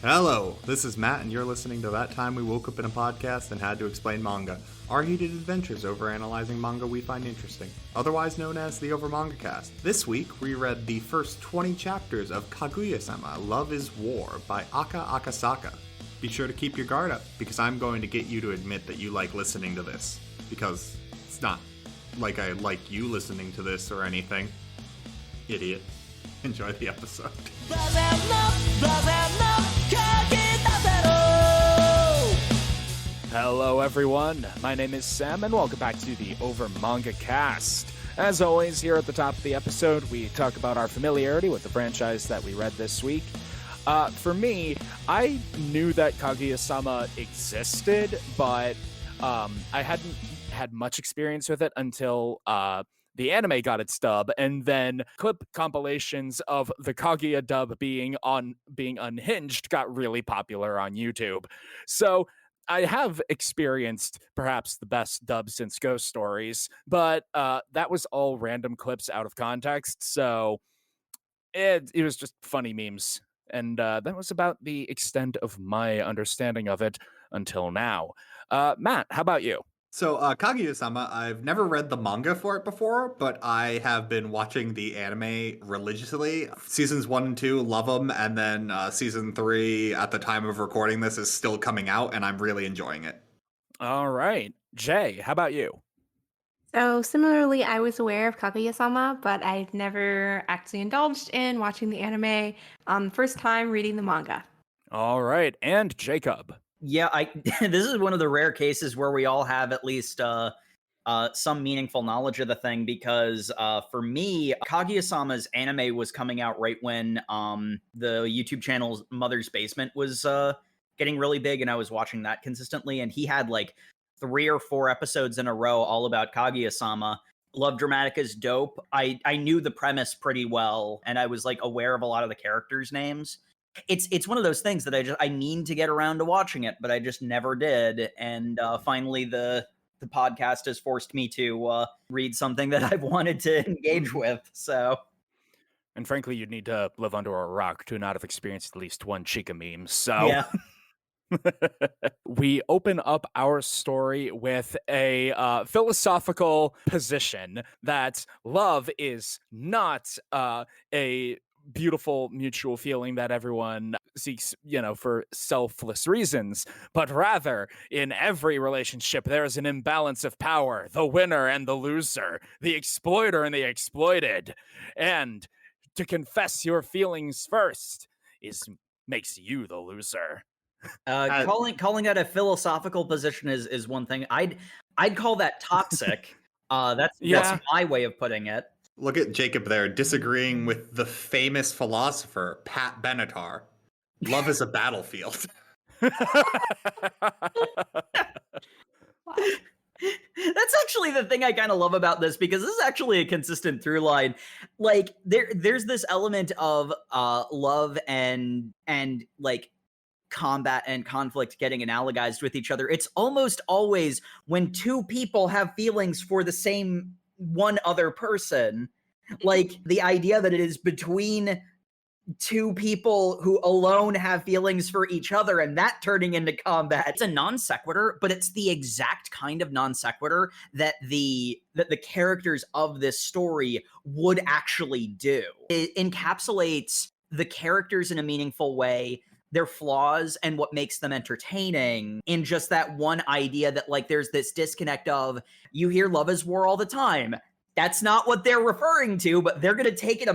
Hello, this is Matt, and you're listening to That Time We Woke Up in a Podcast and Had to Explain Manga, our heated adventures over analyzing manga we find interesting, otherwise known as the Over Manga Cast. This week, we read the first 20 chapters of Kaguya-sama, Love is War by Aka Akasaka. Be sure to keep your guard up, because I'm going to get you to admit that you like listening to this, because it's not like I like you listening to this or anything. Idiot. Enjoy the episode. Hello everyone, my name is Sam and welcome back to the Over Manga Cast. As always, here at the top of the episode, we talk about our familiarity with the franchise that we read this week. For me, I knew that Kaguya-sama existed, but I hadn't had much experience with it until the anime got its dub, and then clip compilations of the Kaguya dub being unhinged got really popular on YouTube. So I have experienced perhaps the best dub since Ghost Stories, but that was all random clips out of context, so it was just funny memes. And that was about the extent of my understanding of it until now. Matt, how about you? So, Kaguya-sama, I've never read the manga for it before, but I have been watching the anime religiously. Seasons 1 and 2, love them, and then Season 3, at the time of recording this, is still coming out, and I'm really enjoying it. All right. Jay, how about you? So similarly, I was aware of Kaguya-sama, but I've never actually indulged in watching the anime. First time reading the manga. All right. And Jacob. Yeah, this is one of the rare cases where we all have at least some meaningful knowledge of the thing, because for me, Kaguya-sama's anime was coming out right when the YouTube channel's Mother's Basement was getting really big, and I was watching that consistently, and he had like 3 or 4 episodes in a row all about Kaguya-sama. Love Dramatica's dope. I knew the premise pretty well, and I was like aware of a lot of the characters' names. It's one of those things that I mean to get around to watching it, but I just never did. And finally, the podcast has forced me to read something that I've wanted to engage with. So, and frankly, you'd need to live under a rock to not have experienced at least one Chica meme. So, yeah. We open up our story with a philosophical position that love is not a beautiful mutual feeling that everyone seeks, for selfless reasons, but rather in every relationship there is an imbalance of power, the winner and the loser, the exploiter and the exploited, and to confess your feelings first makes you the loser. Calling that a philosophical position is one thing. I'd call that toxic. That's my way of putting it. Look at Jacob there, disagreeing with the famous philosopher, Pat Benatar. Love is a battlefield. That's actually the thing I kind of love about this, because this is actually a consistent through line. Like there's this element of love and like combat and conflict getting analogized with each other. It's almost always when 2 people have feelings for the same one other person, like the idea that it is between 2 people who alone have feelings for each other and that turning into combat. It's a non sequitur, but it's the exact kind of non sequitur that the characters of this story would actually do. It encapsulates the characters in a meaningful way, their flaws, and what makes them entertaining, in just that one idea that like there's this disconnect of, you hear love is war all the time. That's not what they're referring to, but they're going to take it a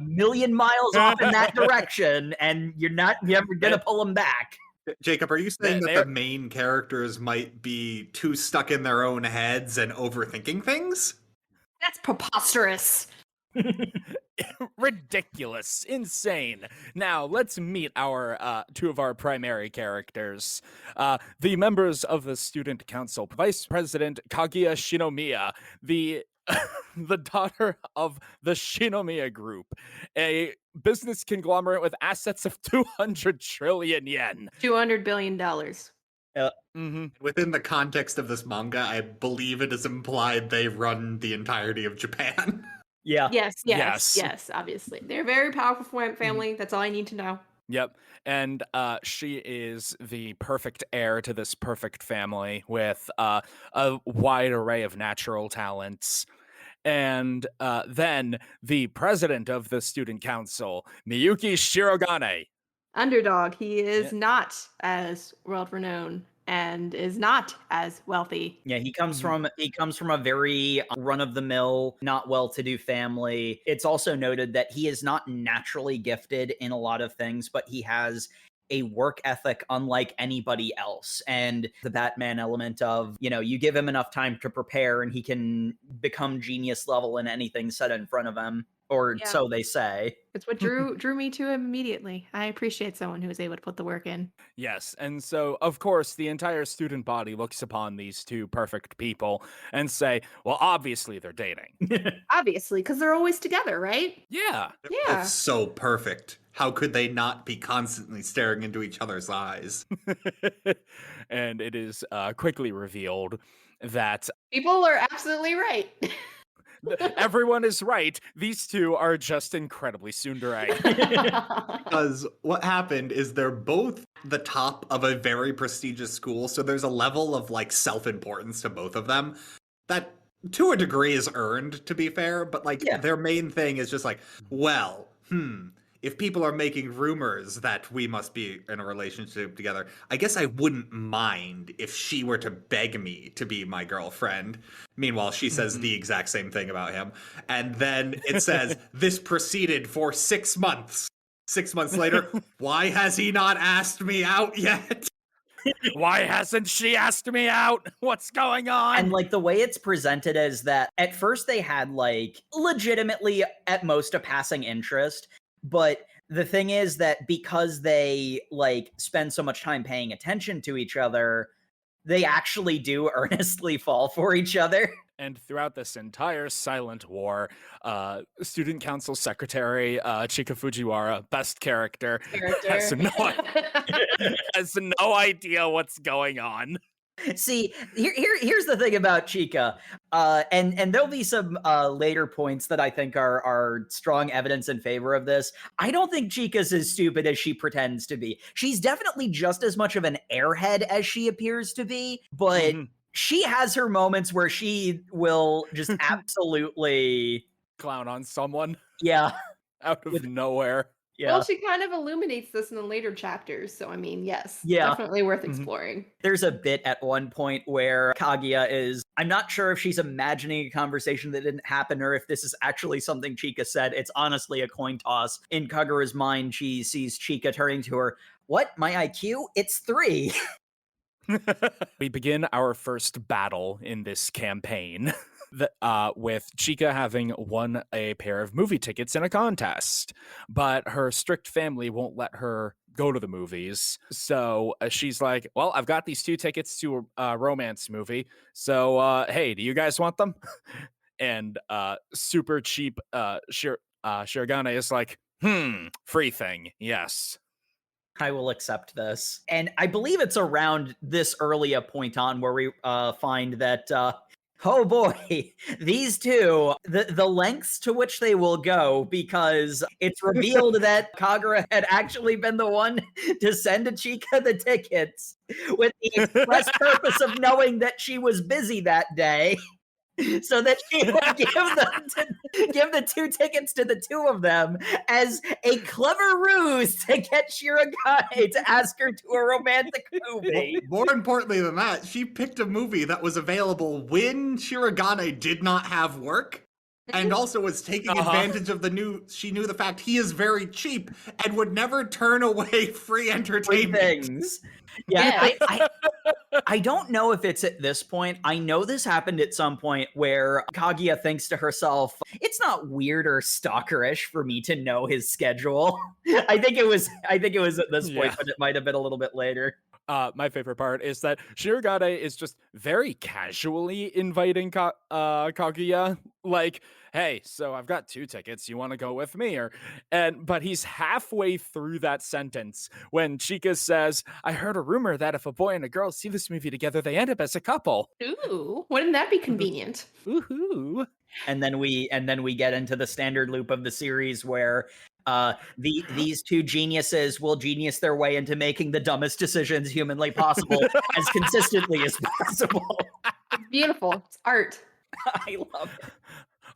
million miles off in that direction, and you're never going to pull them back. Jacob, are you saying that the main characters might be too stuck in their own heads and overthinking things? That's preposterous. Ridiculous, insane. Now let's meet our 2 of our primary characters, the members of the student council. Vice President Kaguya Shinomiya, the the daughter of the Shinomiya Group, a business conglomerate with assets of 200 trillion yen. $200 billion. Within the context of this manga, I believe it is implied they run the entirety of Japan. Yeah. Yes, obviously. They're a very powerful family. That's all I need to know. Yep. And she is the perfect heir to this perfect family with a wide array of natural talents. And then the president of the student council, Miyuki Shirogane. Underdog. He Yeah. is not as world renowned and is not as wealthy. Yeah, he comes Mhm. from a very run of the mill, not well to do family. It's also noted that he is not naturally gifted in a lot of things, but he has a work ethic unlike anybody else. And the Batman element of, you give him enough time to prepare and he can become genius level in anything set in front of him, or Yeah. so they say. It's what drew me to him immediately. I appreciate someone who is able to put the work in. Yes, and so of course the entire student body looks upon these two perfect people and say, well, obviously they're dating. Obviously, because they're always together, right? Yeah. They're Yeah. both so perfect. How could they not be constantly staring into each other's eyes? And it is quickly revealed that People are absolutely right. everyone is right. These two are just incredibly tsundere. Because what happened is they're both the top of a very prestigious school, so there's a level of like self-importance to both of them that to a degree is earned, to be fair, but like Yeah. their main thing is just like, well, if people are making rumors that we must be in a relationship together, I guess I wouldn't mind if she were to beg me to be my girlfriend. Meanwhile, she says the exact same thing about him. And then it says, this proceeded for 6 months. 6 months later, why has he not asked me out yet? Why hasn't she asked me out? What's going on? And like the way it's presented is that at first they had like legitimately at most a passing interest, but the thing is that because they like spend so much time paying attention to each other, they actually do earnestly fall for each other. And throughout this entire silent war, student council secretary Chika Fujiwara, best character, has has no idea what's going on. See, here's the thing about Chica, and there'll be some later points that I think are strong evidence in favor of this. I don't think Chica's as stupid as she pretends to be. She's definitely just as much of an airhead as she appears to be, but she has her moments where she will just absolutely Clown on someone yeah. out of nowhere. Yeah. Well, she kind of illuminates this in the later chapters, so I mean, yes, Yeah. definitely worth exploring. There's a bit at one point where Kaguya is, I'm not sure if she's imagining a conversation that didn't happen or if this is actually something Chika said. It's honestly a coin toss. In Kagura's mind, she sees Chika turning to her, what, my IQ? It's 3. We begin our first battle in this campaign with Chika having won a pair of movie tickets in a contest, but her strict family won't let her go to the movies. So she's like, well, I've got these 2 tickets to a romance movie. So, hey, do you guys want them? And super cheap Shirogane is like, free thing. Yes. I will accept this. And I believe it's around this early a point on where we find that, oh boy, these two, the lengths to which they will go, because it's revealed that Kagura had actually been the one to send Chika the tickets with the express purpose of knowing that she was busy that day. So that she would give the 2 tickets to the 2 of them as a clever ruse to get Shirogane to ask her to a romantic movie. More importantly than that, she picked a movie that was available when Shirogane did not have work. And also was taking advantage of she knew the fact he is very cheap and would never turn away free entertainment. Things. Yeah, I don't know if it's at this point. I know this happened at some point where Kaguya thinks to herself, it's not weird or stalkerish for me to know his schedule. I think it was at this point, but it might have been a little bit later. My favorite part is that Shirogane is just very casually inviting Kaguya like, hey, so I've got 2 tickets. You want to go with me? But he's halfway through that sentence when Chika says, I heard a rumor that if a boy and a girl see this movie together, they end up as a couple. Ooh, wouldn't that be convenient? Woohoo. And then we get into the standard loop of the series where these two geniuses will genius their way into making the dumbest decisions humanly possible as consistently as possible. It's beautiful. It's art. I love it.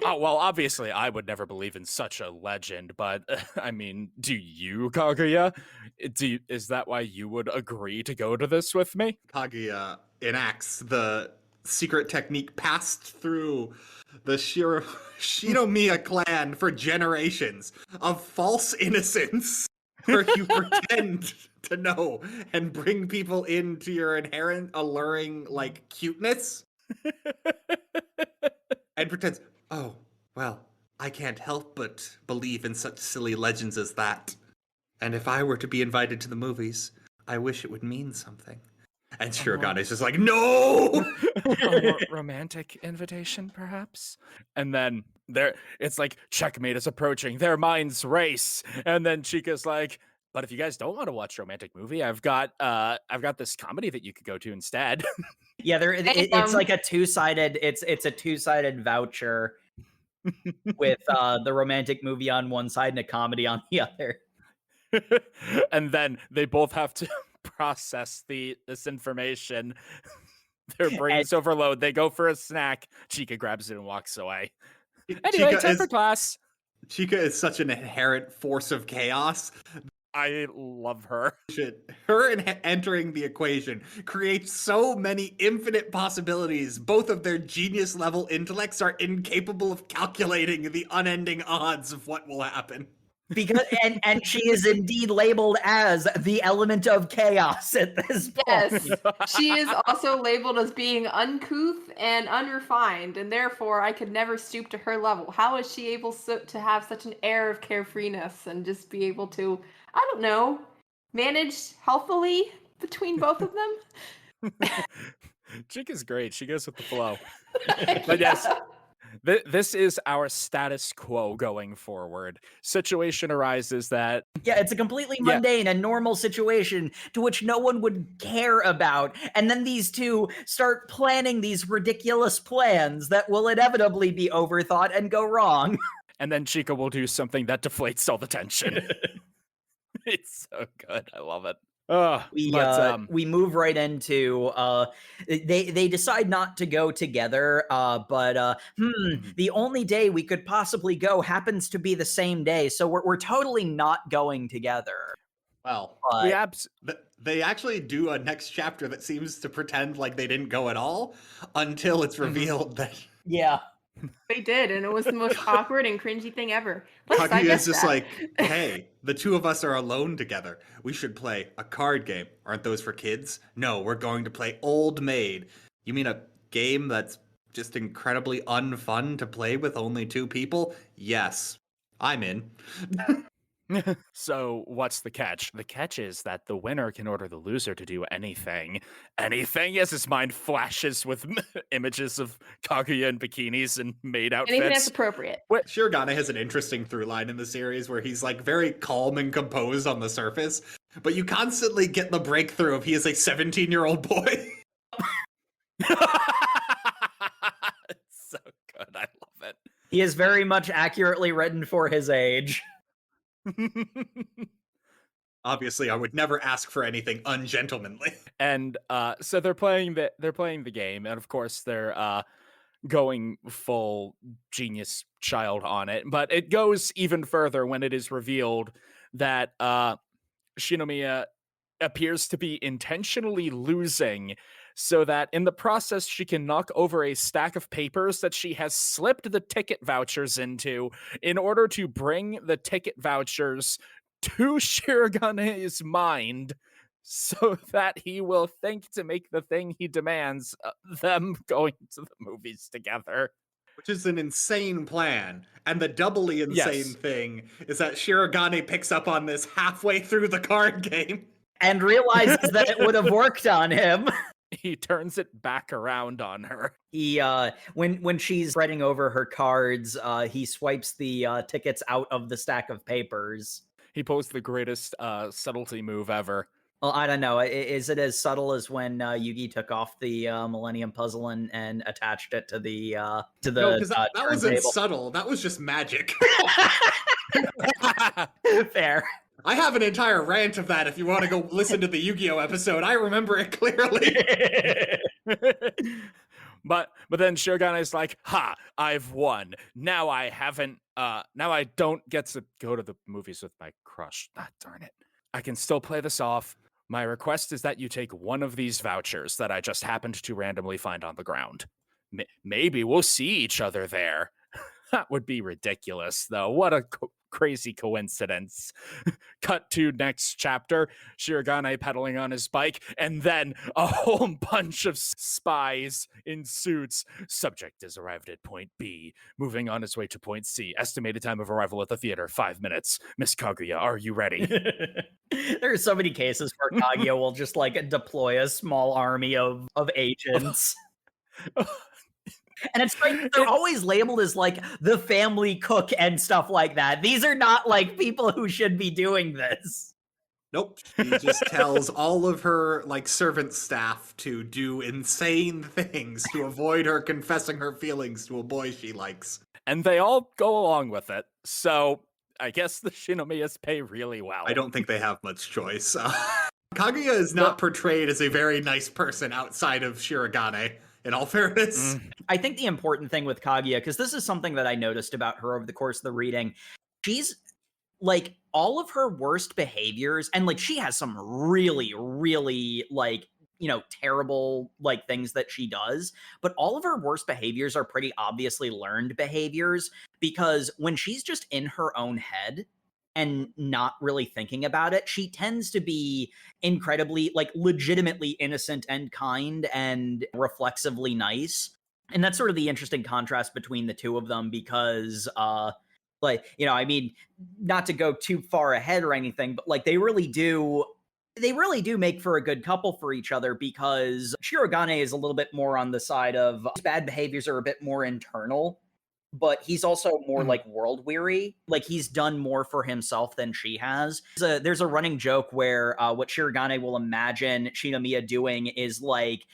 Oh, well, obviously, I would never believe in such a legend, but I mean, do you, Kaguya? Is that why you would agree to go to this with me? Kaguya enacts the secret technique passed through the Shinomiya clan for generations of false innocence, where you pretend to know and bring people into your inherent alluring, like, cuteness. And pretends, oh, well, I can't help but believe in such silly legends as that. And if I were to be invited to the movies, I wish it would mean something. And Shirogane is just like, no! A more romantic invitation, perhaps? And then it's like, checkmate is approaching, their minds race. And then Chika's like, but if you guys don't want to watch a romantic movie, I've got this comedy that you could go to instead. Yeah, it's like a two-sided. It's a two-sided voucher with the romantic movie on one side and a comedy on the other. And then they both have to process this information. Their brains overload. They go for a snack. Chika grabs it and walks away. Anyway, time for class. Chika is such an inherent force of chaos. I love her. Her entering the equation creates so many infinite possibilities. Both of their genius level intellects are incapable of calculating the unending odds of what will happen. Because and she is indeed labeled as the element of chaos at this point. Yes, she is also labeled as being uncouth and unrefined, and therefore I could never stoop to her level. How is she able to have such an air of carefreeness and just be able to, I don't know, manage healthily between both of them? Chika's great. She goes with the flow. But yes. This is our status quo going forward. Situation arises that... Yeah, it's a completely mundane and normal situation to which no one would care about. And then these two start planning these ridiculous plans that will inevitably be overthought and go wrong. And then Chika will do something that deflates all the tension. It's so good. I love it. We move right into they decide not to go together, but the only day we could possibly go happens to be the same day, so we're totally not going together. Well, they actually do a next chapter that seems to pretend like they didn't go at all until it's revealed that They did, and it was the most awkward and cringy thing ever. Kaguya is just like, hey, the two of us are alone together. We should play a card game. Aren't those for kids? No, we're going to play Old Maid. You mean a game that's just incredibly unfun to play with only 2 people? Yes, I'm in. So what's the catch? The catch is that the winner can order the loser to do anything. Anything, as his mind flashes with images of Kaguya in bikinis and maid outfits. Anything that's appropriate. Shirogane has an interesting through line in the series where he's like very calm and composed on the surface, but you constantly get the breakthrough of he is a 17-year-old boy. It's so good. I love it. He is very much accurately written for his age. Obviously, I would never ask for anything ungentlemanly. And so they're playing the game, and of course they're going full genius child on it. But it goes even further when it is revealed that Shinomiya appears to be intentionally losing, so that in the process she can knock over a stack of papers that she has slipped the ticket vouchers into in order to bring the ticket vouchers to Shirogane's mind so that he will think to make the thing he demands, them going to the movies together. Which is an insane plan. And the doubly insane thing is that Shirogane picks up on this halfway through the card game. And realizes that it would have worked on him. He turns it back around on her. He when she's spreading over her cards, he swipes the tickets out of the stack of papers. He pulls the greatest subtlety move ever. Well, I don't know. Is it as subtle as when Yugi took off the Millennium Puzzle and attached it to the No, because that wasn't turntable? subtle. That was just magic. Fair. I have an entire rant of that if you want to go listen to the Yu-Gi-Oh episode. I remember it clearly. But then Shirogane's like, ha, I've won. Now I don't get to go to the movies with my crush. Ah, darn it. I can still play this off. My request is that you take one of these vouchers that I just happened to randomly find on the ground. Maybe we'll see each other there. That would be ridiculous, though. What a crazy coincidence. Cut to next chapter, Shirogane pedaling on his bike, and then a whole bunch of spies in suits. Subject has arrived at point B, moving on his way to point C. Estimated time of arrival at the theater, 5 minutes. Miss Kaguya, are you ready? There are so many cases where Kaguya will just like deploy a small army of agents. And it's like they're always labeled as like the family cook and stuff like that. These are not like people who should be doing this. Nope. She just tells all of her like servant staff to do insane things to avoid her confessing her feelings to a boy she likes. And they all go along with it. So I guess the Shinomiyas pay really well. I don't think they have much choice. Kaguya is not portrayed as a very nice person outside of Shirogane, in all fairness. I think the important thing with Kaguya, because this is something that I noticed about her over the course of the reading, she's like all of her worst behaviors, and like she has some really, really like, you know, terrible like things that she does, but all of her worst behaviors are pretty obviously learned behaviors, because when she's just in her own head and not really thinking about it, she tends to be incredibly, like, legitimately innocent and kind and reflexively nice. And that's sort of the interesting contrast between the two of them, because, like, you know, I mean, not to go too far ahead or anything, but like they really do make for a good couple for each other, because Shirogane is a little bit more on the side of his bad behaviors are a bit more internal, but he's also more like world weary. Like he's done more for himself than she has. There's a running joke where what Shirogane will imagine Shinomiya doing is like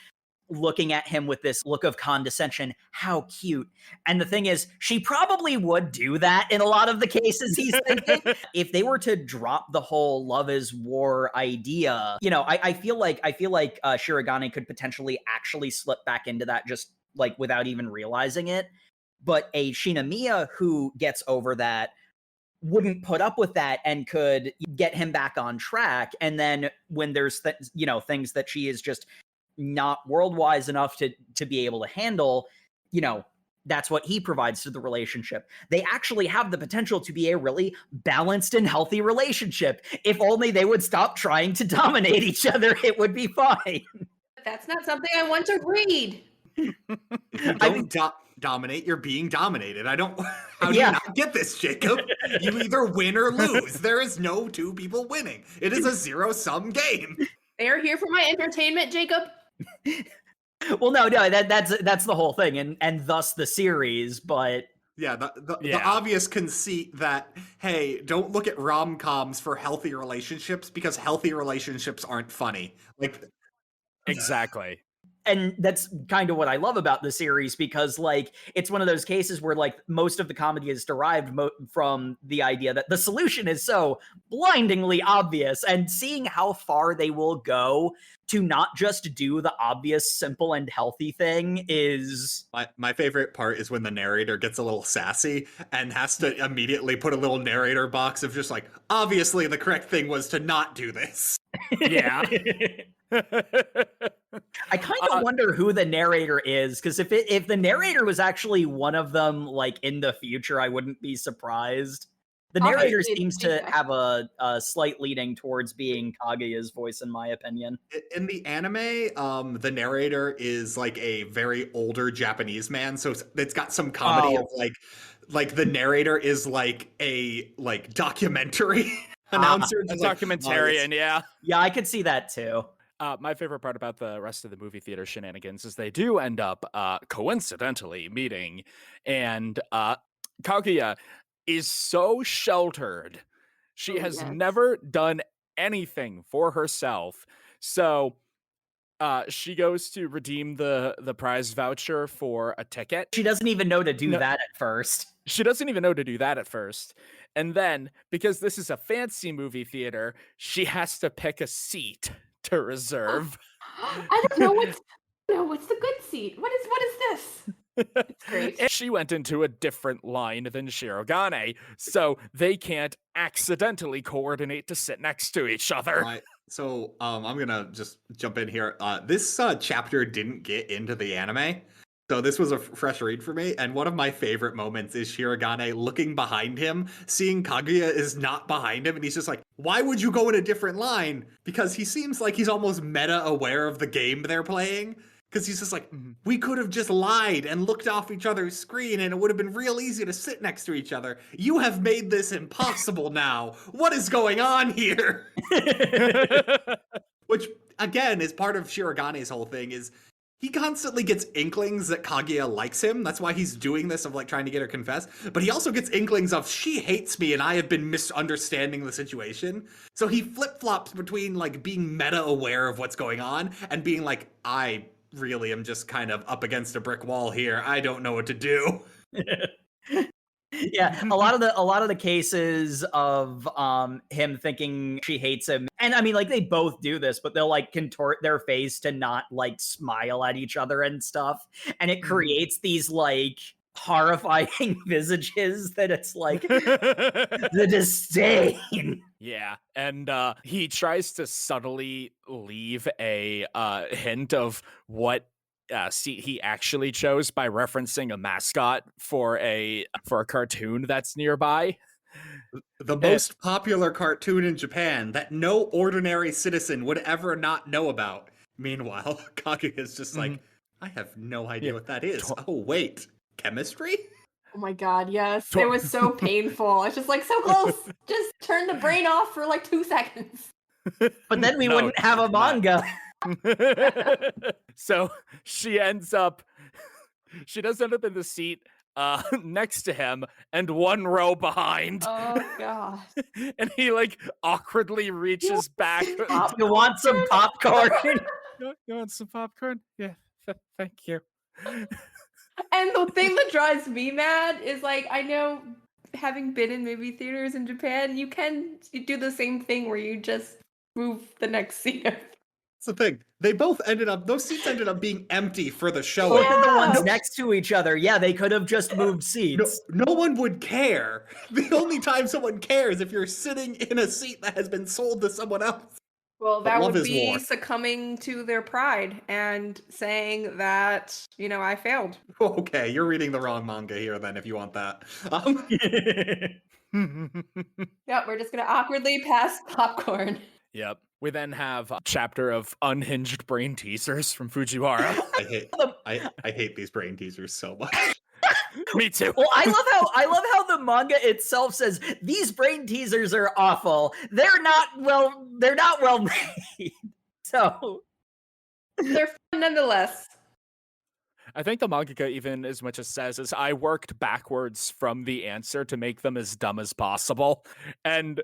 looking at him with this look of condescension. How cute. And the thing is, she probably would do that in a lot of the cases he's thinking. If they were to drop the whole love is war idea, you know, I feel like Shirogane could potentially actually slip back into that just like without even realizing it. But a Shinomiya who gets over that wouldn't put up with that and could get him back on track. And then when there's things that she is just not world-wise enough to be able to handle, you know, that's what he provides to the relationship. They actually have the potential to be a really balanced and healthy relationship. If only they would stop trying to dominate each other, it would be fine. That's not something I want to read. Don't dominate, you're being dominated. How do you not get this, Jacob? You either win or lose. There is no two people winning. It is a zero-sum game. They are here for my entertainment, Jacob. Well, no, that's the whole thing, and thus the series. But yeah, the obvious conceit that, hey, don't look at rom-coms for healthy relationships because healthy relationships aren't funny. Like, exactly. And that's kind of what I love about the series, because like it's one of those cases where like most of the comedy is derived from the idea that the solution is so blindingly obvious, and seeing how far they will go to not just do the obvious, simple, and healthy thing is... My favorite part is when the narrator gets a little sassy and has to immediately put a little narrator box of just like, obviously the correct thing was to not do this. Yeah. I kind of wonder who the narrator is, because if the narrator was actually one of them, like in the future, I wouldn't be surprised. The narrator seems to have a slight leaning towards being Kaguya's voice, in my opinion. In the anime, the narrator is like a very older Japanese man, so it's got some comedy of like the narrator is like a documentary announcer, a documentarian. Yeah, I could see that too. My favorite part about the rest of the movie theater shenanigans is they do end up coincidentally meeting, and Kaguya is so sheltered. She has yes. never done anything for herself. So she goes to redeem the prize voucher for a ticket. She doesn't even know to do that at first. She doesn't even know to do that at first. And then, because this is a fancy movie theater, she has to pick a seat to reserve. I don't know what's the good seat. What is this? It's great. And she went into a different line than Shirogane, so they can't accidentally coordinate to sit next to each other. Right. So I'm gonna just jump in here. This chapter didn't get into the anime, so this was a fresh read for me. And one of my favorite moments is Shirogane looking behind him, seeing Kaguya is not behind him, and he's just like, "Why would you go in a different line?" Because he seems like he's almost meta aware of the game they're playing. Because he's just like, we could have just lied and looked off each other's screen and it would have been real easy to sit next to each other. You have made this impossible now. What is going on here? Which, again, is part of Shirogane's whole thing is he constantly gets inklings that Kaguya likes him. That's why he's doing this of like trying to get her confessed. But he also gets inklings of she hates me and I have been misunderstanding the situation. So he flip-flops between like being meta aware of what's going on and being like, I really am just kind of up against a brick wall here. I don't know what to do. Yeah, a lot of the cases of him thinking she hates him, and I mean, like, they both do this, but they'll like contort their face to not like smile at each other and stuff, and it creates these like horrifying visages that it's like the disdain. Yeah, and he tries to subtly leave a hint of what seat he actually chose by referencing a mascot for a cartoon that's nearby. The most popular cartoon in Japan that no ordinary citizen would ever not know about. Meanwhile, Kaguya is just like, I have no idea what that is. Oh, wait, chemistry? Oh my god, yes. It was so painful. It's just like so close. Just turn the brain off for like 2 seconds. But then we wouldn't have a manga. So she does end up in the seat next to him and one row behind. Oh god. And he like awkwardly reaches back. You want some popcorn? You want some popcorn? Yeah, thank you. And the thing that drives me mad is like, I know having been in movie theaters in Japan, you do the same thing where you just move the next seat. That's the thing. Those seats ended up being empty for the show. Look at the ones next to each other. Yeah, they could have just moved seats. No one would care. The only time someone cares if you're sitting in a seat that has been sold to someone else. Well, that would be succumbing to their pride and saying that, I failed. Okay, you're reading the wrong manga here then if you want that. Yep, we're just going to awkwardly pass popcorn. Yep. We then have a chapter of unhinged brain teasers from Fujiwara. I hate these brain teasers so much. Me too. Well, I love how the manga itself says these brain teasers are awful. They're not well made. So they're fun nonetheless. I think the mangaka even as much as says is I worked backwards from the answer to make them as dumb as possible. And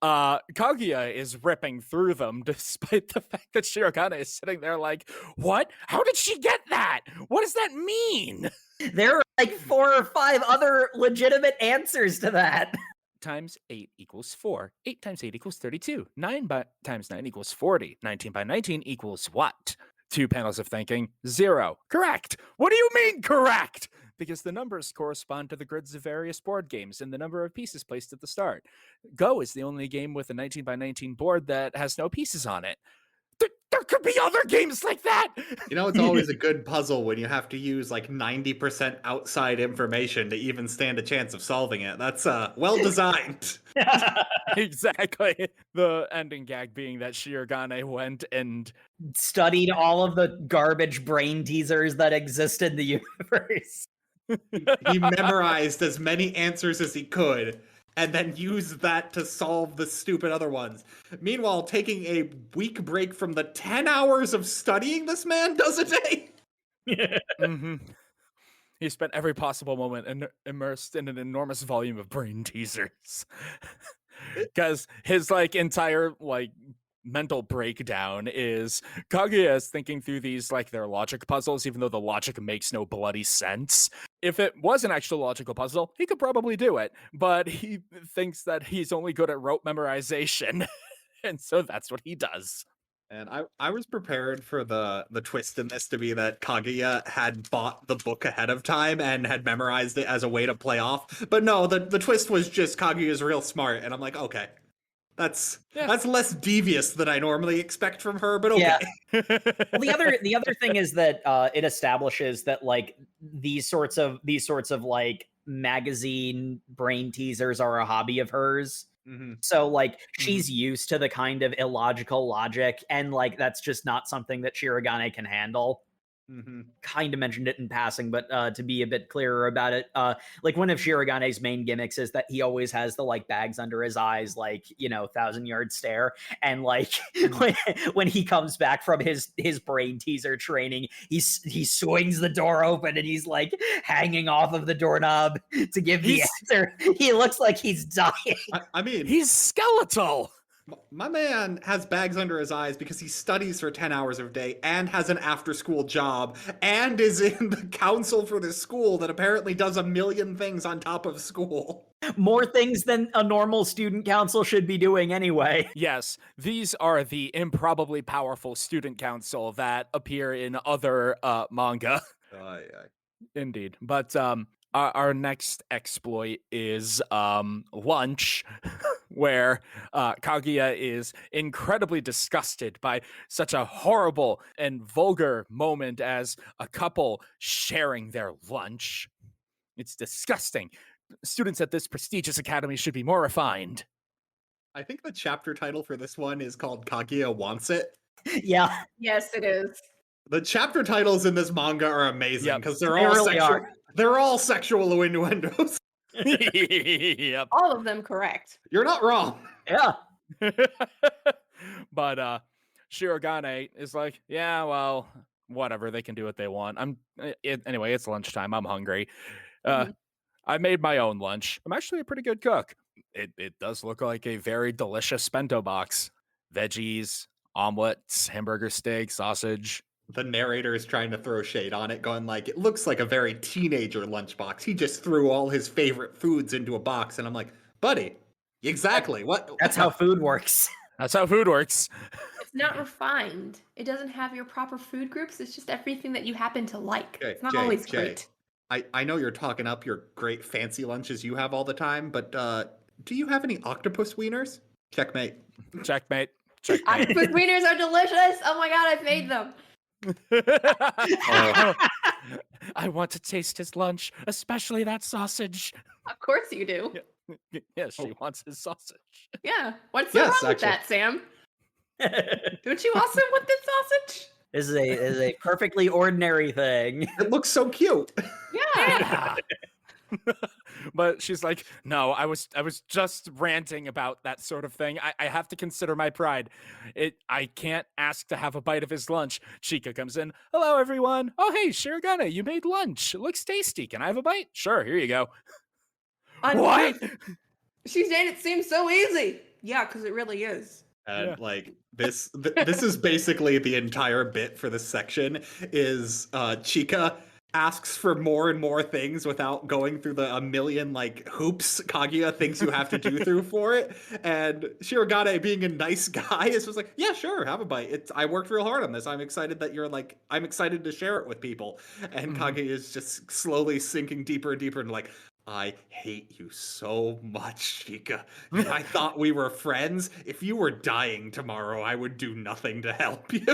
Kaguya is ripping through them despite the fact that Shirogane is sitting there like, what? How did she get that? What does that mean? There are like 4 or 5 other legitimate answers to that. Times 8 equals 4. 8 times 8 equals 32. 9 times 9 equals 40. 19 by 19 equals what? 2 panels of thinking. 0. Correct. What do you mean correct? Because the numbers correspond to the grids of various board games and the number of pieces placed at the start. Go is the only game with a 19 by 19 board that has no pieces on it. There could be other games like that. It's always a good puzzle when you have to use like 90% outside information to even stand a chance of solving it. That's well designed. Exactly. The ending gag being that Shirogane went and studied all of the garbage brain teasers that exist in the universe. He memorized as many answers as he could. and then use that to solve the stupid other ones. Meanwhile, taking a week break from the 10 hours of studying this man does a day. Mm-hmm. He spent every possible moment immersed in an enormous volume of brain teasers. Because his like entire like mental breakdown is Kaguya is thinking through these like their logic puzzles, even though the logic makes no bloody sense. If it was an actual logical puzzle, he could probably do it, but he thinks that he's only good at rote memorization, and so that's what he does. And I was prepared for the twist in this to be that Kaguya had bought the book ahead of time and had memorized it as a way to play off. But no, the twist was just Kaguya's real smart, and I'm like, okay. That's less devious than I normally expect from her, but okay. Yeah. Well, the other thing is that it establishes that like these sorts of like magazine brain teasers are a hobby of hers. Mm-hmm. So like she's used to the kind of illogical logic, and like that's just not something that Shirogane can handle. Mm-hmm. Kind of mentioned it in passing, but to be a bit clearer about it, like one of Shirogane's main gimmicks is that he always has the like bags under his eyes, like, you know, 1,000-yard stare. And like when he comes back from his brain teaser training, he swings the door open and he's like hanging off of the doorknob to give the answer. He looks like he's dying. I mean, he's skeletal. My man has bags under his eyes because he studies for 10 hours a day and has an after-school job and is in the council for this school that apparently does a million things on top of school. More things than a normal student council should be doing anyway. Yes, these are the improbably powerful student council that appear in other manga. Indeed. But our next exploit is lunch, where Kaguya is incredibly disgusted by such a horrible and vulgar moment as a couple sharing their lunch. It's disgusting. Students at this prestigious academy should be more refined. I think the chapter title for this one is called Kaguya Wants It. Yeah. Yes, it is. The chapter titles in this manga are amazing because They really are. They're all sexual innuendos. Yep. All of them correct. You're not wrong. Yeah. But Shirogane is like, yeah, well, whatever, they can do what they want. Anyway, it's lunchtime. I'm hungry. I made my own lunch. I'm actually a pretty good cook. It does look like a very delicious bento box. Veggies, omelets, hamburger steak, sausage. The narrator is trying to throw shade on it, going like, it looks like a very teenager lunchbox. He just threw all his favorite foods into a box. And I'm like, buddy, exactly. That's how food works. That's how food works. It's not refined. It doesn't have your proper food groups. It's just everything that you happen to like. Okay, it's not always great. I know you're talking up your great fancy lunches you have all the time, but do you have any octopus wieners? Checkmate. Checkmate. Octopus wieners are delicious. Oh my god, I've made them. I want to taste his lunch, especially that sausage. Of course you do. Yes, she wants his sausage. Yeah. What's so wrong with that, Sam? Don't you also want this sausage? This is a perfectly ordinary thing. It looks so cute. Yeah. But she's like, no, I was just ranting about that sort of thing. I have to consider my pride. I can't ask to have a bite of his lunch. Chika comes in. Hello, everyone. Oh, hey, Shirogane, you made lunch. It looks tasty. Can I have a bite? Sure, here you go. What? She said it seems so easy. Yeah, because it really is. And like this is basically the entire bit for this section is Chika asks for more and more things without going through a million like hoops Kaguya thinks you have to do through for it. And Shirogane, being a nice guy, is just like, yeah, sure, have a bite. I worked real hard on this. I'm excited that I'm excited to share it with people. And Kaguya is just slowly sinking deeper and deeper and like, I hate you so much, Chika. I thought we were friends. If you were dying tomorrow, I would do nothing to help you.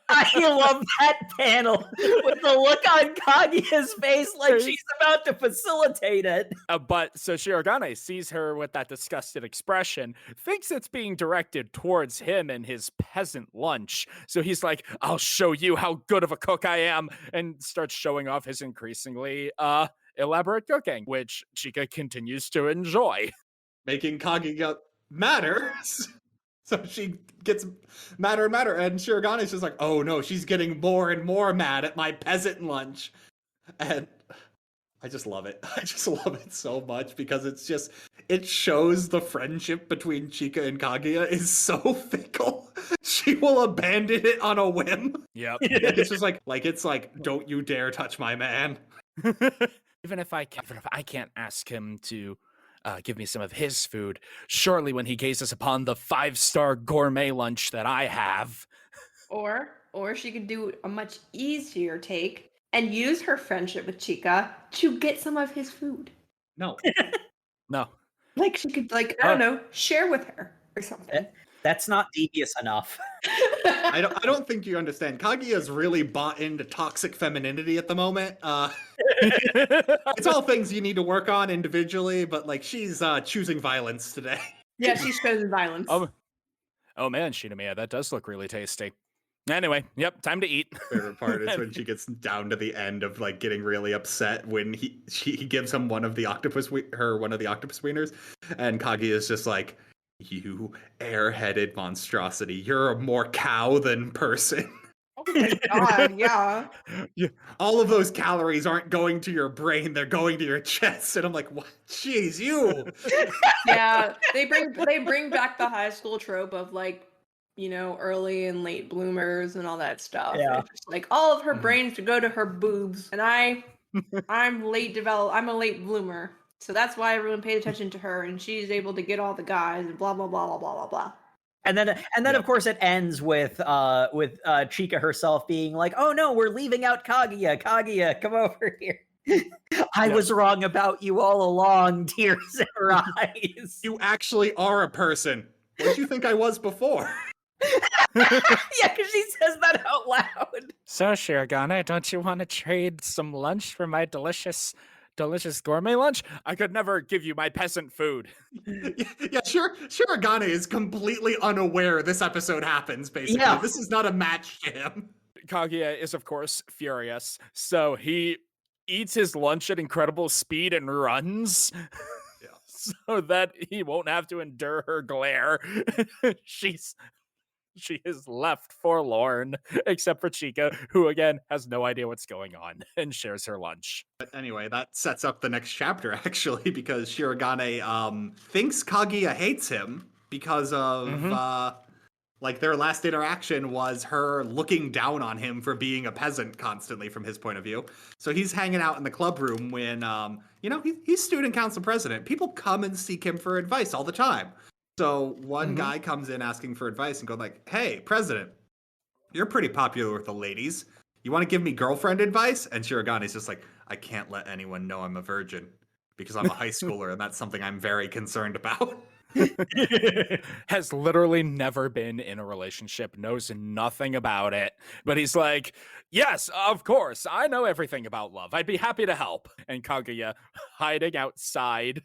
I love that panel with the look on Kaguya's face like she's about to facilitate it. But so Shirogane sees her with that disgusted expression, thinks it's being directed towards him and his peasant lunch. So he's like, I'll show you how good of a cook I am, and starts showing off his increasingly elaborate cooking, which Chika continues to enjoy. Making Kaguya madder. So she gets madder and madder, and Shirogane's just like, oh no, she's getting more and more mad at my peasant lunch. And I just love it. I just love it so much because it shows the friendship between Chika and Kaguya is so fickle. She will abandon it on a whim. Yep. It's just like it's like, don't you dare touch my man. Even if I can't ask him to give me some of his food, surely when he gazes upon the 5-star gourmet lunch that I have. Or she could do a much easier take and use her friendship with Chika to get some of his food. No. No. Like she could, like, I don't know, share with her or something. That's not devious enough. I don't think you understand. Kaguya's really bought into toxic femininity at the moment. It's all things you need to work on individually, but like she's choosing violence today. Yeah, she's chosen violence. Oh man, Shinomiya, that does look really tasty. Anyway, yep, time to eat. Favorite part is when she gets down to the end of like getting really upset when he gives him one of the octopus wieners, and Kaguya's just like, you airheaded monstrosity, you're more cow than person. Oh my god, yeah. All of those calories aren't going to your brain, they're going to your chest. And I'm like, what? Jeez, you. Yeah, they bring back the high school trope of like, you know, early and late bloomers and all that stuff. Yeah. It's just like all of her brains to go to her boobs, and I'm a late bloomer. So that's why everyone paid attention to her, and she's able to get all the guys and blah blah blah blah blah blah blah. And then of course it ends with Chika herself being like, "Oh no, we're leaving out Kaguya. Kaguya, come over here. I was wrong about you all along, tears in her eyes. You actually are a person. What did you think I was before?" Yeah, because she says that out loud. So, Shirogane, don't you want to trade some lunch for my delicious gourmet lunch? I could never give you my peasant food. Yeah, sure. Shirogane is completely unaware this episode happens, basically. Yeah. This is not a match to him. Kaguya is, of course, furious. So he eats his lunch at incredible speed and runs. Yeah. So that he won't have to endure her glare. She is left forlorn, except for Chika, who again has no idea what's going on and shares her lunch. But anyway, that sets up the next chapter, actually, because Shirogane thinks Kaguya hates him because of, like, their last interaction was her looking down on him for being a peasant constantly from his point of view. So he's hanging out in the club room when, he's student council president. People come and seek him for advice all the time. So one guy comes in asking for advice and go like, "Hey, president, you're pretty popular with the ladies. You want to give me girlfriend advice?" And Shirogane's just like, "I can't let anyone know I'm a virgin because I'm a high schooler and that's something I'm very concerned about." Has literally never been in a relationship, knows nothing about it, but he's like, "Yes, of course, I know everything about love. I'd be happy to help." And Kaguya, hiding outside,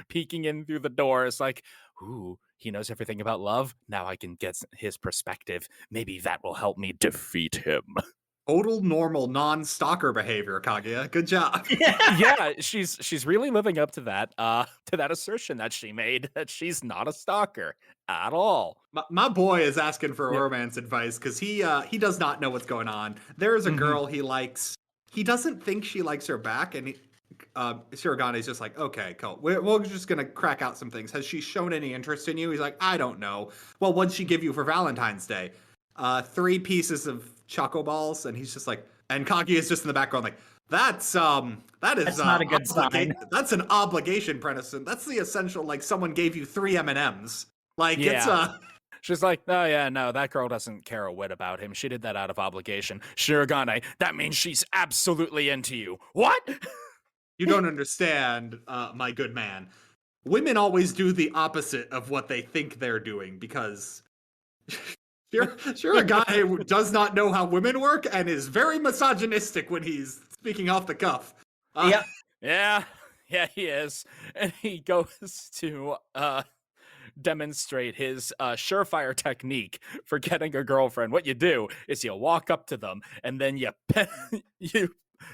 peeking in through the door, is like, "Ooh, he knows everything about love. Now I can get his perspective. Maybe that will help me defeat him." Total normal non-stalker behavior, Kaguya. Good job. Yeah, she's really living up to that assertion that she made, that she's not a stalker at all. My boy is asking for romance advice because he does not know what's going on. There is a girl he likes. He doesn't think she likes her back, and Shirogane's just like, "Okay, cool. We're just gonna crack out some things. Has she shown any interest in you?" He's like, "I don't know." "Well, what'd she give you for Valentine's Day?" 3 pieces of choco balls, and he's just like, and Kaguya's just in the background like, that's not a good sign. That's an obligation, Prenison. That's the essential, like, someone gave you 3 M&Ms. Like, Yeah. She's like, "Oh yeah, no, that girl doesn't care a whit about him. She did that out of obligation." Shirogane, that means she's absolutely into you. What? You don't understand, my good man. Women always do the opposite of what they think they're doing because Shirogane does not know how women work and is very misogynistic when he's speaking off the cuff. Yeah, he is. And he goes to demonstrate his surefire technique for getting a girlfriend. What you do is you walk up to them and then you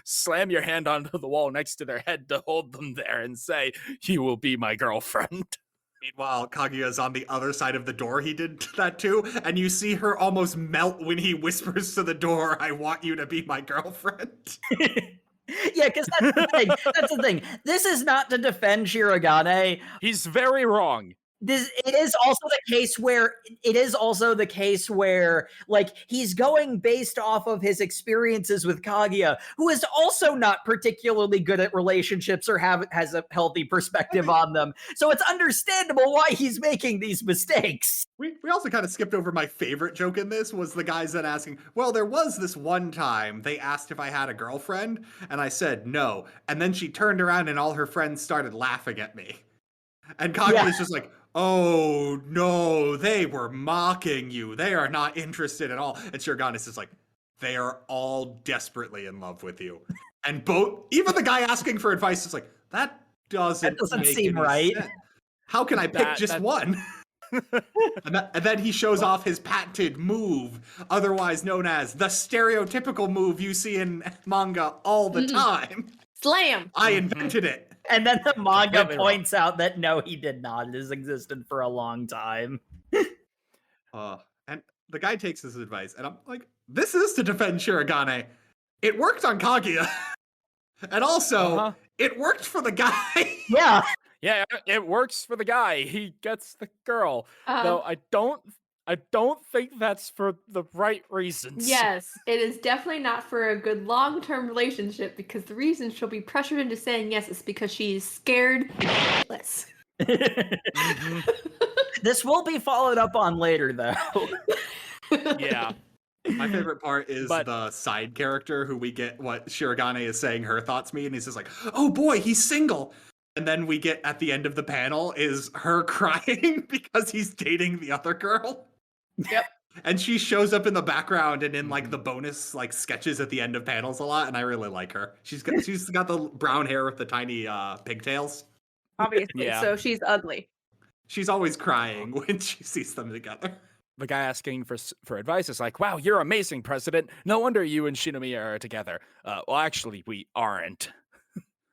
slam your hand onto the wall next to their head to hold them there and say, "You will be my girlfriend." Meanwhile, Kaguya's on the other side of the door he did that too, and you see her almost melt when he whispers to the door, "I want you to be my girlfriend." Yeah, because that's the thing. That's the thing. This is not to defend Shirogane. He's very wrong. It is also the case where like he's going based off of his experiences with Kaguya, who is also not particularly good at relationships or has a healthy perspective on them. So it's understandable why he's making these mistakes. We also kind of skipped over my favorite joke in this was the guys then asking, well, there was this one time they asked if I had a girlfriend, and I said no, and then she turned around and all her friends started laughing at me. And Kaguya's just like, oh no, they were mocking you. They are not interested at all. And Shirogane is just like, they are all desperately in love with you. And even the guy asking for advice is like, that doesn't seem right. Sense. How can I pick just one? and then he shows off his patented move, otherwise known as the stereotypical move you see in manga all the time. Slam! I invented it. And then the manga points out that no, he did not. It has existed for a long time. And the guy takes his advice, and I'm like, this is to defend Shirogane. It worked on Kaguya. And also, it worked for the guy. Yeah. Yeah, it works for the guy. He gets the girl. Though I don't think that's for the right reasons. Yes, it is definitely not for a good long-term relationship, because the reason she'll be pressured into saying yes is because she's scared shitless. This will be followed up on later, though. Yeah. My favorite part is the side character who we get what Shirogane is saying her thoughts mean. He's just like, oh boy, he's single. And then we get at the end of the panel is her crying because he's dating the other girl. Yep. And she shows up in the background and in like the bonus like sketches at the end of panels a lot, and I really like her. She's got the brown hair with the tiny pigtails. Obviously, Yeah. So she's ugly. She's always crying when she sees them together. The guy asking for advice is like, wow, you're amazing, President. No wonder you and Shinomiya are together. Well, actually, we aren't.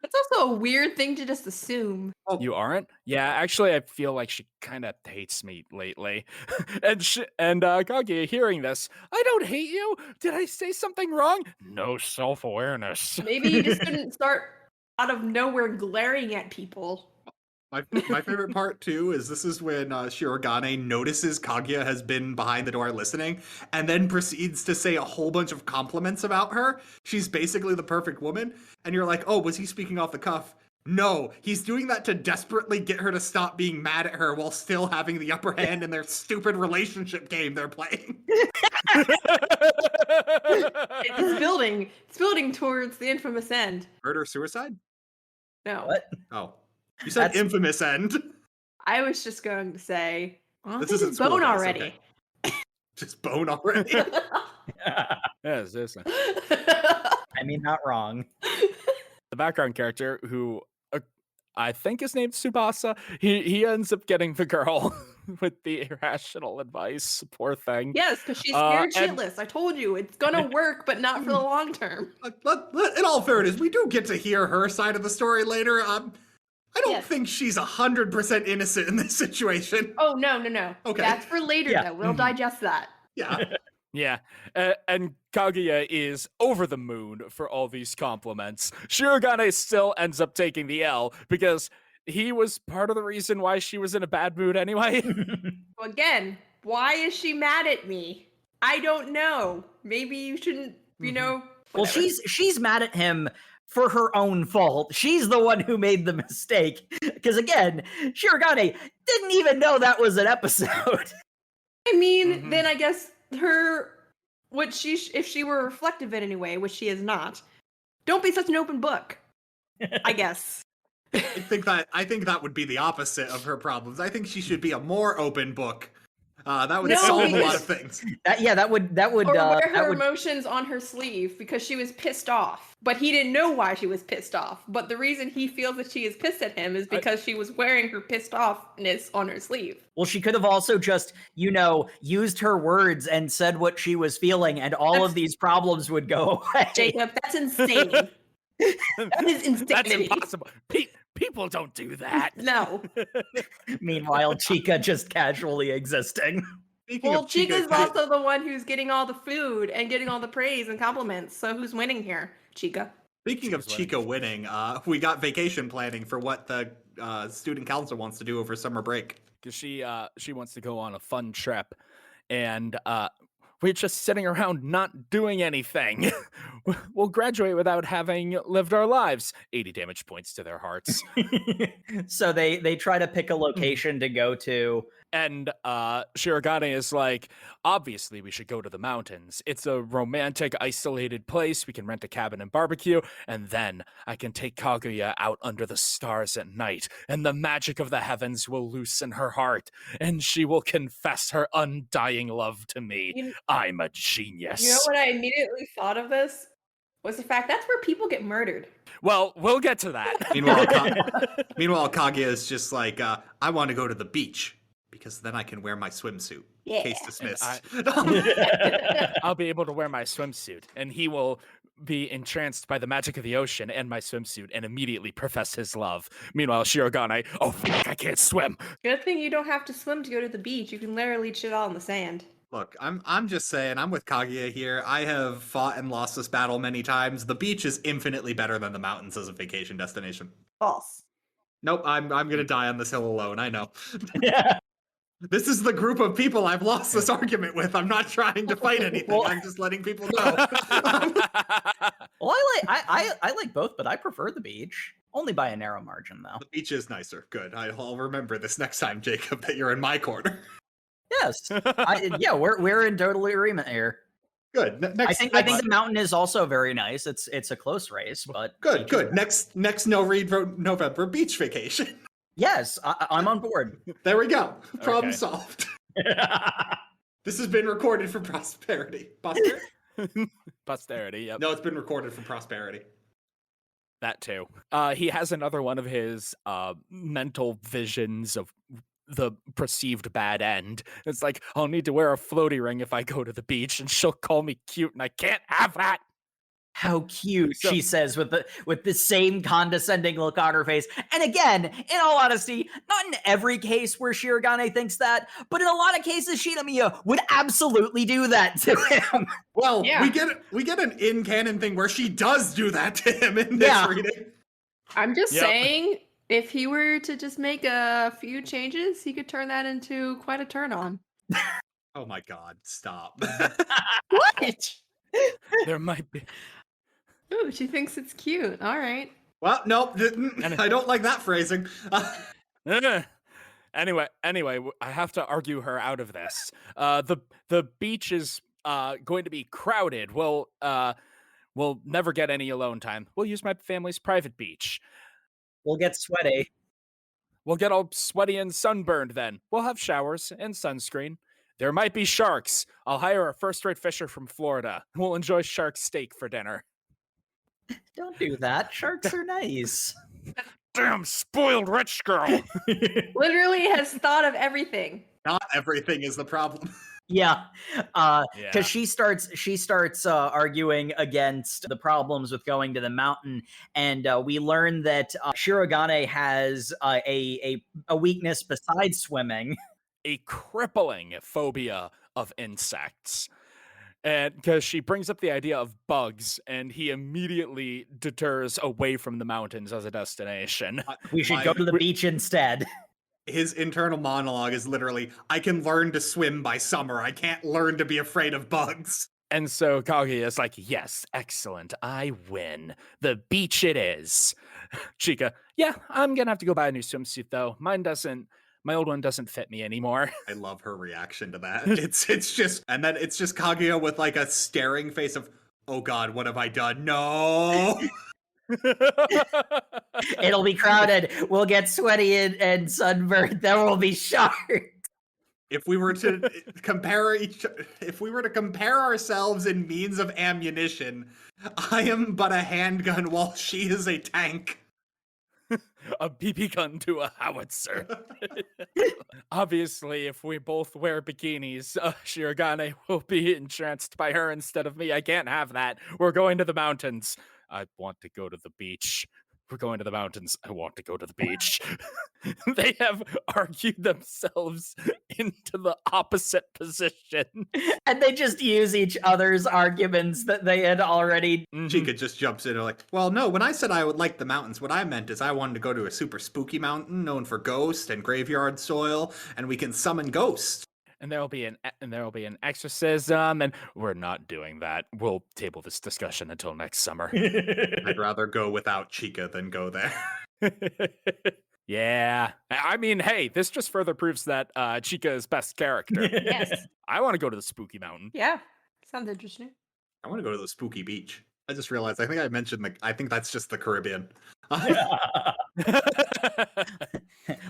It's also a weird thing to just assume. You aren't? Yeah, actually, I feel like she kind of hates me lately. and Kaguya hearing this, I don't hate you. Did I say something wrong? No self-awareness. Maybe you just couldn't start out of nowhere glaring at people. My favorite part, too, is this is when Shirogane notices Kaguya has been behind the door listening and then proceeds to say a whole bunch of compliments about her. She's basically the perfect woman. And you're like, oh, was he speaking off the cuff? No, he's doing that to desperately get her to stop being mad at her while still having the upper hand in their stupid relationship game they're playing. It's building towards the infamous end. Murder-suicide? No. What? Oh. You said infamous end. I was just going to say, This isn't bone school, already. Okay. Just bone already? Yes, this. I mean, not wrong. The background character, who I think is named Tsubasa, he ends up getting the girl with the irrational advice. Poor thing. Yes, because she's scared shitless. I told you, it's gonna work, but not for the long term. In all fairness, we do get to hear her side of the story later. I don't think she's 100% innocent in this situation. Oh, no. Okay. That's for later, though. We'll digest that. Yeah. Yeah, and Kaguya is over the moon for all these compliments. Shirogane still ends up taking the L because he was part of the reason why she was in a bad mood anyway. So again, why is she mad at me? I don't know. Maybe you shouldn't, Well, whatever. she's mad at him for her own fault. She's the one who made the mistake. Because again, Shirogane didn't even know that was an episode. I mean, then I guess if she were reflective in any way, which she is not, don't be such an open book. I guess. I think that would be the opposite of her problems. I think she should be a more open book That would No, solve a lot because- of things. That would Or wear her that would emotions on her sleeve because she was pissed off. But he didn't know why she was pissed off. But the reason he feels that she is pissed at him is because she was wearing her pissed offness on her sleeve. Well, she could have also just, used her words and said what she was feeling, and all of these problems would go away. Jacob, that's insane. That is insanity. That's impossible. People don't do that. No. Meanwhile, Chica just casually existing. Speaking Well, of Chica, Chica's also the one who's getting all the food and getting all the praise and compliments. So who's winning here? Chica. speaking of Chica winning, we got vacation planning for what the student council wants to do over summer break. Because she wants to go on a fun trip, and we're just sitting around not doing anything. We'll graduate without having lived our lives. 80 damage points to their hearts. So they try to pick a location to go to. And Shirogane is like, obviously we should go to the mountains. It's a romantic, isolated place. We can rent a cabin and barbecue, and then I can take Kaguya out under the stars at night, and the magic of the heavens will loosen her heart, and she will confess her undying love to me. I'm a genius. You know what I immediately thought of this? Was the fact that's where people get murdered. Well, we'll get to that. Meanwhile, Kaguya is just like, I want to go to the beach because then I can wear my swimsuit. Yeah. Case dismissed. I'll be able to wear my swimsuit, and he will be entranced by the magic of the ocean and my swimsuit and immediately profess his love. Meanwhile, Shirogane, oh, fuck, I can't swim. Good thing you don't have to swim to go to the beach. You can literally chill out in the sand. Look, I'm just saying, I'm with Kaguya here. I have fought and lost this battle many times. The beach is infinitely better than the mountains as a vacation destination. False. Nope, I'm gonna die on this hill alone, I know. This is the group of people I've lost this argument with. I'm not trying to fight anything. Well- I'm just letting people know. Well, I like both, but I prefer the beach. Only by a narrow margin, though. The beach is nicer. Good. I'll remember this next time, Jacob, that you're in my corner. Yes. We're in total agreement here. Good. I think the mountain is also very nice. It's a close race, but Good. Next no read November beach vacation. Yes, I'm on board. There we go. Problem Okay. solved. This has been recorded for prosperity. Posterity, yep. No, it's been recorded for prosperity. That too. He has another one of his mental visions of the perceived bad end. It's like, I'll need to wear a floaty ring if I go to the beach, and she'll call me cute, and I can't have that. How cute, So- she says with the same condescending look on her face. And again, in all honesty, not in every case where Shirogane thinks that, but in a lot of cases, Shinomiya would absolutely do that to him. Well, Yeah. we get an in-canon thing where she does do that to him in this reading. I'm just Yep. saying, if he were to just make a few changes, he could turn that into quite a turn on. Oh my god, stop. What? There might be. Ooh, she thinks it's cute. All right. Well, nope, I don't like that phrasing. Anyway, I have to argue her out of this. The beach is going to be crowded. We'll never get any alone time. We'll use my family's private beach. We'll get sweaty. We'll get all sweaty and sunburned then. We'll have showers and sunscreen. There might be sharks. I'll hire a first-rate fisher from Florida. We'll enjoy shark steak for dinner. Don't do that. Sharks are nice. Damn spoiled rich girl. Literally has thought of everything. Not everything is the problem. Yeah, Yeah. because she starts arguing against the problems with going to the mountain, and we learn that Shirogane has a weakness besides swimming. A crippling phobia of insects. And because she brings up the idea of bugs, and he immediately deters away from the mountains as a destination. We should go to the beach instead. His internal monologue is literally, I can learn to swim by summer. I can't learn to be afraid of bugs. And so Kaguya is like, yes, excellent, I win. The beach it is. Chica, yeah, I'm gonna have to go buy a new swimsuit though. My old one doesn't fit me anymore. I love her reaction to that. It's just Kaguya with like a staring face of, oh god, what have I done? No. It'll be crowded. We'll get sweaty and sunburned. There will be sharks. If we were to if we were to compare ourselves in means of ammunition, I am but a handgun while she is a tank. A BB gun to a howitzer. Obviously, if we both wear bikinis, Shirogane will be entranced by her instead of me. I can't have that. We're going to the mountains. I want to go to the beach. We're going to the mountains. I want to go to the beach. They have argued themselves into the opposite position. And they just use each other's arguments that they had already. Chica just jumps in and like, well, no, when I said I would like the mountains, what I meant is I wanted to go to a super spooky mountain known for ghosts and graveyard soil, and we can summon ghosts. And there will be an exorcism, and we're not doing that. We'll table this discussion until next summer. I'd rather go without Chica than go there. Yeah. I mean, hey, this just further proves that Chica is best character. Yes. I want to go to the spooky mountain. Yeah. Sounds interesting. I want to go to the spooky beach. I just realized, I think I mentioned, I think that's just the Caribbean.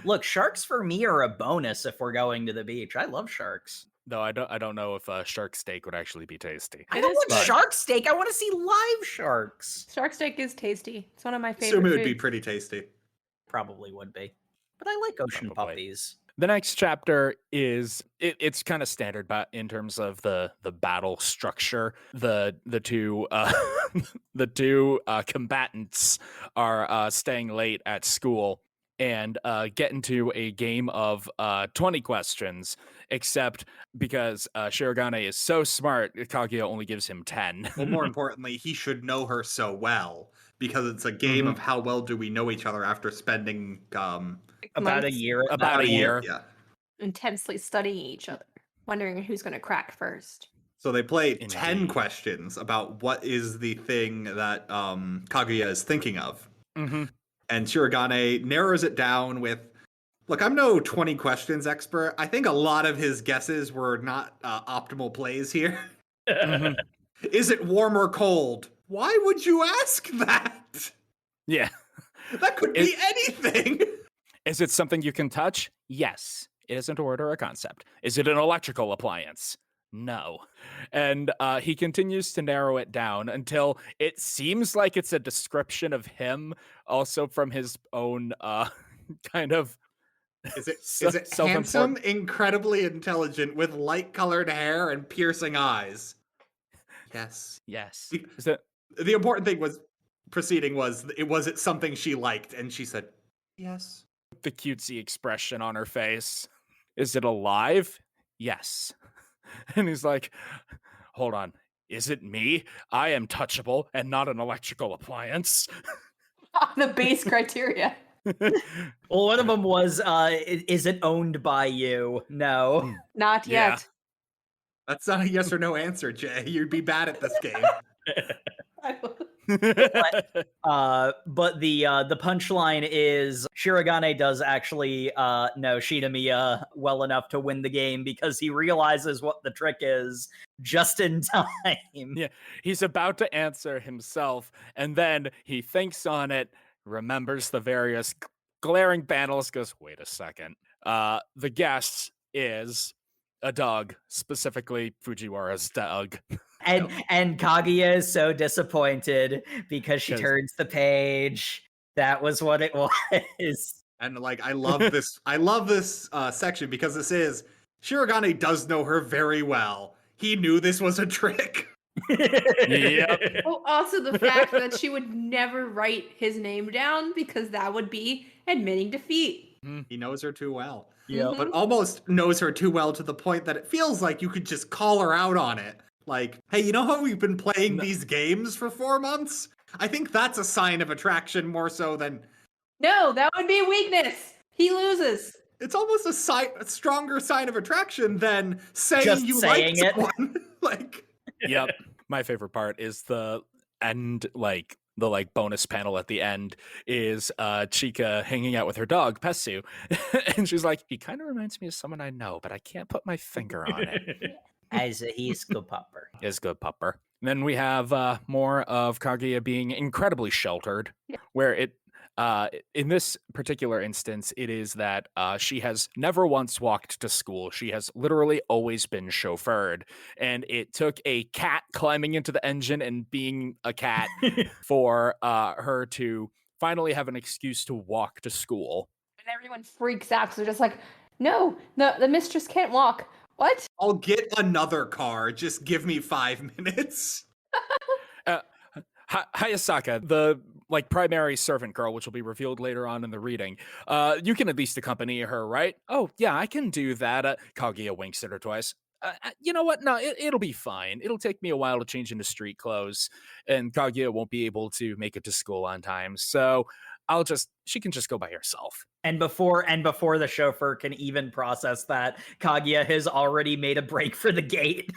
Look, sharks for me are a bonus if we're going to the beach. I love sharks. No, I don't know if shark steak would actually be tasty. I don't want But shark steak. I want to see live sharks. shark steak is tasty. It's one of my favorite Assume it would be foods. pretty tasty. Probably would be. But I like ocean Probably. puppies. The next chapter is it's kind of standard, but in terms of the battle structure, the two the two combatants are staying late at school and get into a game of 20 questions. Except because Shirogane is so smart, Kaguya only gives him 10. Well, more importantly, he should know her so well because it's a game of how well do we know each other after spending About a Months year. About a year. Yeah. intensely studying each other, wondering who's going to crack first. So they play Indeed. 10 questions about what is the thing that Kaguya is thinking of. Mm-hmm. And Shirogane narrows it down with, look, I'm no 20 questions expert. I think a lot of his guesses were not optimal plays here. Mm-hmm. Is it warm or cold? Why would you ask that? Yeah. That could be anything. Is it something you can touch? Yes. It isn't a word or a concept. Is it an electrical appliance? No. And he continues to narrow it down until it seems like it's a description of him, also from his own kind of. Is it Self-important. handsome, incredibly intelligent, with light-colored hair and piercing eyes? Yes. Yes. Is it? The important thing was, was it something she liked? And she said, yes. The cutesy expression on her face. Is it alive? Yes. And he's like, hold on. Is it me? I am touchable and not an electrical appliance. The base criteria. Well, one of them was, is it owned by you? No. Not Yeah. yet. That's not a yes or no answer, Jay. You'd be bad at this game. But the punchline is Shirogane does actually know Shinomiya well enough to win the game because he realizes what the trick is just in time. Yeah, he's about to answer himself, and then he thinks on it, remembers the various glaring panels, goes, wait a second. The guest is a dog, specifically Fujiwara's dog. And Kaguya is so disappointed because she 'Cause- turns the page. That was what it was. And I love this. I love this section because this is Shirogane does know her very well. He knew this was a trick. Yep. Oh, also the fact that she would never write his name down because that would be admitting defeat. He knows her too well. Yep. But almost knows her too well to the point that it feels like you could just call her out on it. Like, hey, you know how we've been playing these games for 4 months? I think that's a sign of attraction more so than... No, that would be a weakness. He loses. It's almost a stronger sign of attraction than saying Just you saying like it. someone. Like, Yep. My favorite part is the end, the bonus panel at the end is Chica hanging out with her dog, Pesu. And she's like, he kind of reminds me of someone I know, but I can't put my finger on it. As he's good pupper. Is good pupper. And then we have more of Kaguya being incredibly sheltered, Yeah. where it In this particular instance, it is that she has never once walked to school. She has literally always been chauffeured. And it took a cat climbing into the engine and being a cat for her to finally have an excuse to walk to school. And everyone freaks out because they're just like, no, the mistress can't walk. What? I'll get another car. Just give me 5 minutes. Hayasaka, the primary servant girl, which will be revealed later on in the reading, you can at least accompany her, right? Oh, yeah, I can do that. Kaguya winks at her twice. You know what? No, it'll be fine. It'll take me a while to change into street clothes, and Kaguya won't be able to make it to school on time. So she can just go by herself. And before the chauffeur can even process that, Kaguya has already made a break for the gate.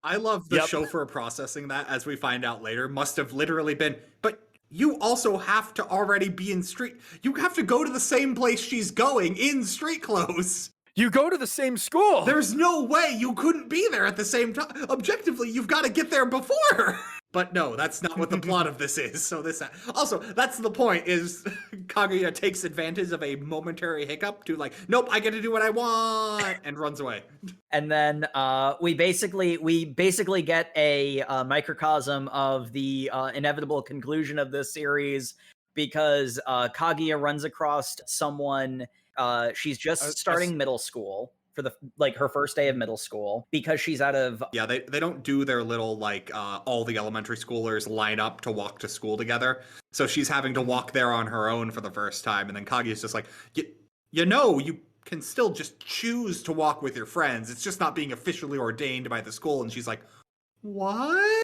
I love the chauffeur processing that, as we find out later, must have literally been, but you also have to already be in street. You have to go to the same place she's going in street clothes. You go to the same school. There's no way you couldn't be there at the same time. Objectively, you've got to get there before her. But no, that's not what the plot of this is. So also, that's the point, is Kaguya takes advantage of a momentary hiccup to nope, I get to do what I want, and runs away. And then we basically get a microcosm of the inevitable conclusion of this series, because Kaguya runs across someone. She's just starting middle school for her first day of middle school, because she's out of... Yeah, they don't do their little, all the elementary schoolers line up to walk to school together. So she's having to walk there on her own for the first time. And then Kaguya's just like, you can still just choose to walk with your friends. It's just not being officially ordained by the school. And she's like, what?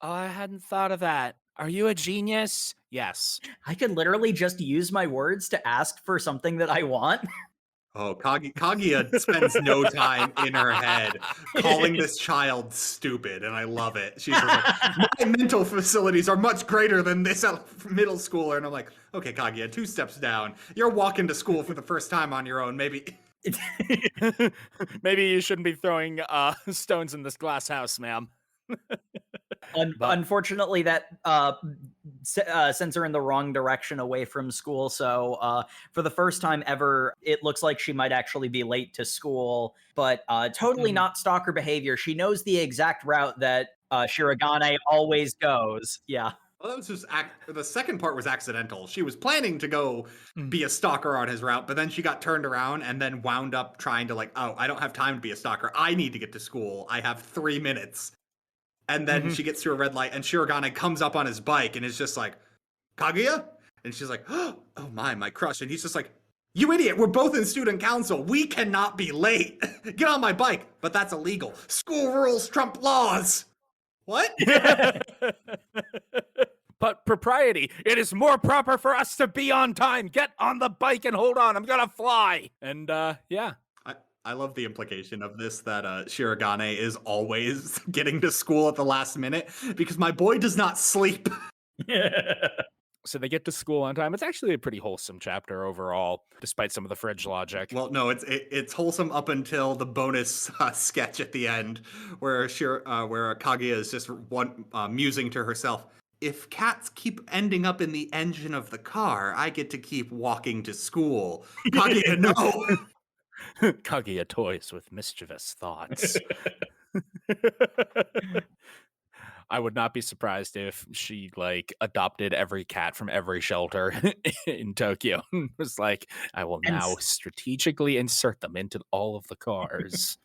Oh, I hadn't thought of that. Are you a genius? Yes. I could literally just use my words to ask for something that I want. Oh, Kaguya spends no time in her head calling this child stupid, and I love it. She's like, my mental facilities are much greater than this middle schooler. And I'm like, okay, Kaguya, 2 steps down. You're walking to school for the first time on your own, maybe. Maybe you shouldn't be throwing stones in this glass house, ma'am. Unfortunately, that sends her in the wrong direction away from school. So for the first time ever, it looks like she might actually be late to school, but totally not stalker behavior. She knows the exact route that Shirogane always goes. Yeah. Well, that was just the second part was accidental. She was planning to go be a stalker on his route, but then she got turned around and then wound up trying to oh, I don't have time to be a stalker. I need to get to school. I have 3 minutes. And then she gets to a red light, and Shirogane comes up on his bike and is just like, Kaguya? And she's like, oh my crush. And he's just like, you idiot, we're both in student council. We cannot be late. Get on my bike. But that's illegal. School rules trump laws. What? But propriety, it is more proper for us to be on time. Get on the bike and hold on. I'm going to fly. And yeah. I love the implication of this, that Shirogane is always getting to school at the last minute, because my boy does not sleep. So they get to school on time. It's actually a pretty wholesome chapter overall, despite some of the fridge logic. Well, no, it's wholesome up until the bonus sketch at the end, where Kaguya is just musing to herself. If cats keep ending up in the engine of the car, I get to keep walking to school. Kaguya, no. Kaguya toys with mischievous thoughts. I would not be surprised if she adopted every cat from every shelter in Tokyo. It was like, I will now strategically insert them into all of the cars.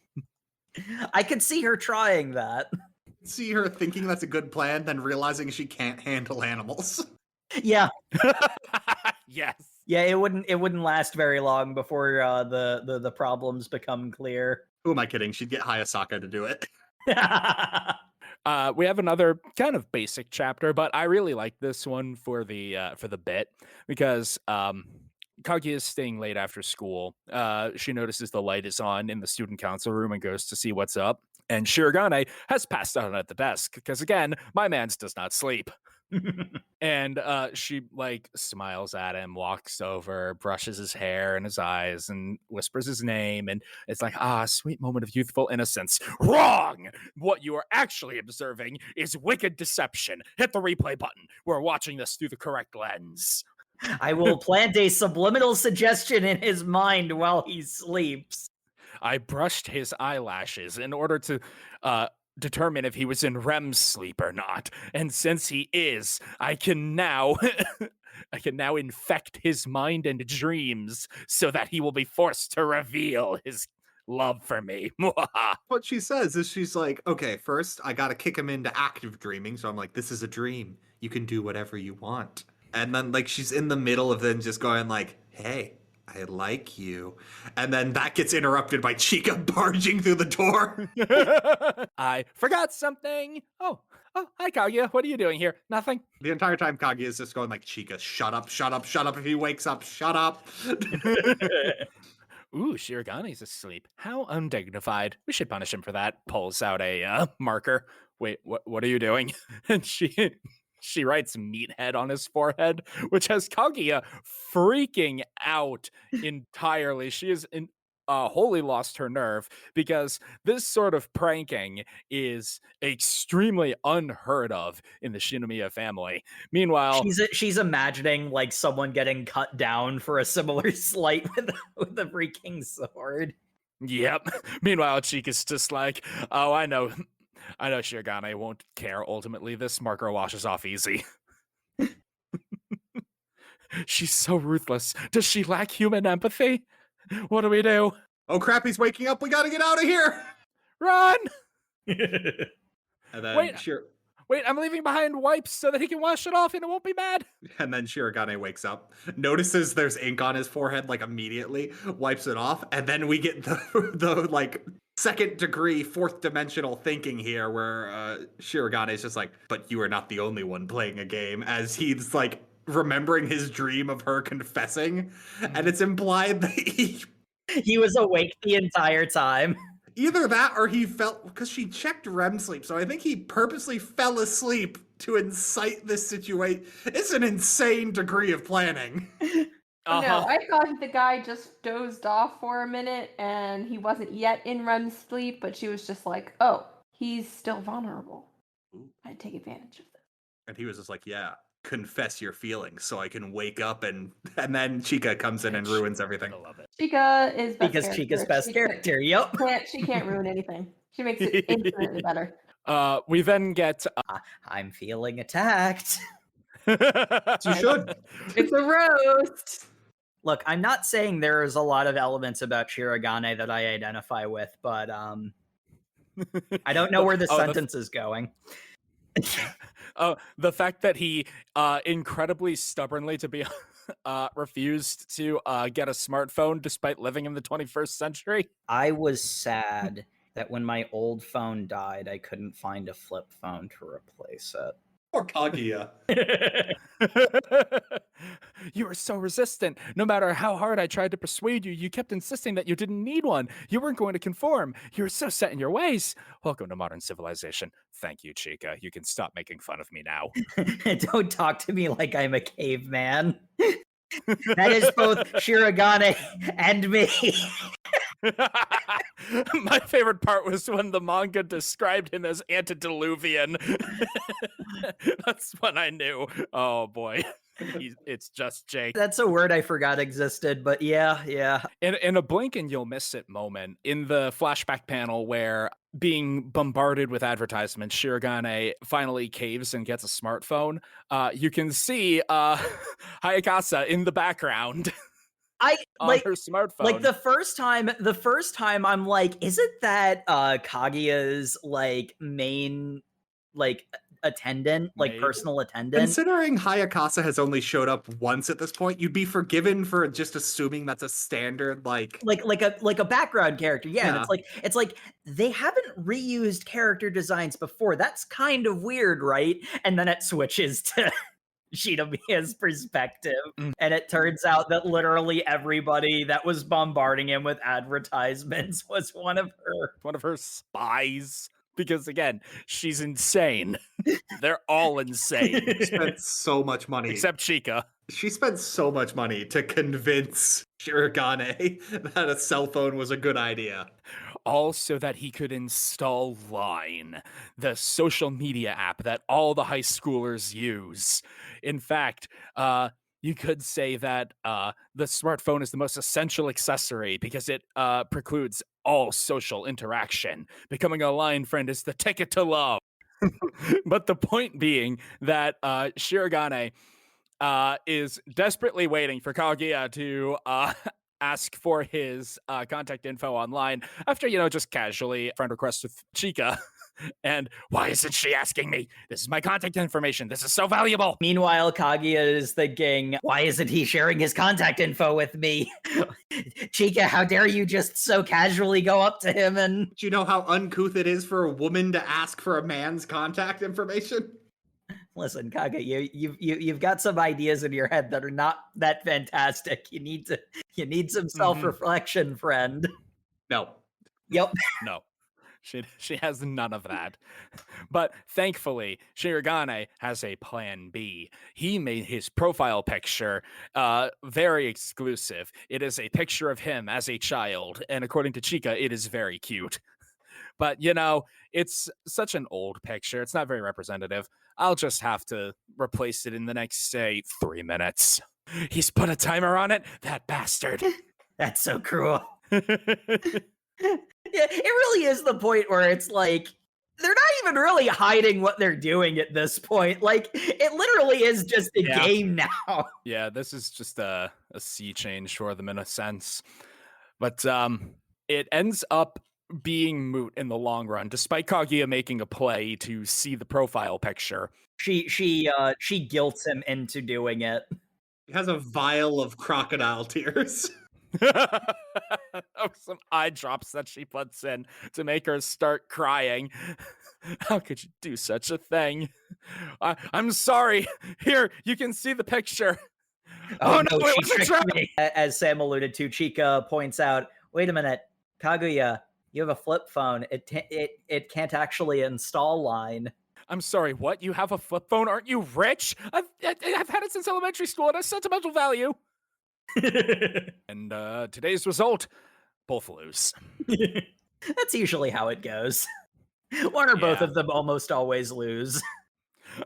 I could see her trying that. See her thinking that's a good plan, then realizing she can't handle animals. Yeah. Yes. Yeah, it wouldn't last very long before the problems become clear. Who am I kidding? She'd get Hayasaka to do it. We have another kind of basic chapter, but I really like this one for the bit, because Kaguya is staying late after school. She notices the light is on in the student council room and goes to see what's up. And Shirogane has passed out at the desk because, again, my man's does not sleep. And she smiles at him, walks over, brushes his hair and his eyes, and whispers his name. And it's like, sweet moment of youthful innocence. Wrong! What you are actually observing is wicked deception. Hit the replay button. We're watching this through the correct lens. I will plant a subliminal suggestion in his mind while he sleeps. I brushed his eyelashes in order to determine if he was in REM sleep or not. And since he is, I can now infect his mind and dreams so that he will be forced to reveal his love for me. What she says is she's like, okay, first I gotta kick him into active dreaming. So I'm like, this is a dream. You can do whatever you want. And then like she's in the middle of then just going like, hey, I like you. And then that gets interrupted by Chika barging through the door. I forgot something. Oh, hi Kaguya. What are you doing here? Nothing. The entire time Kaguya is just going like, Chika, shut up, shut up, shut up. If he wakes up, shut up. Ooh, Shirogane's asleep. How undignified. We should punish him for that. Pulls out a marker. Wait, what are you doing? And she writes meathead on his forehead, which has Kaguya freaking out entirely. She is wholly lost her nerve because this sort of pranking is extremely unheard of in the Shinomiya family. Meanwhile, she's imagining like someone getting cut down for a similar slight with a freaking sword. Yep. Meanwhile, Chika's just like, oh, I know Shirogane won't care. Ultimately, this marker washes off easy. She's so ruthless. Does she lack human empathy? What do we do? Oh crap, he's waking up. We gotta get out of here. Run! And then Wait, I'm leaving behind wipes so that he can wash it off and it won't be bad. And then Shirogane wakes up, notices there's ink on his forehead like immediately, wipes it off, and then we get the like second degree, fourth dimensional thinking here where Shirogane is just like, but you are not the only one playing a game, as he's like remembering his dream of her confessing, and it's implied that he was awake the entire time. Either that or he felt, because she checked REM sleep, so I think he purposely fell asleep to incite this situation. It's an insane degree of planning. No, I thought the guy just dozed off for a minute and he wasn't yet in REM sleep, but she was just like, oh, he's still vulnerable. I'd take advantage of this. And he was just like, yeah, confess your feelings so I can wake up, and then Chika comes in and ruins everything. I love it. Chika is best because character. Chika's best character. Yep. She can't ruin anything. She makes it infinitely better. We then get I'm feeling attacked. You should. It's a roast. Look, I'm not saying there's a lot of elements about Shirogane that I identify with, but I don't know where the sentence is going. The fact that he incredibly stubbornly to be refused to get a smartphone despite living in the 21st century. I was sad that when my old phone died, I couldn't find a flip phone to replace it. Or Kaguya. You were so resistant. No matter how hard I tried to persuade you, you kept insisting that you didn't need one. You weren't going to conform. You were so set in your ways. Welcome to modern civilization. Thank you, Chika. You can stop making fun of me now. Don't talk to me like I'm a caveman. That is both Shirogane and me. My favorite part was when the manga described him as antediluvian. That's when I knew, oh boy, it's just Jake. That's a word I forgot existed, but yeah. In a blink and you'll miss it moment, in the flashback panel where being bombarded with advertisements, Shirogane finally caves and gets a smartphone. You can see Hayakasa in the background. On her smartphone. Like the first time I'm like, isn't that Kaguya's like main like attendant, like Maybe. Personal attendant? Considering Hayakasa has only showed up once at this point, you'd be forgiven for just assuming that's a standard like a background character. Yeah. And it's like they haven't reused character designs before. That's kind of weird, right? And then it switches to Shinomiya's perspective, and it turns out that literally everybody that was bombarding him with advertisements was one of her spies. Because again, she's insane. They're all insane. She spent so much money. Except Chika. She spent so much money to convince Shirogane that a cell phone was a good idea. All so that he could install Line, the social media app that all the high schoolers use. In fact, You could say that the smartphone is the most essential accessory because it precludes all social interaction. Becoming a line friend is the ticket to love. But the point being that Shirogane is desperately waiting for Kaguya to ask for his contact info online after, just casually friend request with Chica. And why isn't she asking me? This is my contact information. This is so valuable. Meanwhile, Kaguya is thinking, why isn't he sharing his contact info with me? Chica, how dare you just so casually go up to him and... Do you know how uncouth it is for a woman to ask for a man's contact information? Listen, Kaguya, you've got some ideas in your head that are not that fantastic. You need some self-reflection, friend. No. Yep. No. She has none of that. But thankfully, Shirogane has a plan B. He made his profile picture very exclusive. It is a picture of him as a child, and according to Chica, it is very cute. But, it's such an old picture. It's not very representative. I'll just have to replace it in the next, say, 3 minutes. He's put a timer on it? That bastard. That's so cruel. Yeah, it really is the point where it's like, they're not even really hiding what they're doing at this point. Like, it literally is just a game now. Yeah, this is just a sea change for them in a sense. But it ends up being moot in the long run, despite Kaguya making a play to see the profile picture. She guilts him into doing it. He has a vial of crocodile tears. Some eye drops that she puts in to make her start crying. How could you do such a thing? I'm sorry. Here, you can see the picture. Oh no, she tricked me. As Sam alluded to, Chica points out, wait a minute, Kaguya, you have a flip phone. It can't actually install Line. I'm sorry, what? You have a flip phone? Aren't you rich? I've had it since elementary school. It has sentimental value. And today's result, both lose. That's usually how it goes. One or both of them almost always lose.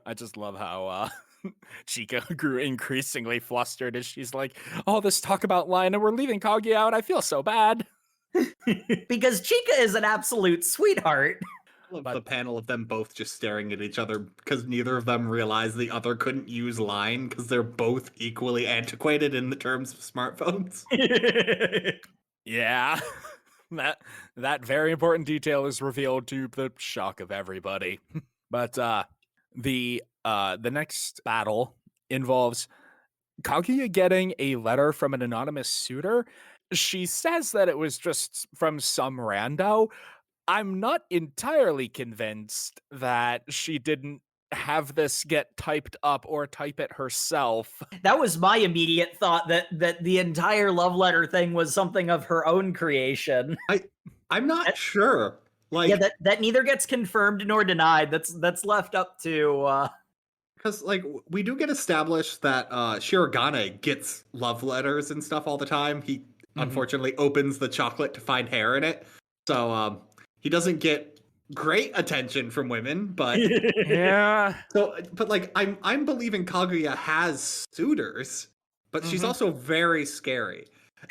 I just love how Chica grew increasingly flustered as she's like, all this talk about Line and we're leaving Kaguya out. I feel so bad. Because Chica is an absolute sweetheart. I love the panel of them both just staring at each other because neither of them realized the other couldn't use Line because they're both equally antiquated in the terms of smartphones. Yeah. That very important detail is revealed to the shock of everybody. But the next battle involves Kaguya getting a letter from an anonymous suitor. She says that it was just from some rando. I'm not entirely convinced that she didn't have this get typed up or type it herself. That was my immediate thought, that the entire love letter thing was something of her own creation. I'm not sure. Like, yeah, that neither gets confirmed nor denied. That's left up to because like we do get established that Shirogane gets love letters and stuff all the time. He unfortunately opens the chocolate to find hair in it. So he doesn't get great attention from women, but yeah. So, but like, I'm believing Kaguya has suitors, but she's also very scary.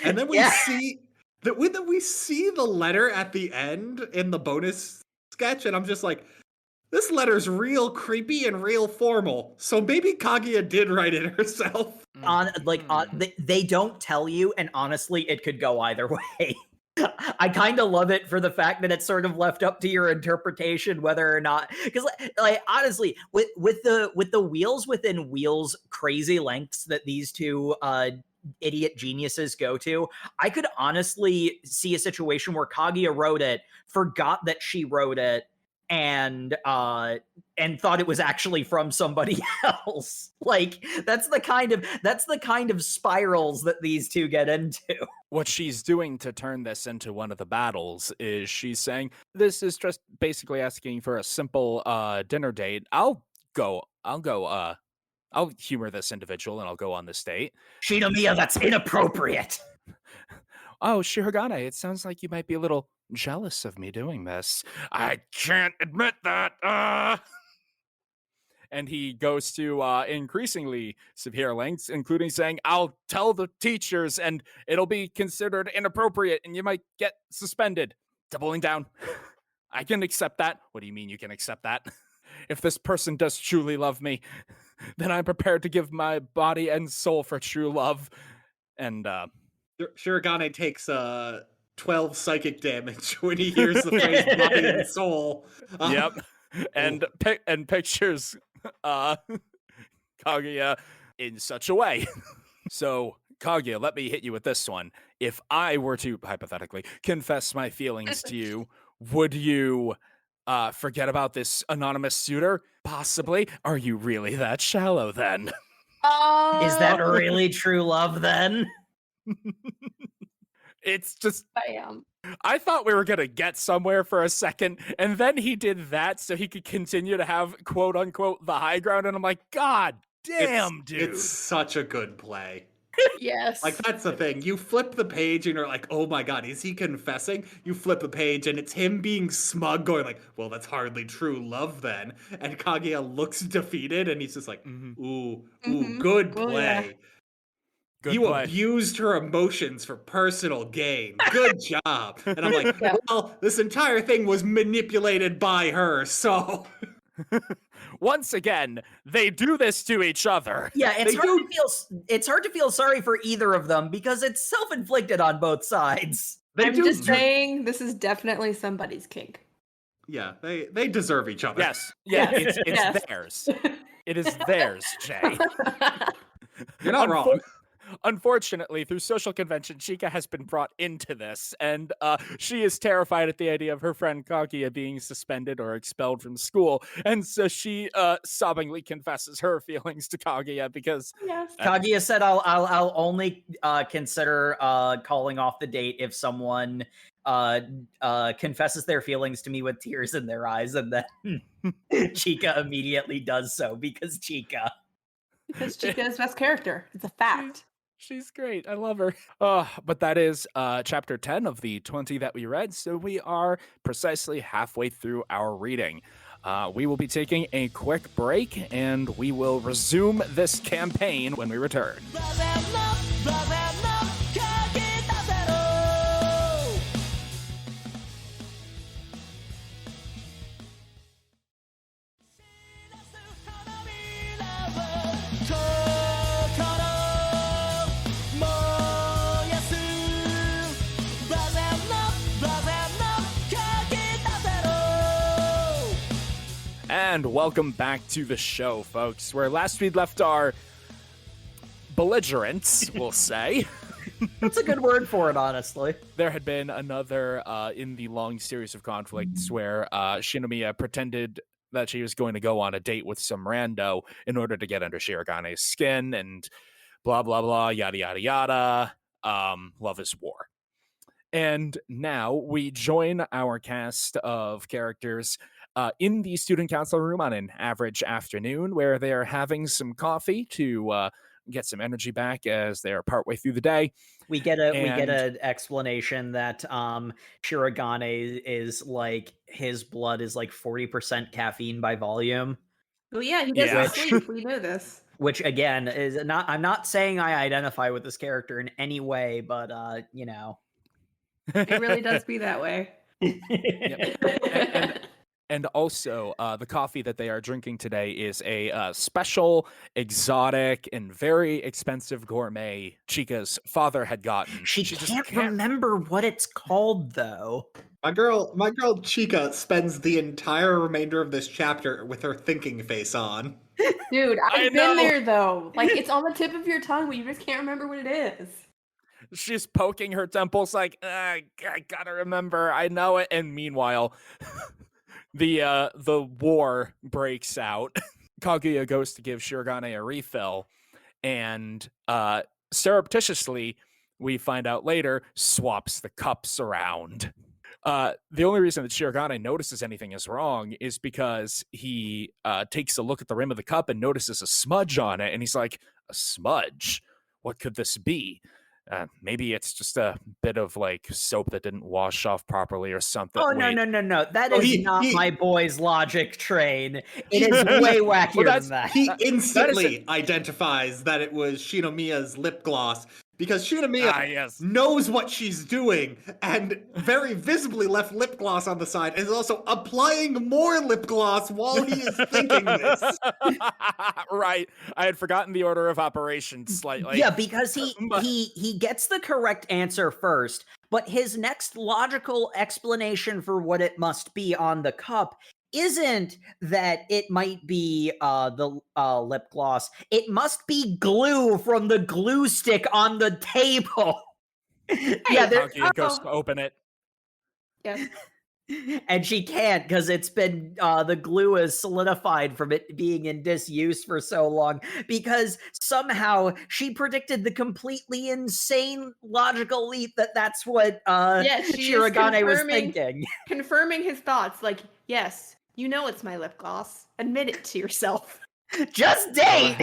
And then we see that we see the letter at the end in the bonus sketch, and I'm just like, this letter's real creepy and real formal. So maybe Kaguya did write it herself. They don't tell you, and honestly, it could go either way. I kind of love it for the fact that it's sort of left up to your interpretation whether or not, because like honestly, with the wheels within wheels crazy lengths that these two idiot geniuses go to, I could honestly see a situation where Kaguya wrote it, forgot that she wrote it, and thought it was actually from somebody else. Like that's the kind of spirals that these two get into. What she's doing to turn this into one of the battles is she's saying, this is just basically asking for a simple dinner date. I'll humor this individual and I'll go on this date. Shinomiya, that's inappropriate. Oh, Shirogane, it sounds like you might be a little jealous of me doing this. I can't admit that. And he goes to increasingly severe lengths, including saying, I'll tell the teachers and it'll be considered inappropriate and you might get suspended. Doubling down. I can accept that. What do you mean you can accept that? If this person does truly love me, then I'm prepared to give my body and soul for true love. And Shirogane takes 12 psychic damage when he hears the phrase body and soul. Yep. And pictures Kaguya in such a way. So, Kaguya, let me hit you with this one. If I were to, hypothetically, confess my feelings to you, would you forget about this anonymous suitor? Possibly. Are you really that shallow then? Is that really true love then? It's just... I am. I thought we were going to get somewhere for a second, and then he did that so he could continue to have, quote unquote, the high ground, and I'm like, God damn, dude. It's such a good play. Yes. Like, that's the thing. You flip the page and you're like, oh my god, is he confessing? You flip the page and it's him being smug, going like, well, that's hardly true love then. And Kaguya looks defeated and he's just like, ooh, good play. Oh, yeah. Good you play. abused her emotions for personal gain. Good job. And I'm like, Yeah. well, this entire thing was manipulated by her, so... Once again, they do this to each other. Yeah, it's hard to feel sorry for either of them because it's self-inflicted on both sides. I'm just saying this is definitely somebody's kink. Yeah, they deserve each other. Yes. Yeah, Yes. it's Yes. theirs. It is theirs, Jay. You're not wrong. Unfortunately, through social convention, Chika has been brought into this, and she is terrified at the idea of her friend Kaguya being suspended or expelled from school, and so she sobbingly confesses her feelings to Kaguya because Yes. Kaguya said, "I'll only consider calling off the date if someone confesses their feelings to me with tears in their eyes," and then Chika immediately does so because Chika. Because Chika is best character. It's a fact. She's great. I love her. But that is chapter 10 of the 20 that we read. So we are precisely halfway through our reading. We will be taking a quick break and we will resume this campaign when we return. And welcome back to the show, folks, where last we left our belligerents, we'll say. That's a good word for it, honestly. There had been another in the long series of conflicts where Shinomiya pretended that she was going to go on a date with some rando in order to get under Shirogane's skin and blah, blah, blah, yada, yada, yada. Love is war. And now we join our cast of characters in the student council room on an average afternoon where they're having some coffee to get some energy back as they're partway through the day. We get an explanation that Shirogane is like his blood is like 40% caffeine by volume. Well, yeah, he doesn't sleep. We know this. Which again is not. I'm not saying I identify with this character in any way, but you know, it really does be that way. And also, the coffee that they are drinking today is a special, exotic, and very expensive gourmet Chika's father had gotten. She can't remember what it's called, though. My girl Chika spends the entire remainder of this chapter with her thinking face on. Dude, I've been there, though. Like, it's on the tip of your tongue, but you just can't remember what it is. She's poking her temples like, I gotta remember, I know it. And meanwhile... The war breaks out. Kaguya goes to give Shirogane a refill, and surreptitiously, we find out later, swaps the cups around. The only reason that Shirogane notices anything is wrong is because he takes a look at the rim of the cup and notices a smudge on it, and he's like, a smudge? What could this be? Maybe it's just a bit of like soap that didn't wash off properly or something. Oh, Wait. no. That Oh, is not he- my boy's logic train. It is way wackier that's- than that. He instantly identifies that it was Shinomiya's lip gloss because Shinomiya Yes. knows what she's doing and very visibly left lip gloss on the side and is also applying more lip gloss while he is thinking this. Right. I had forgotten the order of operations slightly. Yeah, because he gets the correct answer first, but his next logical explanation for what it must be on the cup isn't that it might be the lip gloss. It must be glue from the glue stick on the table. Yeah, Kaguya goes to open it. Yes. and she can't because it's been the glue is solidified from it being in disuse for so long because somehow she predicted the completely insane logical leap that's what she is Shirogane was thinking. Confirming his thoughts, like, yes, you know it's my lip gloss. Admit it to yourself. Just date.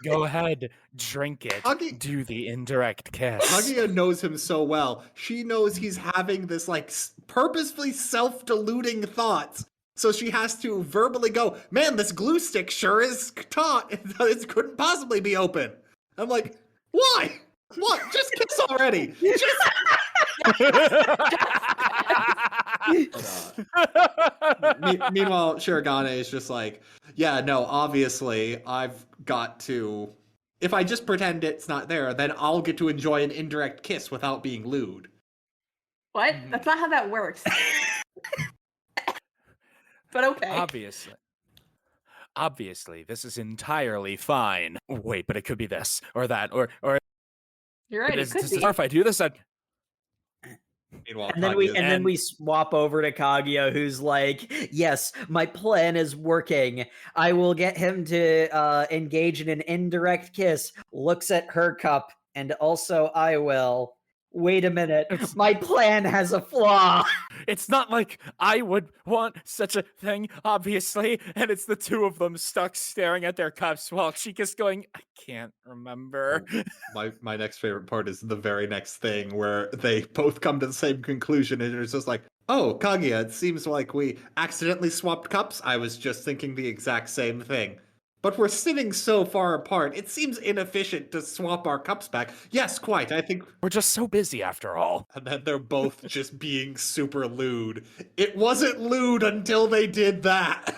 Go ahead, drink it. Do the indirect kiss. Kaguya knows him so well. She knows he's having this like purposefully self-deluding thoughts. So she has to verbally go, man, this glue stick sure is taut. It couldn't possibly be open. I'm like, why? What? Just kiss already. Meanwhile, Shirogane is just like, yeah, no, obviously, I've got to... If I just pretend it's not there, then I'll get to enjoy an indirect kiss without being lewd. What? That's not how that works. But okay. Obviously, this is entirely fine. Wait, but it could be this, or that, or... You're right, it could be. If I do this, Meanwhile, And then we swap over to Kaguya, who's like, "Yes, my plan is working. I will get him to engage in an indirect kiss." Looks at her cup, and also I will. Wait a minute, my plan has a flaw. It's not like I would want such a thing, obviously, and it's the two of them stuck staring at their cups while Chica's going, I can't remember. My next favorite part is the very next thing where they both come to the same conclusion and it's just like, oh, Kaguya, it seems like we accidentally swapped cups. I was just thinking the exact same thing. But we're sitting so far apart, it seems inefficient to swap our cups back. Yes, quite, I think... We're just so busy after all. And then they're both just being super lewd. It wasn't lewd until they did that.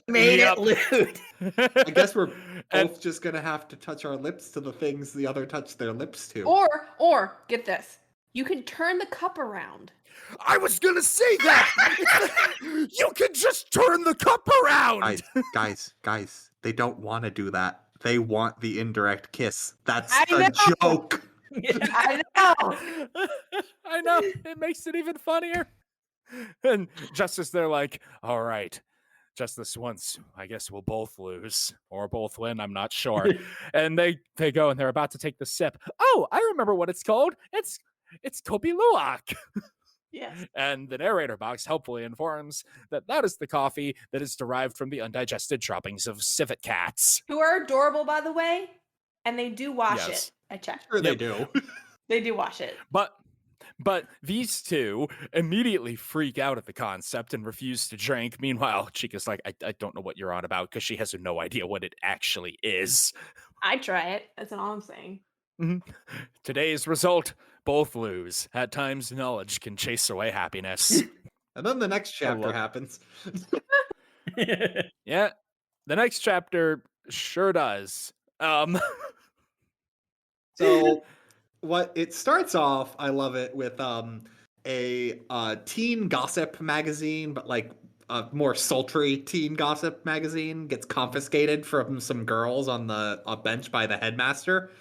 Made it lewd. I guess we're both just gonna have to touch our lips to the things the other touched their lips to. Or, get this. You can turn the cup around. I was gonna say that! You can just turn the cup around! Guys, they don't want to do that. They want the indirect kiss. That's I the know. joke. I know. I know. It makes it even funnier. And just as they're like, all right, just this once, I guess we'll both lose or both win. I'm not sure. And they go and they're about to take the sip. Oh, I remember what it's called. It's Kopi Luwak. Yes. And the narrator box helpfully informs that is the coffee that is derived from the undigested droppings of civet cats. Who are adorable, by the way, and they do wash it. I checked. Sure they do. They do wash it. But these two immediately freak out at the concept and refuse to drink. Meanwhile, Chica's like, I don't know what you're on about because she has no idea what it actually is. I try it. That's all I'm saying. Mm-hmm. Today's result, both lose. At times, knowledge can chase away happiness. And then the next chapter happens. Yeah, the next chapter sure does. So what it starts off, I love it, with a teen gossip magazine, but like a more sultry teen gossip magazine gets confiscated from some girls on a bench by the headmaster.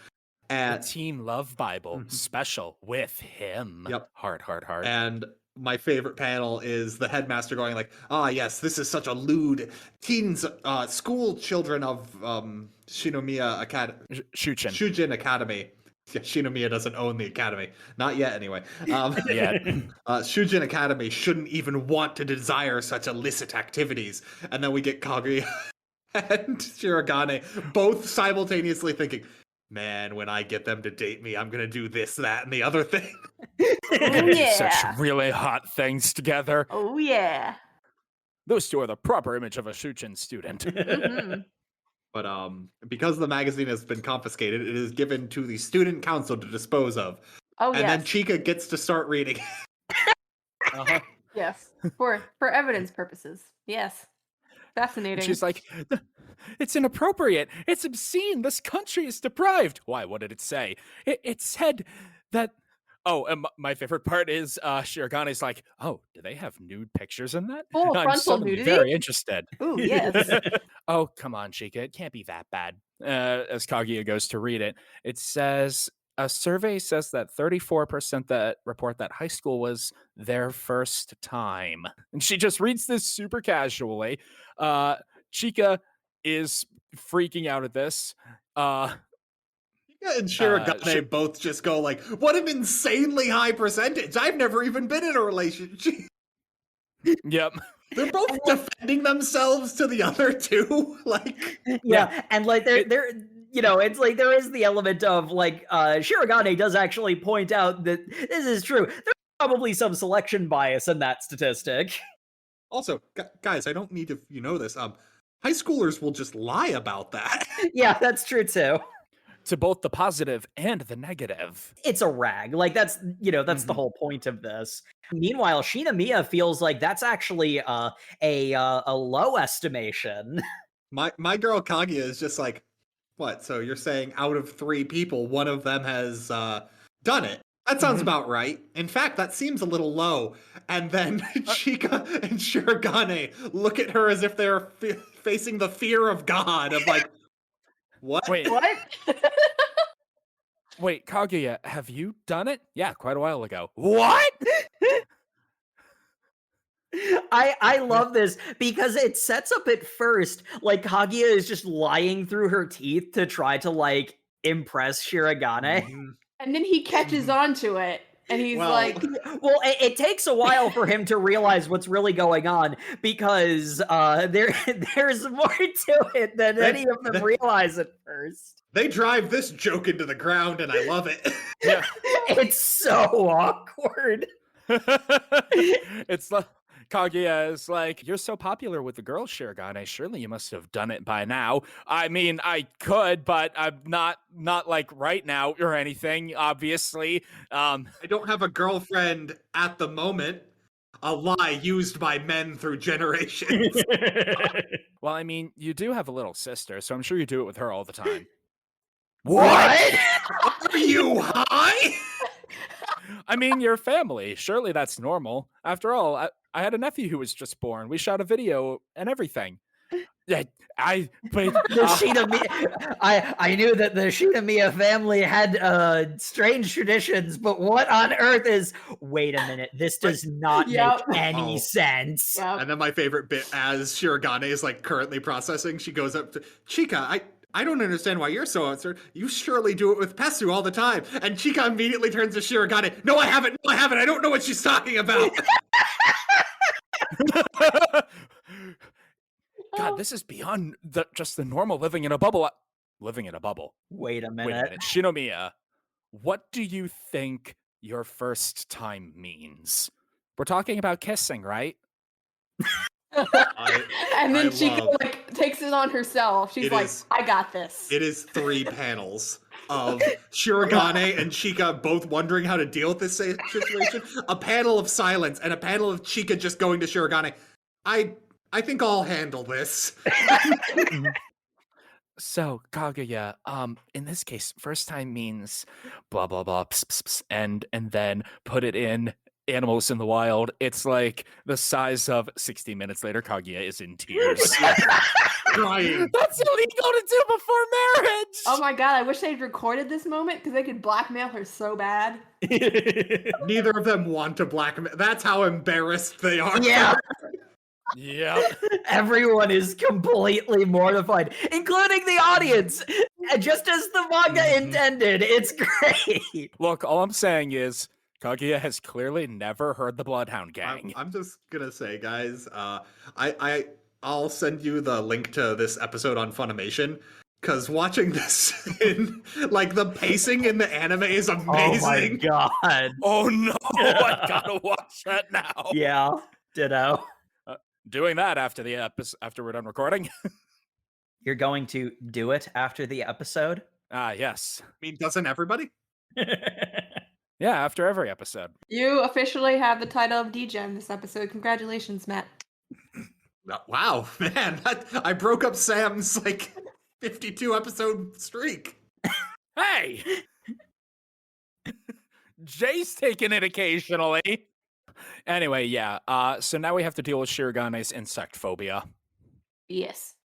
The Teen Love Bible special with him. Yep. Hard. And my favorite panel is the headmaster going like, yes, this is such a lewd teens, school children of Shinomiya Academy. Shujin Academy. Yeah, Shinomiya doesn't own the academy. Not yet, anyway. Shujin Academy shouldn't even want to desire such illicit activities. And then we get Kaguya and Shirogane both simultaneously thinking, man, when I get them to date me, I'm gonna do this, that, and the other thing. We're gonna do yeah. such really hot things together. Oh yeah. Those two are the proper image of a Shuchen student. Mhm. But because the magazine has been confiscated, it is given to the student council to dispose of. Oh And then yes. Chika gets to start reading. Uh-huh. Yes. For evidence purposes. Yes. Fascinating. She's like, it's inappropriate. It's obscene. This country is deprived. Why? What did it say? It said that. Oh, and my favorite part is Shirogane's like, oh, do they have nude pictures in that? Full I'm frontal suddenly nudity? very interested. Ooh, yes. Oh, come on, Chika. It can't be that bad. As Kaguya goes to read it, it says a survey says that 34% that report that high school was their first time. And she just reads this super casually. Chika is freaking out at this. And Shirogane both just go like, what an insanely high percentage. I've never even been in a relationship. Yep. They're both defending themselves to the other two. Like, yeah, and like they're you know, it's like there is the element of like Shirogane does actually point out that this is true. There's probably some selection bias in that statistic. Also, guys, I don't need to, you know this. High schoolers will just lie about that. Yeah, that's true too. To both the positive and the negative. It's a rag. Like that's, you know, that's the whole point of this. Meanwhile, Shinomiya feels like that's actually a low estimation. My girl Kaguya is just like, what? So you're saying out of 3 people, one of them has done it? That sounds about right. In fact, that seems a little low. And then Chika and Shirogane look at her as if they're facing the fear of God. Of like, what? Wait, What? wait, Kaguya, have you done it? Yeah, quite a while ago. What? I love this because it sets up at first like Kaguya is just lying through her teeth to try to like impress Shirogane. And then he catches on to it. And he's like, well, it takes a while for him to realize what's really going on because there's more to it than any of them realize at first. They drive this joke into the ground, and I love it. Yeah. It's so awkward. It's like Kaguya is like, you're so popular with the girls, Shirogane. Surely you must have done it by now. I mean, I could, but I'm not like right now or anything, obviously. I don't have a girlfriend at the moment. A lie used by men through generations. Well, I mean, you do have a little sister, so I'm sure you do it with her all the time. What? Are you high? I mean, your family. Surely that's normal. After all, I had a nephew who was just born. We shot a video and everything. Yeah, I knew that the Shinomiya family had strange traditions, but what on earth is? Wait a minute, this does not make any sense. And then my favorite bit, as Shirogane is like currently processing, she goes up to Chika. I don't understand why you're so uncertain. You surely do it with Pesu all the time. And Chika immediately turns to Shirogane. No, I haven't. No, I haven't. I don't know what she's talking about. God, this is beyond just the normal living in a bubble. Living in a bubble. Wait a minute. Shinomiya, what do you think your first time means? We're talking about kissing, right? and then she like takes it on herself. She's like, I got this. It is 3 panels of Shirogane and Chika both wondering how to deal with this situation. A panel of silence and a panel of Chika just going to Shirogane. I think I'll handle this. So, Kaguya, in this case, first time means blah blah blah, pss, pss, pss, and then put it in Animals in the Wild. It's like the size of 60 minutes later, Kaguya is in tears. Crying. That's illegal to do before marriage. Oh my god, I wish they'd recorded this moment because they could blackmail her so bad. Neither of them want to blackmail. That's how embarrassed they are. Yeah. Yeah. Everyone is completely mortified, including the audience. Just as the manga intended. It's great. Look, all I'm saying is Kaguya has clearly never heard the Bloodhound Gang. I'm just gonna say, guys, I'll send you the link to this episode on Funimation. because watching this in, like, the pacing in the anime is amazing. Oh my god. Oh no, I gotta watch that now. Yeah, ditto. Doing that after the after we're done recording. You're going to do it after the episode? Yes. I mean, doesn't everybody? Yeah, after every episode. You officially have the title of DGen this episode. Congratulations, Matt. Wow, man, I broke up Sam's, like, 52 episode streak. Hey! Jay's taking it occasionally. Anyway, yeah. So now we have to deal with Shirogane's insect phobia. Yes.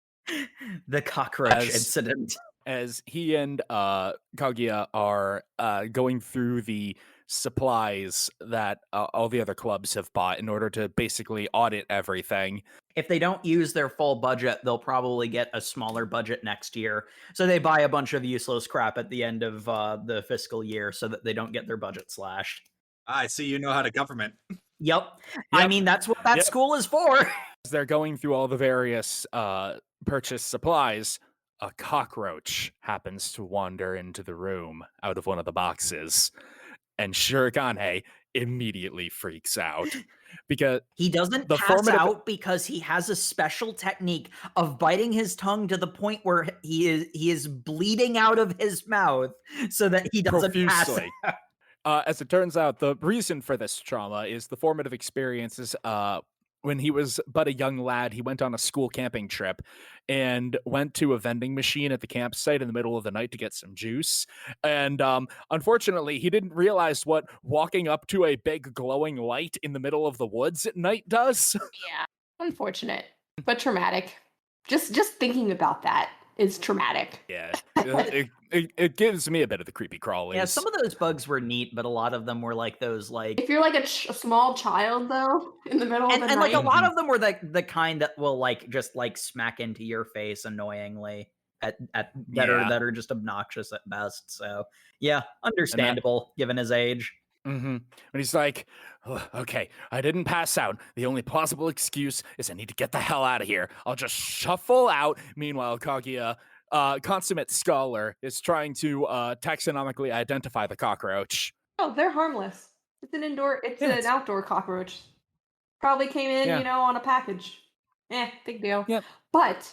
The cockroach incident. As he and Kaguya are going through the supplies that all the other clubs have bought in order to basically audit everything. If they don't use their full budget, they'll probably get a smaller budget next year. So they buy a bunch of useless crap at the end of the fiscal year so that they don't get their budget slashed. I see you know how to government. Yep. I mean, that's what that school is for. As they're going through all the various purchased supplies, a cockroach happens to wander into the room out of one of the boxes, and Shirogane immediately freaks out because he doesn't pass out because he has a special technique of biting his tongue to the point where he is bleeding out of his mouth so that he doesn't pass out. As it turns out, the reason for this trauma is the formative experiences. When he was but a young lad, he went on a school camping trip and went to a vending machine at the campsite in the middle of the night to get some juice. And unfortunately, he didn't realize what walking up to a big glowing light in the middle of the woods at night does. Yeah, unfortunate, but traumatic. Just thinking about that is traumatic. Yeah, it gives me a bit of the creepy crawlies. Yeah, some of those bugs were neat, but a lot of them were like those, like... If you're like a small child, though, in the middle of the night... And like a lot of them were the kind that will like just like smack into your face annoyingly that are just obnoxious at best. So yeah, understandable given his age. Mm-hmm. And he's like, oh, okay, I didn't pass out. The only plausible excuse is I need to get the hell out of here. I'll just shuffle out. Meanwhile, Kaguya, consummate scholar, is trying to taxonomically identify the cockroach. Oh, they're harmless. It's an outdoor cockroach. Probably came in, on a package. Big deal. Yep. But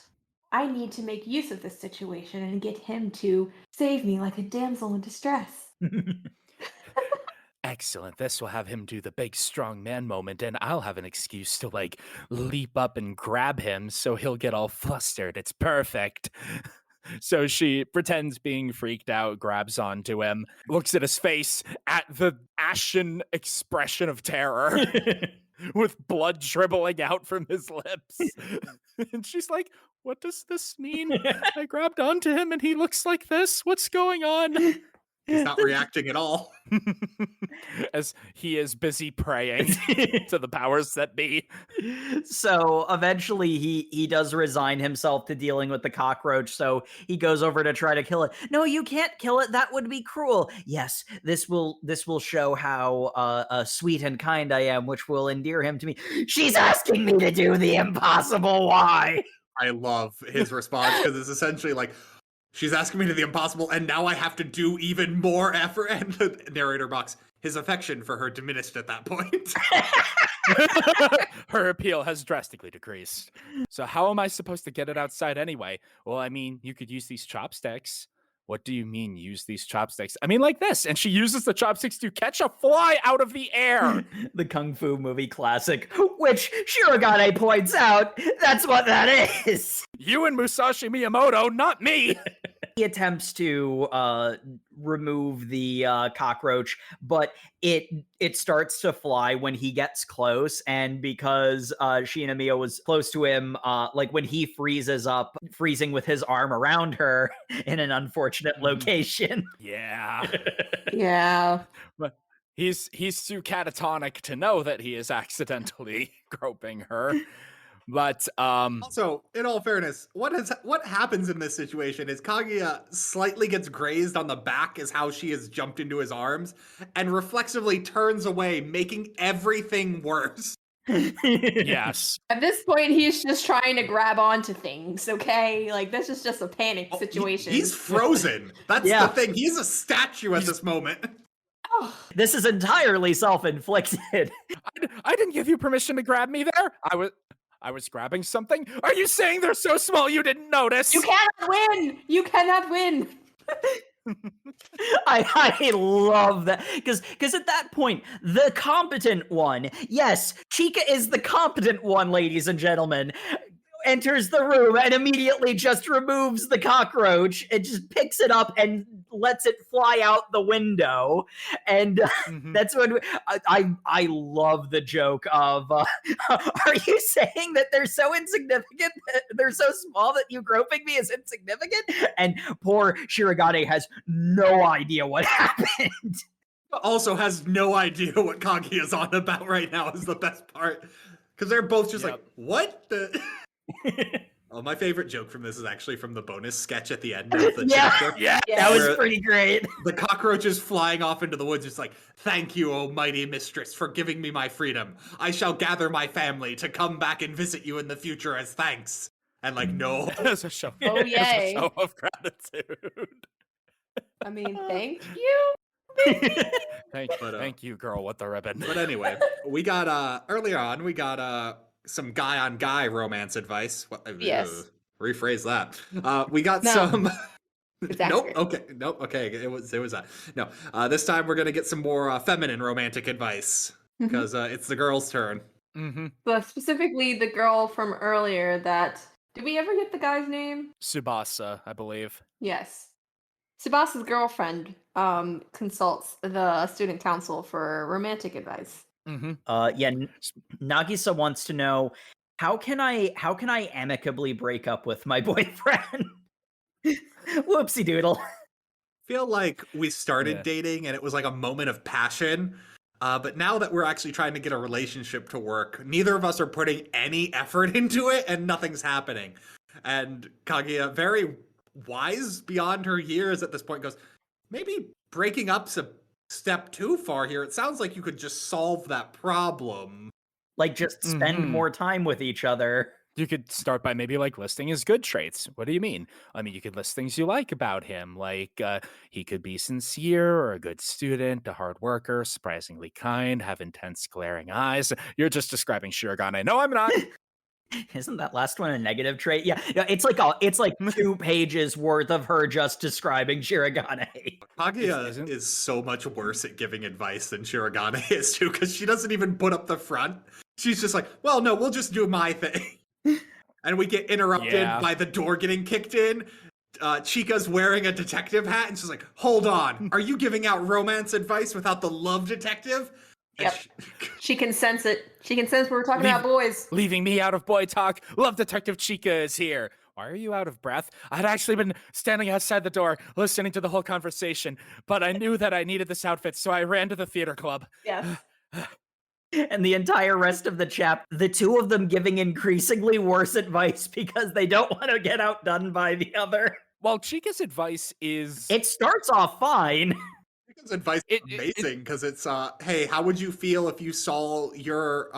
I need to make use of this situation and get him to save me like a damsel in distress. Excellent. This will have him do the big strong man moment, and I'll have an excuse to, like, leap up and grab him so he'll get all flustered. It's perfect. So she pretends being freaked out, grabs onto him, looks at his face at the ashen expression of terror with blood dribbling out from his lips. And she's like, what does this mean? I grabbed onto him and he looks like this. What's going on? He's not reacting at all. As he is busy praying to the powers that be. So eventually he does resign himself to dealing with the cockroach, so he goes over to try to kill it. No, you can't kill it. That would be cruel. Yes, this will show how sweet and kind I am, which will endear him to me. She's asking me to do the impossible. Why? I love his response because it's essentially like, she's asking me to do the impossible, and now I have to do even more effort. And the narrator box, his affection for her diminished at that point. Her appeal has drastically decreased. So how am I supposed to get it outside anyway? Well, I mean, you could use these chopsticks. What do you mean, use these chopsticks? I mean, like this. And she uses the chopsticks to catch a fly out of the air. The Kung Fu movie classic, which Shirogane points out, that's what that is. You and Musashi Miyamoto, not me. He attempts to remove the cockroach, but it starts to fly when he gets close, and because Shinomiya was close to him, like when he freezes up, freezing with his arm around her in an unfortunate location. Yeah. Yeah. But he's too catatonic to know that he is accidentally groping her. But also, in all fairness, what happens in this situation is Kaguya slightly gets grazed on the back as how she has jumped into his arms and reflexively turns away, making everything worse. Yes. At this point, he's just trying to grab onto things, okay? Like, this is just a panic situation. He's frozen. That's Yeah. the thing. He's a statue at this moment. Oh, This is entirely self-inflicted. I didn't give you permission to grab me there. I was grabbing something. Are you saying they're so small you didn't notice? you cannot win! You cannot win! I love that because at that point, the competent one, yes, Chica is the competent one, ladies and gentlemen, enters the room and immediately just removes the cockroach and just picks it up and lets it fly out the window. And that's when I love the joke of, are you saying that they're so insignificant, that they're so small that you groping me is insignificant? And poor Shirogane has no idea what happened. Also has no idea what Kaguya's on about right now is the best part. Because they're both just like, what the... Oh, my favorite joke from this is actually from the bonus sketch at the end of the chapter. Yeah. That was Where pretty great. The cockroach is flying off into the woods. It's like, thank you, O mighty mistress, for giving me my freedom. I shall gather my family to come back and visit you in the future as thanks. And like, no. As a show, Oh, as a yay. show of gratitude. I mean, thank you. Thank you, girl with the ribbon. But anyway, we got, earlier on, we got, some guy-on-guy romance advice. Yes. Rephrase that. We got No. some... It's Nope. accurate. Okay. It was that. No. This time we're gonna get some more feminine romantic advice because it's the girl's turn. But specifically, the girl from earlier that... Did we ever get the guy's name? Tsubasa, I believe. Yes. Tsubasa's girlfriend consults the student council for romantic advice. Nagisa wants to know, how can I amicably break up with my boyfriend? Whoopsie doodle. Feel like we started dating and it was like a moment of passion. But now that we're actually trying to get a relationship to work, neither of us are putting any effort into it and nothing's happening. And Kaguya, very wise beyond her years at this point, goes, maybe breaking up's a step too far here. It sounds like you could just solve that problem. Like, just spend more time with each other. You could start by maybe like listing his good traits. What do you mean? I mean, you could list things you like about him, like he could be sincere or a good student, a hard worker, surprisingly kind, have intense glaring eyes. You're just describing Shirogane. No, I'm not. Isn't that last one a negative trait? Yeah, it's like 2 pages worth of her just describing Shirogane. Kaguya is so much worse at giving advice than Shirogane is too, because she doesn't even put up the front. She's just like, well, no, we'll just do my thing. And we get interrupted by the door getting kicked in. Chica's wearing a detective hat, and she's like, hold on, are you giving out romance advice without the love detective? Yep. She can sense it. She can sense we're talking about boys. Leaving me out of boy talk. Love Detective Chica is here. Why are you out of breath? I'd actually been standing outside the door listening to the whole conversation, but I knew that I needed this outfit, so I ran to the theater club. Yes. And the entire rest of the chapter, the two of them giving increasingly worse advice because they don't want to get outdone by the other. Well, Chica's advice is... It starts off fine. Chica's advice is amazing because it's, hey, how would you feel if you saw your,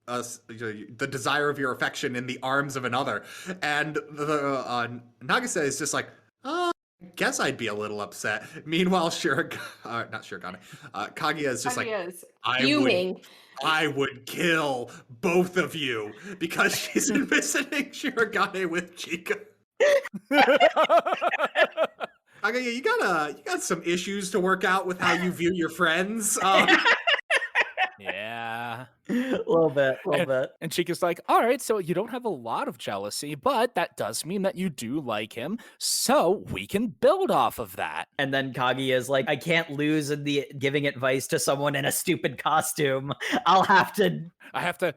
the desire of your affection in the arms of another? And the Nagisa is just like, I guess I'd be a little upset. Meanwhile, Kaguya is just fuming. I would kill both of you because she's envisioning Shirogane with Chica. Kaguya, you got some issues to work out with how you view your friends. Yeah. A little bit. And Chica's like, all right, so you don't have a lot of jealousy, but that does mean that you do like him, so we can build off of that. And then Kaguya is like, I can't lose in the giving advice to someone in a stupid costume. I have to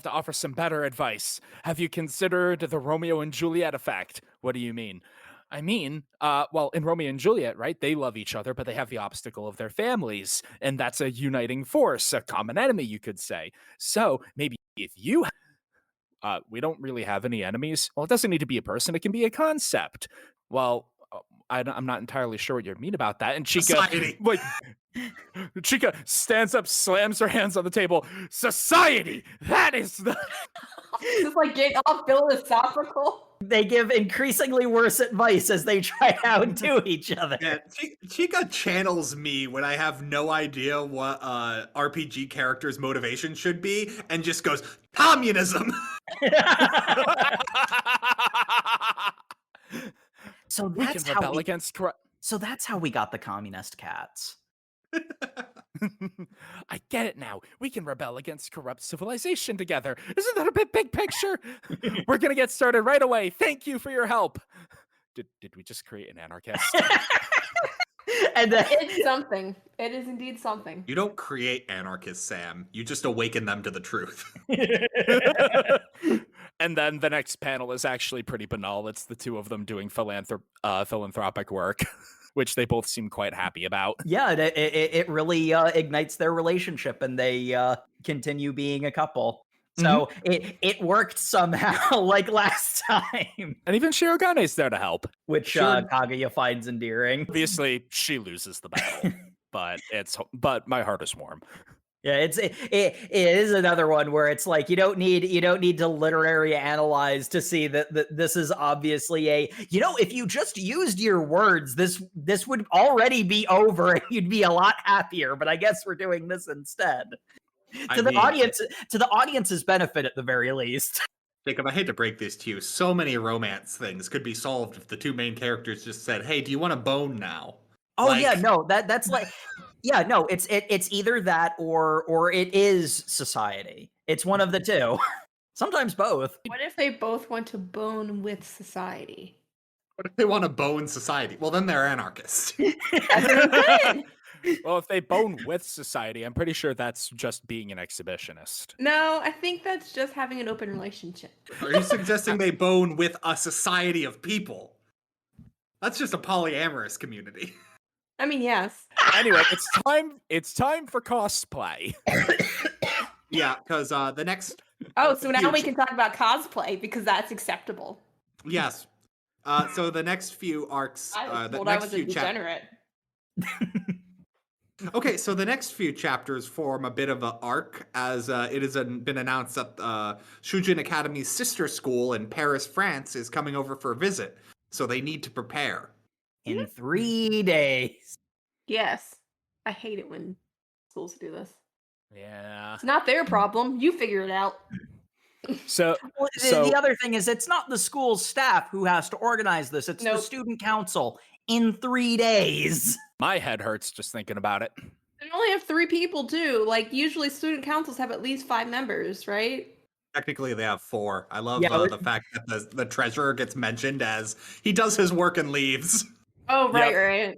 offer some better advice. Have you considered the Romeo and Juliet effect? What do you mean? I mean, well, in Romeo and Juliet, right, they love each other, but they have the obstacle of their families, and that's a uniting force, a common enemy, you could say. So maybe if you... we don't really have any enemies. Well, it doesn't need to be a person. It can be a concept. Well, I'm not entirely sure what you mean about that. And Chika, Society. like, Chika stands up, slams her hands on the table. Society. That is the. Just like getting all philosophical. They give increasingly worse advice as they try to outdo each other. Yeah, Chica channels me when I have no idea what RPG character's motivation should be, and just goes, communism! So We that's can how rebel against corrupt. So that's how we got the communist cats. I get it now. We can rebel against corrupt civilization together. Isn't that a big picture? We're gonna get started right away. Thank you for your help. Did we just create an anarchist? And It's something. It is indeed something. You don't create anarchists, Sam. You just awaken them to the truth. And then the next panel is actually pretty banal. It's the two of them doing philanthropic work, which they both seem quite happy about. Yeah, it really ignites their relationship, and they continue being a couple. So it worked somehow, like last time. And even Shirogane's there to help. Which Kaguya finds endearing. Obviously, she loses the battle, but my heart is warm. Yeah, it is another one where it's like you don't need to literary analyze to see that this is obviously if you just used your words, this would already be over and you'd be a lot happier. But I guess we're doing this instead. To the audience's benefit at the very least. Jacob, I hate to break this to you. So many romance things could be solved if the two main characters just said, "Hey, do you want to bone now?" Oh yeah, no, that's like, yeah, no, it's either that or it is society. It's one of the two. Sometimes both. What if they both want to bone with society? What if they want to bone society? Well, then they're anarchists. That's what I'm saying. Well, if they bone with society, I'm pretty sure that's just being an exhibitionist. No, I think that's just having an open relationship. Are you suggesting they bone with a society of people? That's just a polyamorous community. I mean, yes. Anyway, it's time for cosplay. Yeah, because the next... Oh, so now we can talk about cosplay because that's acceptable. Yes. So the next few arcs... I the was next a few degenerate. Okay, so the next few chapters form a bit of an arc, as it has been announced that Shujin Academy's sister school in Paris, France, is coming over for a visit, so they need to prepare. In 3 days. Yes. I hate it when schools do this. Yeah. It's not their problem. You figure it out. So The other thing is, it's not the school's staff who has to organize this. It's the student council in 3 days. My head hurts just thinking about it. They only have 3 people, too. Like, usually student councils have at least 5 members, right? Technically, they have 4. I love the fact that the treasurer gets mentioned as he does his work and leaves. Oh, right.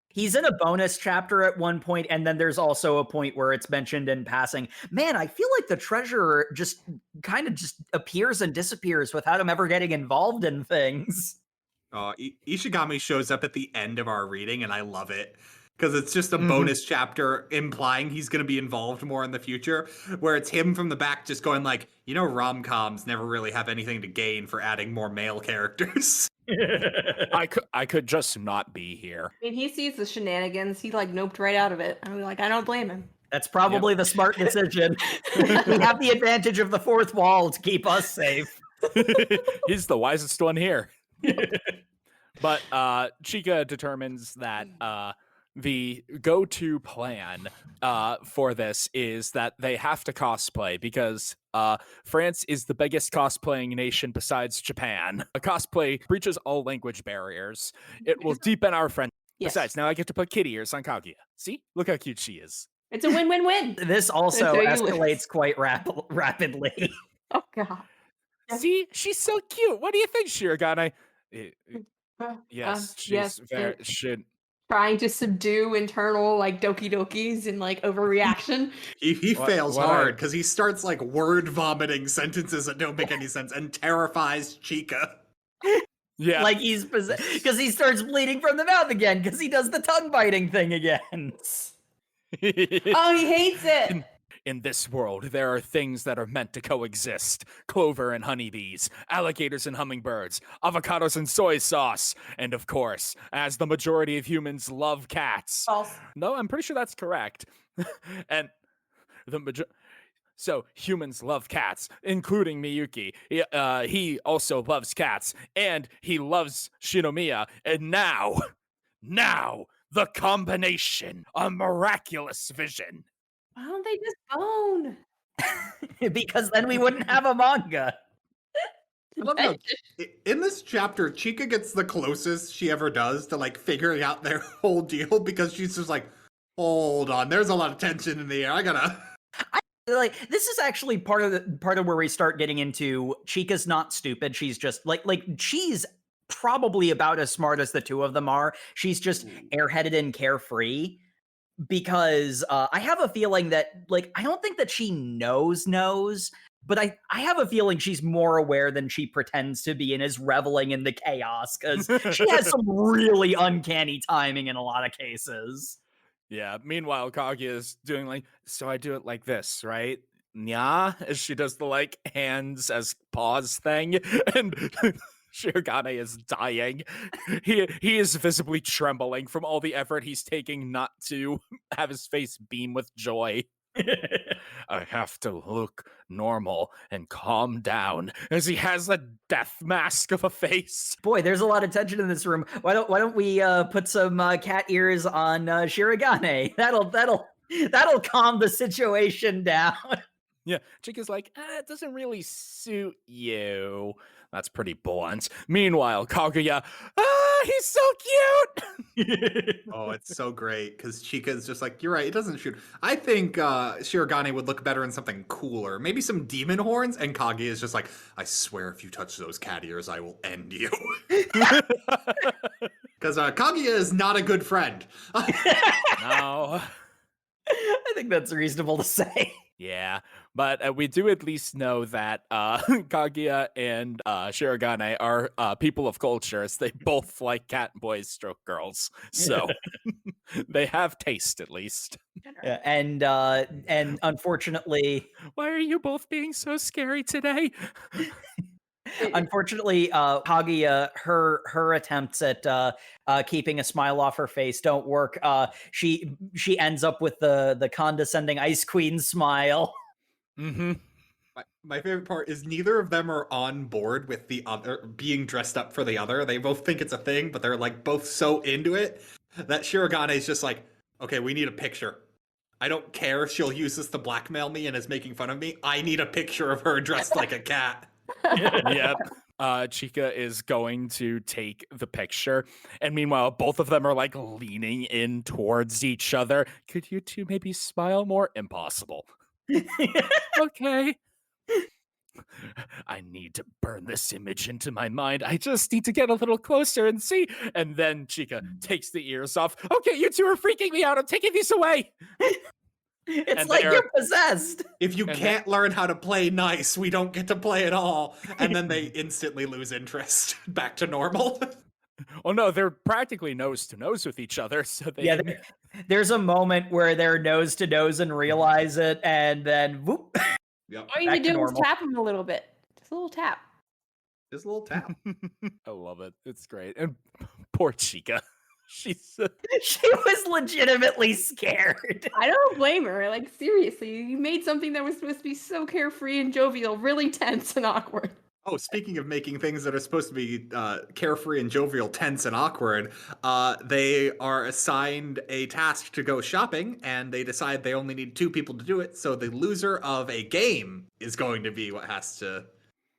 He's in a bonus chapter at one point, and then there's also a point where it's mentioned in passing. Man, I feel like the treasurer just kind of just appears and disappears without him ever getting involved in things. Ishigami shows up at the end of our reading, and I love it. Because it's just a bonus chapter implying he's going to be involved more in the future, where it's him from the back just going like, rom-coms never really have anything to gain for adding more male characters. I could just not be here. I mean, he sees the shenanigans. He, noped right out of it. I'm like, I don't blame him. That's probably the smart decision. We have the advantage of the fourth wall to keep us safe. He's the wisest one here. But Chika determines that the go-to plan for this is that they have to cosplay because France is the biggest cosplaying nation besides Japan. A cosplay breaches all language barriers. It will deepen our friendship. Yes. Besides, now I get to put kitty ears on Kaguya. See? Look how cute she is. It's a win-win-win. This also escalates quite rapidly. Oh, God. See? She's so cute. What do you think, Shirogane? Yes, she's very... Trying to subdue internal doki dokis and overreaction. He fails hard because he starts word vomiting sentences that don't make any sense and terrifies Chika. Yeah, because he starts bleeding from the mouth again because he does the tongue biting thing again. Oh, he hates it. In this world, there are things that are meant to coexist. Clover and honeybees, alligators and hummingbirds, avocados and soy sauce, and of course, as the majority of humans love cats. False. No, I'm pretty sure that's correct. And so humans love cats, including Miyuki. He also loves cats, and he loves Shinomiya. And now, the combination, a miraculous vision. Why don't they just bone? Because then we wouldn't have a manga. I love how in this chapter, Chika gets the closest she ever does to like figuring out their whole deal because she's just like, hold on, there's a lot of tension in the air. I gotta. Like, this is actually part of where we start getting into Chika's not stupid. She's just like she's probably about as smart as the two of them are. She's just airheaded and carefree. Because I have a feeling that, like, I don't think that she knows, but I have a feeling she's more aware than she pretends to be and is reveling in the chaos because she has some really uncanny timing in a lot of cases. Yeah, meanwhile, Kaguya is doing like, so I do it like this, right? Nya, as she does the like hands as paws thing, and Shirogane is dying. He is visibly trembling from all the effort he's taking not to have his face beam with joy. I have to look normal and calm down as he has a death mask of a face. Boy, there's a lot of tension in this room. Why don't we put some cat ears on Shirogane? That'll calm the situation down. Yeah, Chika's like, it doesn't really suit you. That's pretty blunt. Meanwhile, Kaguya, he's so cute! Oh, it's so great, because Chika's just like, you're right, it doesn't shoot. I think Shirogane would look better in something cooler. Maybe some demon horns, and Kaguya is just like, I swear if you touch those cat ears, I will end you. Because Kaguya is not a good friend. No. I think that's reasonable to say. Yeah, but we do at least know that Kaguya and Shirogane are people of culture, as they both like cat boys stroke girls. So they have taste, at least. Yeah, and unfortunately, why are you both being so scary today? Unfortunately, Kaguya, her attempts at keeping a smile off her face don't work. She ends up with the condescending Ice Queen smile. Mm-hmm. My favorite part is neither of them are on board with the other being dressed up for the other. They both think it's a thing, but they're like both so into it that Shirogane is just like, okay, we need a picture. I don't care if she'll use this to blackmail me and is making fun of me. I need a picture of her dressed like a cat. Yep. Chika is going to take the picture, and meanwhile, both of them are like leaning in towards each other. Could you two maybe smile more? Impossible. Okay. I need to burn this image into my mind. I just need to get a little closer and see. And then Chika takes the ears off. Okay, you two are freaking me out. I'm taking these away. It's and like you're possessed. If you can't learn how to play nice, we don't get to play at all. And then they instantly lose interest back to normal. Oh no, they're practically nose to nose with each other. So they there's a moment where they're nose to nose and realize it, and then whoop. Yep. All you can do is tap them a little bit. Just a little tap. Just a little tap. I love it. It's great. And poor Chika. She was legitimately scared. I don't blame her. Like, seriously, you made something that was supposed to be so carefree and jovial really tense and awkward. Oh, speaking of making things that are supposed to be carefree and jovial, tense and awkward, they are assigned a task to go shopping, and they decide they only need 2 people to do it, so the loser of a game is going to be what has to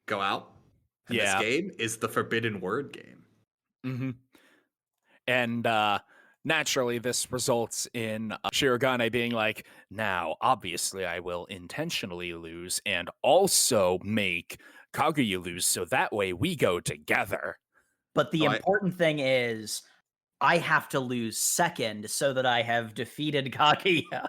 go out. And this game is the Forbidden Word game. Mm-hmm. And naturally, this results in Shirogane being like, now, obviously, I will intentionally lose and also make Kaguya lose, so that way we go together. But the important thing is, I have to lose second so that I have defeated Kaguya.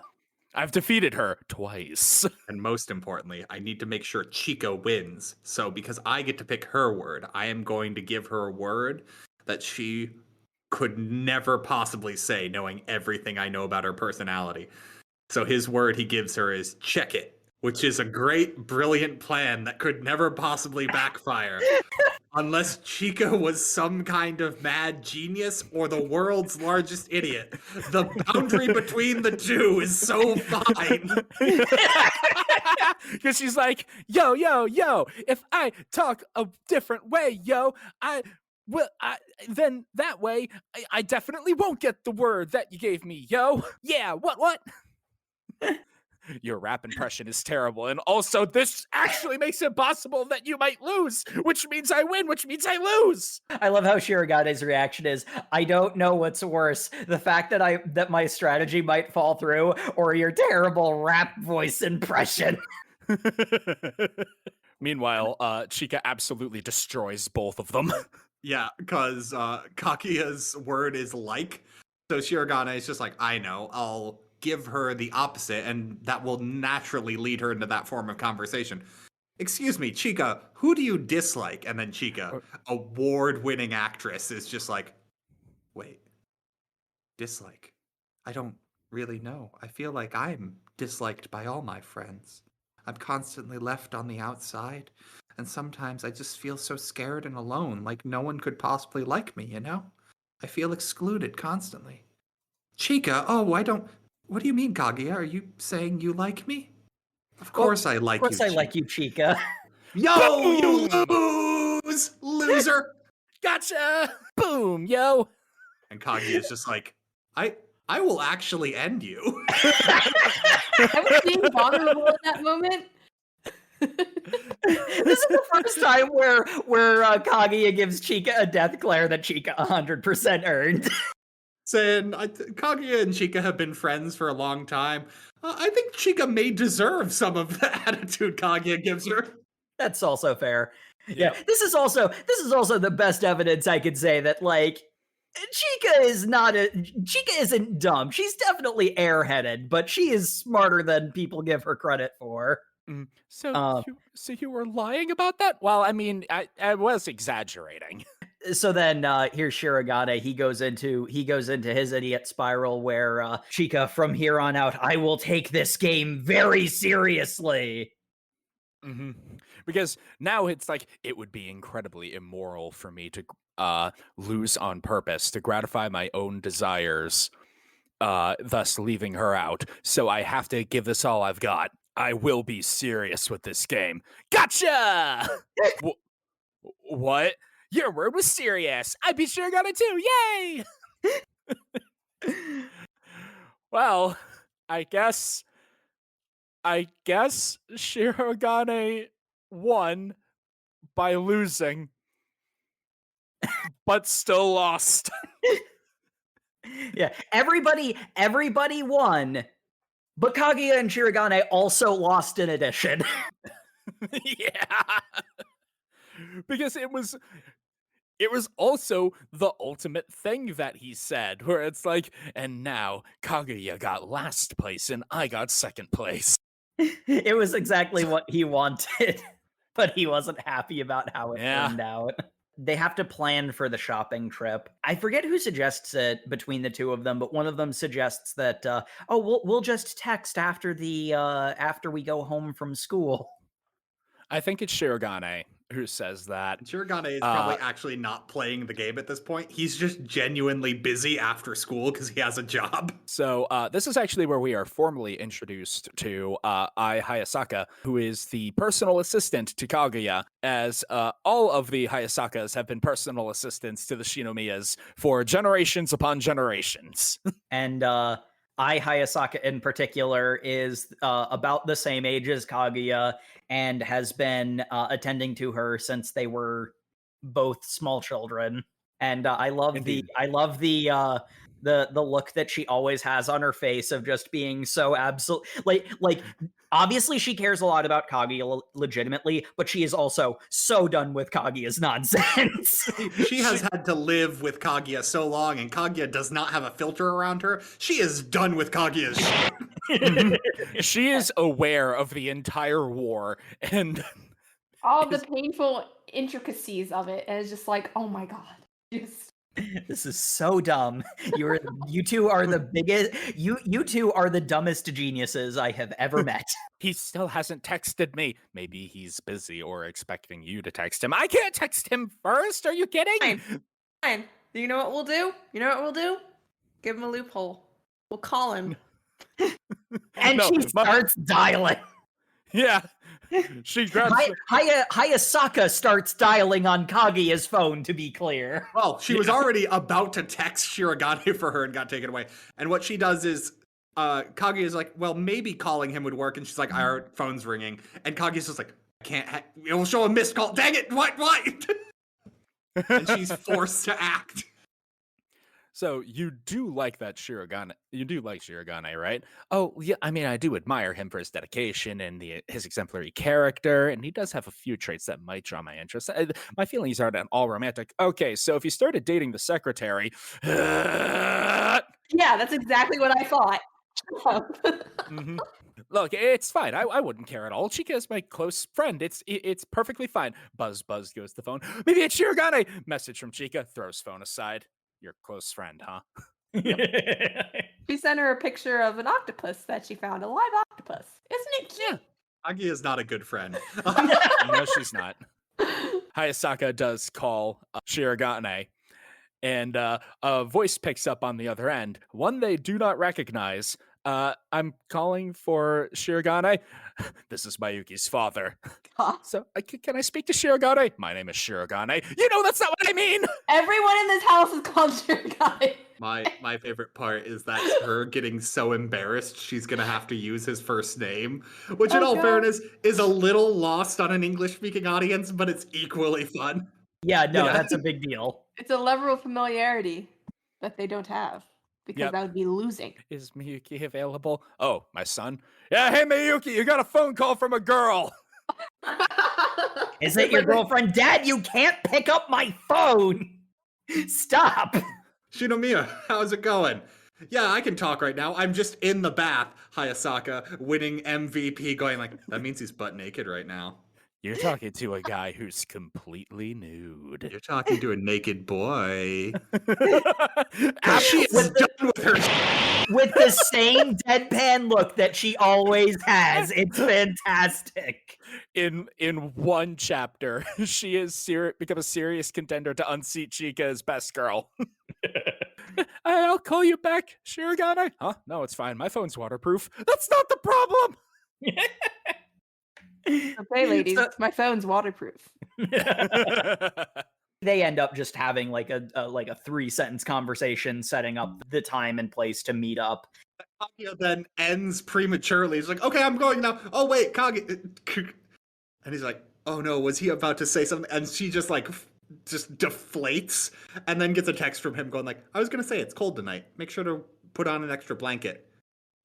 I've defeated her twice. And most importantly, I need to make sure Chika wins. So because I get to pick her word, I am going to give her a word that she could never possibly say, knowing everything I know about her personality. So his word he gives her is check it, which is a great, brilliant plan that could never possibly backfire. Unless Chika was some kind of mad genius or the world's largest idiot. The boundary between the two is so fine. Because she's like, yo, if I talk a different way, then that way, I definitely won't get the word that you gave me, yo. Yeah, what? Your rap impression is terrible, and also this actually makes it possible that you might lose, which means I win, which means I lose. I love how Shirogane's reaction is, I don't know what's worse, the fact that my strategy might fall through, or your terrible rap voice impression. Meanwhile, Chika absolutely destroys both of them. Yeah, because Kaguya's word is like. So Shirogane is just like, I know, I'll give her the opposite, and that will naturally lead her into that form of conversation. Excuse me, Chika, who do you dislike? And then Chika, award-winning actress, is just like, wait, dislike? I don't really know. I feel like I'm disliked by all my friends. I'm constantly left on the outside, and sometimes I just feel so scared and alone, like no one could possibly like me, you know? I feel excluded constantly. Chika, what do you mean, Kaguya? Are you saying you like me? Of course I like you, Of course I like you, Chika. Yo, you lose! Loser! Gotcha! Boom, yo! And Kaguya's just like, I will actually end you. I was being vulnerable in that moment. This is the first time where Kaguya gives Chika a death glare that Chika 100% earned. Saying, Kaguya and Chika have been friends for a long time. I think Chika may deserve some of the attitude Kaguya gives her. That's also fair. Yeah. This is also the best evidence I could say that, like, Chika isn't dumb. She's definitely airheaded, but she is smarter than people give her credit for. So you were lying about that? Well, I mean, I was exaggerating. So then here's Shirogane. He goes into his idiot spiral where Chika, from here on out, I will take this game very seriously. Mm-hmm. Because now it's like, it would be incredibly immoral for me to lose on purpose to gratify my own desires, thus leaving her out. So I have to give this all I've got. I will be serious with this game. Gotcha! What? Your word was serious. I be sure got it too. Yay! Well, I guess Shirogane won by losing, but still lost. Yeah, everybody won, but Kaguya and Shirogane also lost in addition. Yeah. Because it was also the ultimate thing that he said, where it's like, and now Kaguya got last place and I got second place. It was exactly what he wanted, but he wasn't happy about how it turned out. They have to plan for the shopping trip. I forget who suggests it between the two of them, but one of them suggests that, we'll just text after we go home from school. I think it's Shirogane who says that. Shirogane is probably actually not playing the game at this point. He's just genuinely busy after school because he has a job. So this is actually where we are formally introduced to Aka Akasaka, who is the personal assistant to Kaguya, as all of the Hayasakas have been personal assistants to the Shinomiyas for generations upon generations. And Aka Akasaka in particular is about the same age as Kaguya and has been attending to her since they were both small children. And I love the look that she always has on her face of just being so absolute. Like obviously she cares a lot about Kaguya legitimately, but she is also so done with Kaguya's nonsense. She has had to live with Kaguya so long, and Kaguya does not have a filter around her. She is done with Kaguya's shit. She is aware of the entire war and all the painful intricacies of it, and it's just like, oh my god. Just This is so dumb. You two are the biggest. You two are the dumbest geniuses I have ever met. He still hasn't texted me. Maybe he's busy or expecting you to text him. I can't text him first. Are you kidding? Fine. You know what we'll do? Give him a loophole. We'll call him. And No, she starts dialing. Yeah. She grabs Hayasaka starts dialing on Kaguya's phone, to be clear. Well, she was already about to text Shirogane for her and got taken away. And what she does is, Kaguya is like, well, maybe calling him would work. And she's like, our phone's ringing. And Kaguya's just like, I can't, it will show a missed call. Dang it, what? And she's forced to act. So you do like that Shirogane. You do like Shirogane, right? Oh, yeah. I mean, I do admire him for his dedication and his exemplary character, and he does have a few traits that might draw my interest. My feelings aren't at all romantic. Okay, so if you started dating the secretary, Yeah, that's exactly what I thought. mm-hmm. Look, it's fine. I wouldn't care at all. Chika is my close friend. It's perfectly fine. Buzz goes to the phone. Maybe it's Shirogane. Message from Chika. Throws phone aside. Your close friend, huh? She sent her a picture of an octopus that she found, a live octopus. Isn't it cute? Kaguya is not a good friend. No, she's not. Hayasaka does call Shirogane, and a voice picks up on the other end. One they do not recognize. I'm calling for Shirogane. This is Miyuki's father. Huh? So, can I speak to Shirogane? My name is Shirogane. You know that's not what I mean! Everyone in this house is called Shirogane. My favorite part is that her getting so embarrassed she's gonna have to use his first name, which in all fairness is a little lost on an English-speaking audience, but it's equally fun. Yeah, that's a big deal. It's a level of familiarity that they don't have. Because that would be losing. Is Miyuki available? Oh, my son? Yeah, hey Miyuki, you got a phone call from a girl. Is it your girlfriend? Dad, you can't pick up my phone. Stop. Shinomiya, how's it going? Yeah, I can talk right now. I'm just in the bath, Hayasaka, winning MVP, going like, that means he's butt naked right now. You're talking to a guy who's completely nude. You're talking to a naked boy. She is done with her. With the same deadpan look that she always has. It's fantastic. In one chapter, she has become a serious contender to unseat Chika as best girl. I'll call you back, Shirogane. Huh? No, it's fine. My phone's waterproof. That's not the problem. Okay, ladies, my phone's waterproof. They end up just having like a 3-sentence conversation, setting up the time and place to meet up. Kaguya then ends prematurely. He's like, okay, I'm going now. Oh, wait, Kaguya. And he's like, oh no, was he about to say something? And she just deflates and then gets a text from him going like, I was going to say it's cold tonight. Make sure to put on an extra blanket.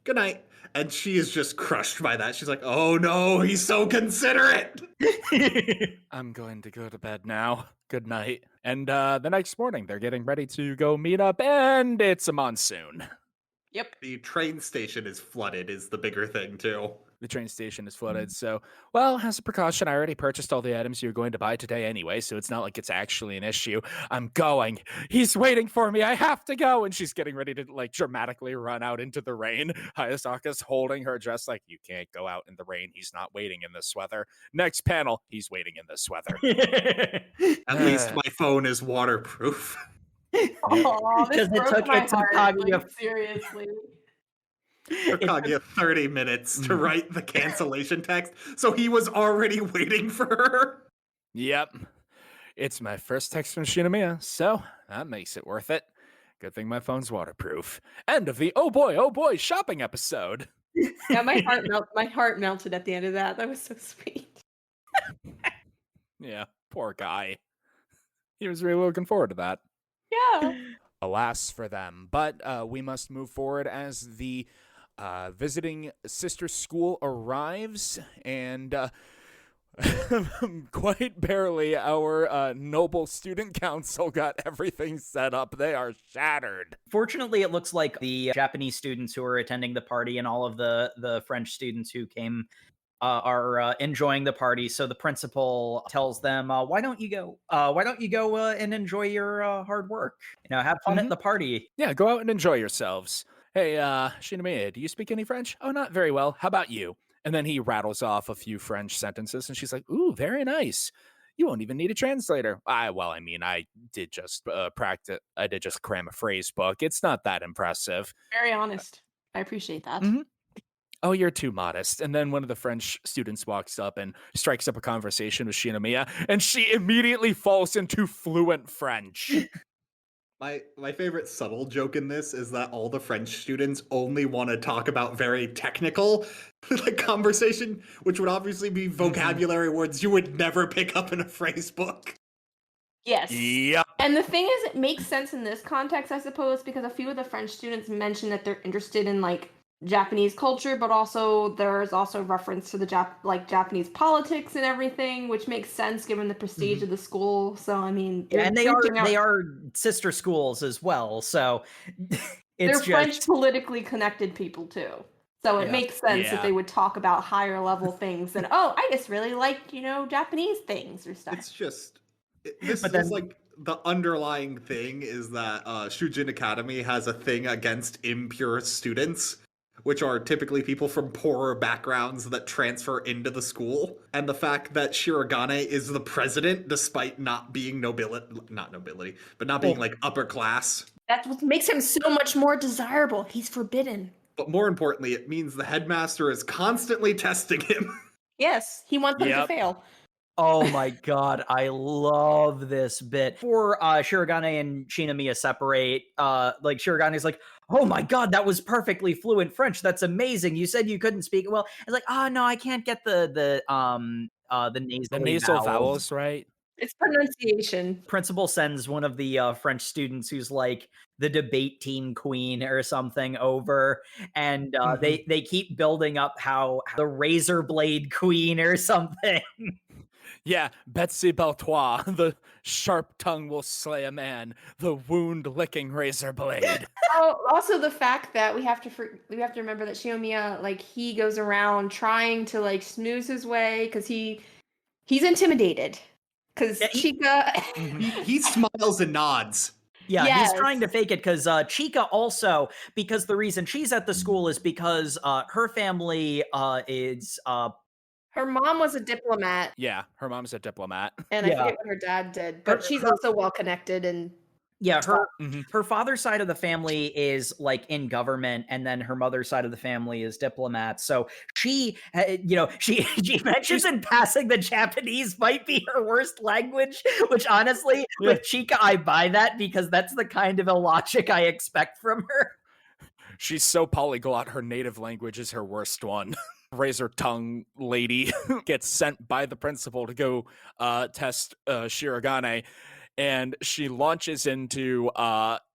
Good night. And she is just crushed by that. She's like, oh no, he's so considerate. I'm going to go to bed now. Good night. And the next morning, they're getting ready to go meet up, and it's a monsoon. Yep. The train station is flooded is the bigger thing, too. The train station is flooded, so, well, as a precaution, I already purchased all the items you're going to buy today anyway, so it's not like it's actually an issue. I'm going. He's waiting for me. I have to go. And she's getting ready to, dramatically run out into the rain. Hayasaka's holding her dress like, you can't go out in the rain. He's not waiting in this weather. Next panel, he's waiting in this weather. At least my phone is waterproof. Oh, this broke my heart. Kaguya. Seriously. Took Kaguya 30 minutes to write the cancellation text, so he was already waiting for her. Yep. It's my first text from Shinomiya, so that makes it worth it. Good thing my phone's waterproof. End of the oh boy shopping episode. Yeah, my heart melted at the end of that. That was so sweet. Yeah, poor guy. He was really looking forward to that. Yeah. Alas for them. But we must move forward as the visiting sister school arrives, and quite barely our noble student council got everything set up. They are shattered. Fortunately, it looks like the Japanese students who are attending the party and all of the French students who came enjoying the party. So the principal tells them, "Why don't you go? And enjoy your hard work? Have fun at the party." Yeah, go out and enjoy yourselves. Hey, Shinomiya, do you speak any French? Oh, not very well. How about you? And then he rattles off a few French sentences, and she's like, "Ooh, very nice. You won't even need a translator." I did just practice. I did just cram a phrase book. It's not that impressive. Very honest. I appreciate that. Mhm. Oh, you're too modest. And then one of the French students walks up and strikes up a conversation with Shinomiya, and she immediately falls into fluent French. My favorite subtle joke in this is that all the French students only want to talk about very technical like conversation, which would obviously be vocabulary words you would never pick up in a phrase book. Yes. Yep. And the thing is, it makes sense in this context, I suppose, because a few of the French students mention that they're interested in like Japanese culture, but also there's also reference to the Japanese politics and everything, which makes sense given the prestige of the school. So I mean, And they are sister schools as well. So they're French politically connected people too. So it makes sense that they would talk about higher level things than, oh, I just really like, Japanese things or stuff. It's just this is like the underlying thing is that Shujin Academy has a thing against impure students, which are typically people from poorer backgrounds that transfer into the school. And the fact that Shirogane is the president, despite not being not being like upper class. That's what makes him so much more desirable. He's forbidden. But more importantly, it means the headmaster is constantly testing him. Yes, he wants them to fail. Oh my god, I love this bit. Before Shirogane and Shinomiya separate, like Shirogane's like, "Oh my god, that was perfectly fluent French. That's amazing. You said you couldn't speak it well." It's like, "Oh no, I can't get the nasal vowels right." It's pronunciation. Principal sends one of the French students who's like the debate team queen or something over, and they keep building up how the razor blade queen or something. Yeah, Betsy Beltois, the sharp tongue will slay a man, the wound-licking razor blade. Also the fact that we have to remember that Shinomiya, like, he goes around trying to like snooze his way because he's intimidated. Because Chika, he smiles and nods. Yeah, he's trying to fake it because Chika also, because the reason she's at the school is because her family is her mom was a diplomat. Yeah, her mom's a diplomat. And I forget what her dad did, but she's also well connected and her father's side of the family is like in government, and then her mother's side of the family is diplomats. So she, she mentions in passing that Japanese might be her worst language, which honestly, with Chika, I buy that because that's the kind of illogic I expect from her. She's so polyglot, her native language is her worst one. Razor tongue lady gets sent by the principal to go test Shirogane. And she launches into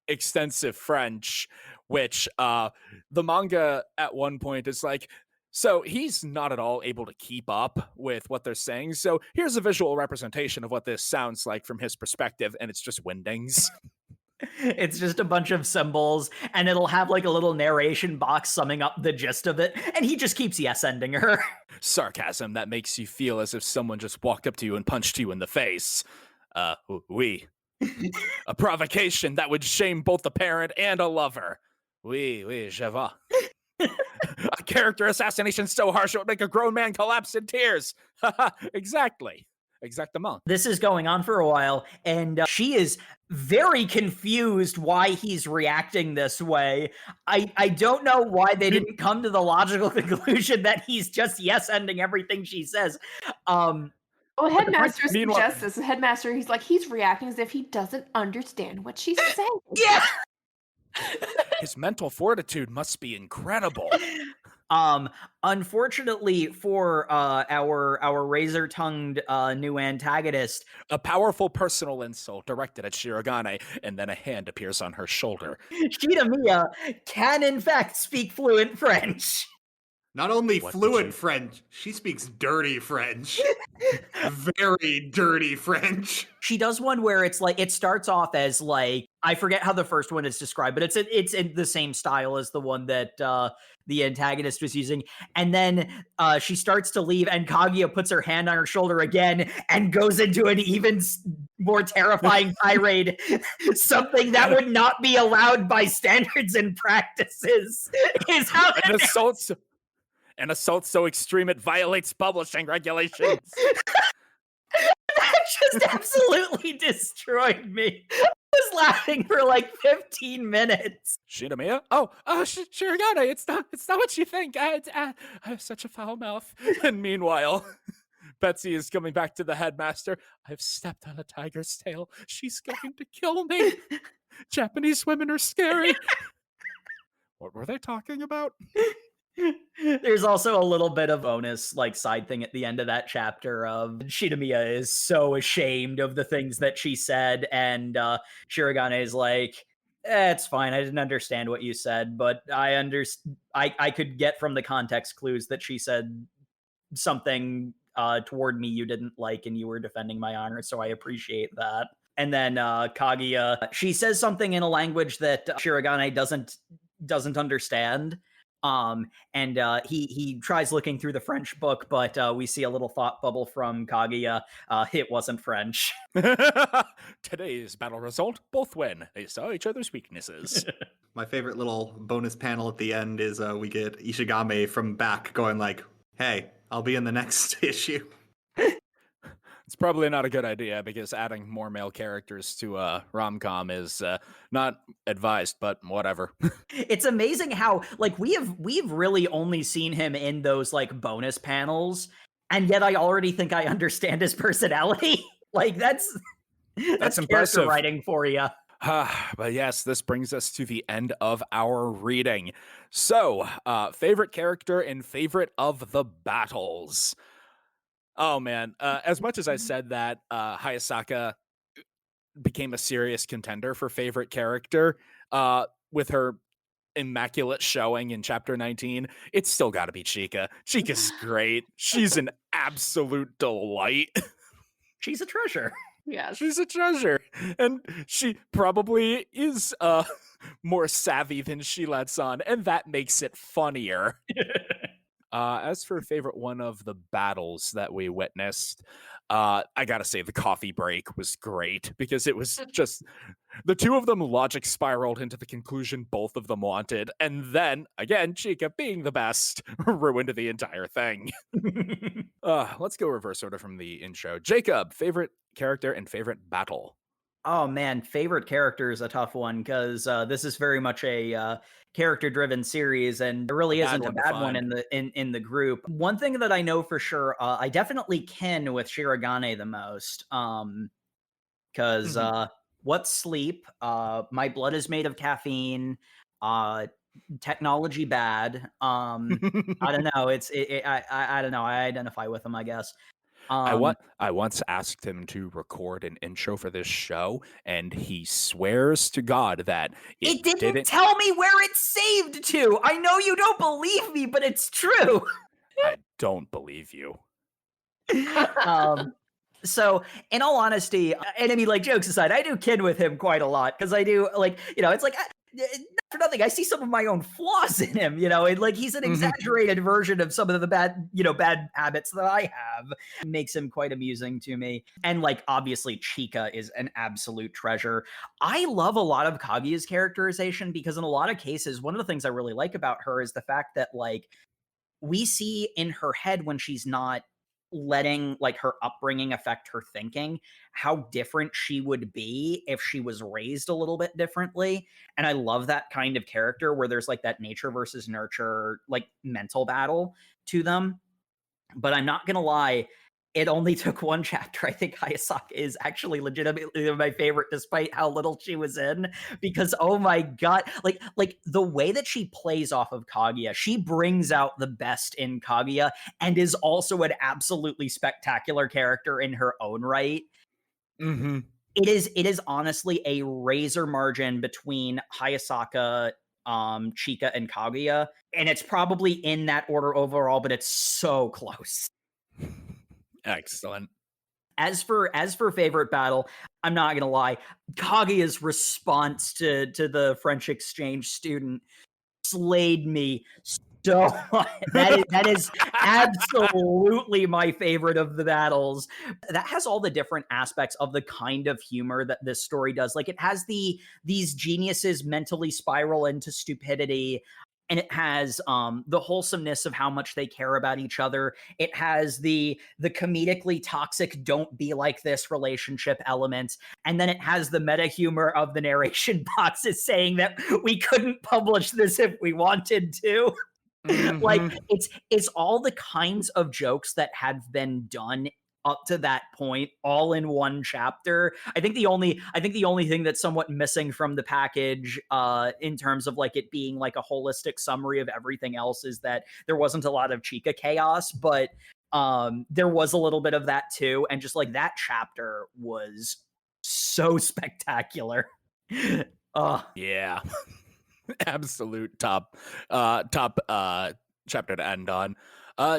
extensive French, which the manga at one point is like, so he's not at all able to keep up with what they're saying. So here's a visual representation of what this sounds like from his perspective, and it's just windings. It's just a bunch of symbols, and it'll have like a little narration box summing up the gist of it, and he just keeps yes-ending her. Sarcasm that makes you feel as if someone just walked up to you and punched you in the face. Oui. A provocation that would shame both a parent and a lover. Oui, je vois. A character assassination so harsh it would make a grown man collapse in tears. Exactly. Exactement. This is going on for a while, and she is very confused why he's reacting this way. I don't know why they didn't come to the logical conclusion that he's just yes-ending everything she says. Headmaster suggests this. The headmaster, he's reacting as if he doesn't understand what she's saying. Yeah. His mental fortitude must be incredible. Unfortunately for our razor-tongued new antagonist, a powerful personal insult directed at Shirogane, and then a hand appears on her shoulder. Shinomiya can in fact speak fluent French. Not only fluent French, she speaks dirty French. Very dirty French. She does one where it's like, it starts off as like, I forget how the first one is described, but it's in the same style as the one that the antagonist was using. And then she starts to leave, and Kaguya puts her hand on her shoulder again and goes into an even more terrifying tirade. Something that would not be allowed by standards and practices is how an assault so extreme it violates publishing regulations. That just absolutely destroyed me. I was laughing for like 15 minutes. Shinomiya? Shirogane, it's not what you think. I have such a foul mouth. And meanwhile, Betsy is coming back to the headmaster. I've stepped on a tiger's tail. She's going to kill me. Japanese women are scary. What were they talking about? There's also a little bit of bonus like side thing at the end of that chapter of Shinomiya is so ashamed of the things that she said, and Shirogane is like, it's fine, I didn't understand what you said, but I could get from the context clues that she said something toward me you didn't like, and you were defending my honor, so I appreciate that. And then Kaguya, she says something in a language that Shirogane doesn't understand. And he tries looking through the French book, but we see a little thought bubble from Kaguya. It wasn't French. Today's battle result, both win. They saw each other's weaknesses. My favorite little bonus panel at the end is we get Ishigame from back going like, hey, I'll be in the next issue. It's probably not a good idea because adding more male characters to a rom-com is not advised, but whatever. It's amazing how like we've really only seen him in those like bonus panels, and yet I already think I understand his personality. Like that's impressive character writing for you. But yes, this brings us to the end of our reading. So, favorite character and favorite of the battles. Oh man, as much as I said that Hayasaka became a serious contender for favorite character with her immaculate showing in chapter 19, it's still got to be Chika. Chika's great. She's an absolute delight. She's a treasure. Yeah, She's a treasure. And she probably is more savvy than she lets on, and that makes it funnier. As for favorite one of the battles that we witnessed, I gotta say the coffee break was great because it was just the two of them logic spiraled into the conclusion both of them wanted, and then again Chika being the best ruined the entire thing. Let's go reverse order from the intro. Jacob, favorite character and favorite battle. Oh man, favorite character is a tough one because this is very much a character-driven series, and there really isn't a bad one in the group. One thing that I know for sure, I definitely kin with Shirogane the most, because what's sleep? My blood is made of caffeine. Technology bad. I don't know. I don't know. I identify with him, I guess. I once asked him to record an intro for this show, and he swears to God that it didn't tell me where it's saved to. I know you don't believe me, but it's true. I don't believe you. So, in all honesty, and I mean, like, jokes aside, I do kin with him quite a lot because I do, like, it's like, not for nothing, I see some of my own flaws in him, and like he's an exaggerated version of some of the bad habits that I have. It makes him quite amusing to me. And like, obviously, Chika is an absolute treasure. I love a lot of Kaguya's characterization because in a lot of cases, one of the things I really like about her is the fact that like we see in her head when she's not letting like her upbringing affect her thinking, how different she would be if she was raised a little bit differently. And I love that kind of character where there's like that nature versus nurture, like mental battle to them. But I'm not gonna lie, it only took one chapter. I think Hayasaka is actually legitimately my favorite, despite how little she was in. Because oh my god, like the way that she plays off of Kaguya, she brings out the best in Kaguya, and is also an absolutely spectacular character in her own right. It is honestly a razor margin between Hayasaka, Chika, and Kaguya, and it's probably in that order overall, but it's so close. Excellent. As for favorite battle, I'm not gonna lie, Kaguya's response to the French exchange student slayed me so much. That is absolutely my favorite of the battles. That has all the different aspects of the kind of humor that this story does. Like, it has these geniuses mentally spiral into stupidity, and it has the wholesomeness of how much they care about each other. It has the comedically toxic "don't be like this" relationship element, and then it has the meta humor of the narration boxes saying that we couldn't publish this if we wanted to. Like, it's all the kinds of jokes that have been done up to that point, all in one chapter. I think the only thing that's somewhat missing from the package, in terms of like it being like a holistic summary of everything else, is that there wasn't a lot of Chica chaos, but there was a little bit of that too, and just like that chapter was so spectacular. Yeah. Absolute top chapter to end on.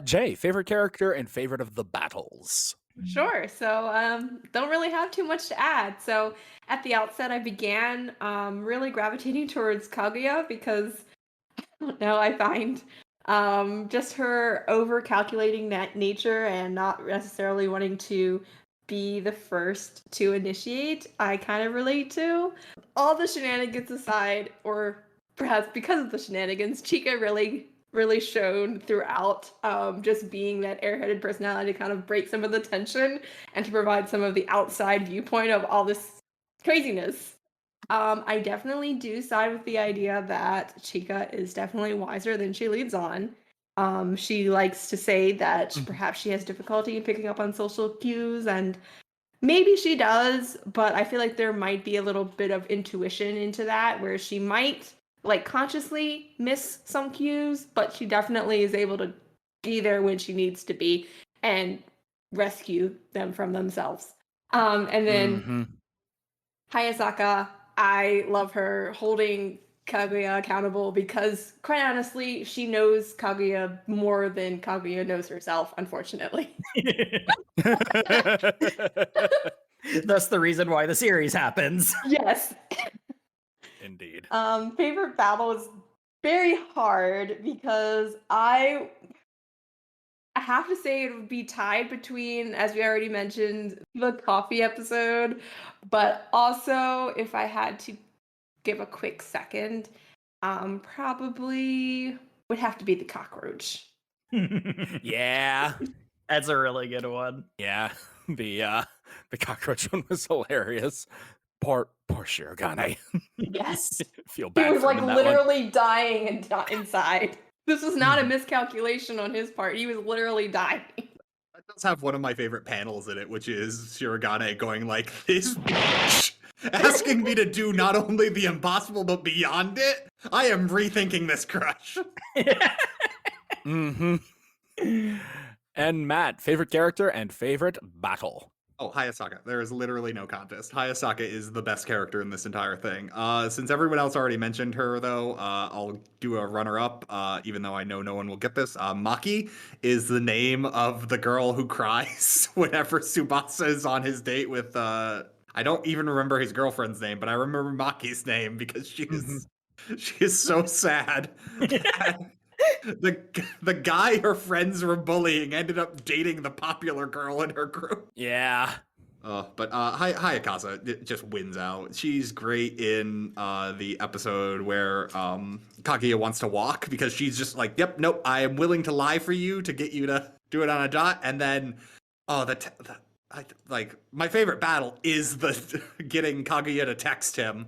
Jay, favorite character and favorite of the battles. Sure. So, don't really have too much to add. So, at the outset, I began really gravitating towards Kaguya because, no, I find just her over-calculating nature and not necessarily wanting to be the first to initiate, I kind of relate to. All the shenanigans aside, or perhaps because of the shenanigans, Chica really shown throughout, just being that airheaded personality to kind of break some of the tension and to provide some of the outside viewpoint of all this craziness. I definitely do side with the idea that Chica is definitely wiser than she leads on. She likes to say that perhaps she has difficulty in picking up on social cues, and maybe she does, but I feel like there might be a little bit of intuition into that, where she might like consciously miss some cues, but she definitely is able to be there when she needs to be and rescue them from themselves. And then Hayasaka, I love her holding Kaguya accountable because, quite honestly, she knows Kaguya more than Kaguya knows herself, unfortunately. That's the reason why the series happens. Yes. Indeed. Favorite battle is very hard because I have to say it would be tied between, as we already mentioned, the coffee episode, but also if I had to give a quick second, probably would have to be the cockroach. Yeah. That's a really good one. Yeah. The cockroach one was hilarious. Poor Shirogane. Yes. Feel He bad was for him like in that one. literally dying inside. This was not a miscalculation on his part. He was literally dying. That does have one of my favorite panels in it, which is Shirogane going like, this bitch, asking me to do not only the impossible, but beyond it. I am rethinking this crush. And Matt, favorite character and favorite battle. Oh, Hayasaka. There is literally no contest. Hayasaka is the best character in this entire thing. Since everyone else already mentioned her, though, I'll do a runner-up, even though I know no one will get this. Maki is the name of the girl who cries whenever Tsubasa is on his date with... I don't even remember his girlfriend's name, but I remember Maki's name because she is so sad. The guy her friends were bullying ended up dating the popular girl in her group. Yeah. But Hayakasa just wins out. She's great in the episode where Kaguya wants to walk because she's just like, yep, nope, I am willing to lie for you to get you to do it on a dot. And then, my favorite battle is the getting Kaguya to text him.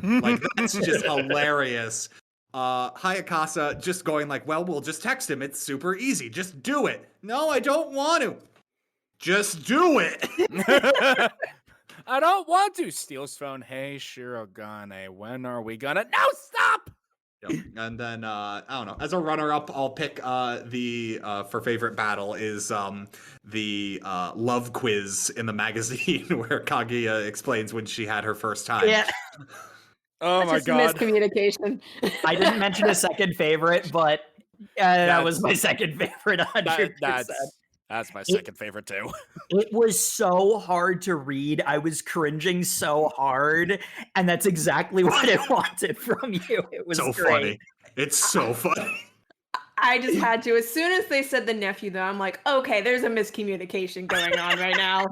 Like, that's just hilarious. Hayakasa just going like, well, we'll just text him. It's super easy. Just do it. No, I don't want to. Just do it. I don't want to. Steal his phone. Hey, Shirogane, when are we gonna... No, stop! Yep. And then, I don't know. As a runner-up, I'll pick for favorite battle is the love quiz in the magazine where Kaguya explains when she had her first time. Yeah. Oh my god. Miscommunication. I didn't mention a second favorite, but that was my second favorite. 100%. That's my second favorite too. It was so hard to read. I was cringing so hard, and that's exactly what I wanted from you. It was so great. funny. It's so funny. I just had to. As soon as they said the nephew, though, I'm like, okay, there's a miscommunication going on right now.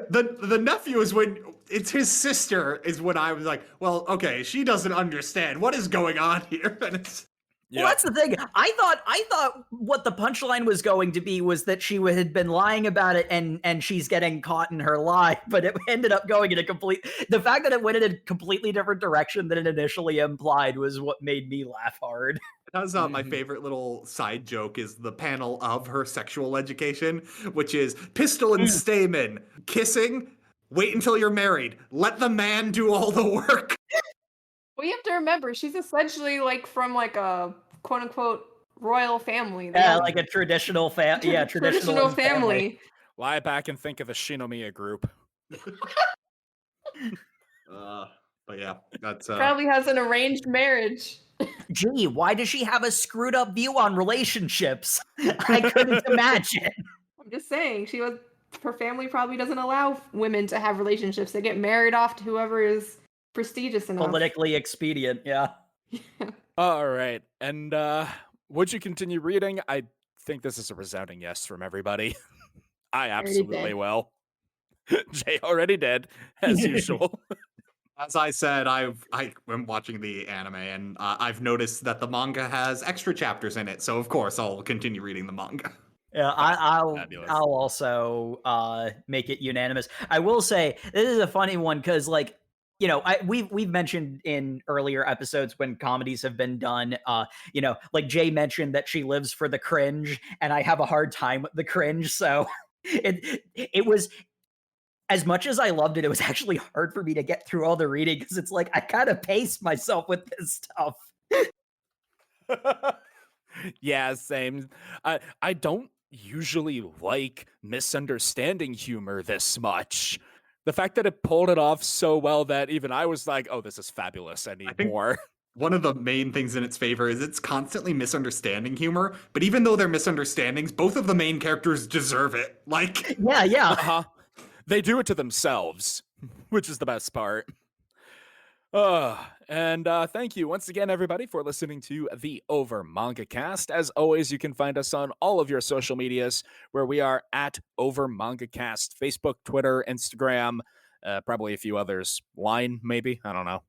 The nephew is when it's his sister is when I was like, well, okay, she doesn't understand what is going on here. And it's Well, that's the thing. I thought what the punchline was going to be was that she had been lying about it and she's getting caught in her lie, but it ended up going in the fact that it went in a completely different direction than it initially implied was what made me laugh hard. That's my favorite little side joke is the panel of her sexual education, which is Pistol and Stamen kissing. Wait until you're married. Let the man do all the work. Well, you have to remember, she's essentially like from like a quote unquote royal family. Yeah, like a traditional family. Yeah, traditional family. Lie back and think of the Shinomiya group. But yeah, that's Probably has an arranged marriage. Gee, why does she have a screwed up view on relationships? I couldn't imagine. I'm just saying, her family probably doesn't allow women to have relationships. They get married off to whoever is prestigious enough. Politically expedient, yeah. All right. And would you continue reading? I think this is a resounding yes from everybody. I absolutely will. Jay already did, as usual. As I said, I'm watching the anime, and I've noticed that the manga has extra chapters in it. So of course, I'll continue reading the manga. Yeah, I'll also make it unanimous. I will say this is a funny one because, like, you know, we've mentioned in earlier episodes when comedies have been done, you know, like Jay mentioned that she lives for the cringe, and I have a hard time with the cringe. So it was. As much as I loved it, it was actually hard for me to get through all the reading because it's like I kind of paced myself with this stuff. Yeah, same. I don't usually like misunderstanding humor this much. The fact that it pulled it off so well that even I was like, oh, this is fabulous. I need more. One of the main things in its favor is it's constantly misunderstanding humor, but even though they're misunderstandings, both of the main characters deserve it. Like, yeah. Uh-huh. They do it to themselves, which is the best part. And thank you once again, everybody, for listening to the Over Manga Cast. As always, you can find us on all of your social medias, where we are at Over Manga Cast, Facebook, Twitter, Instagram, probably a few others. Line, maybe? I don't know.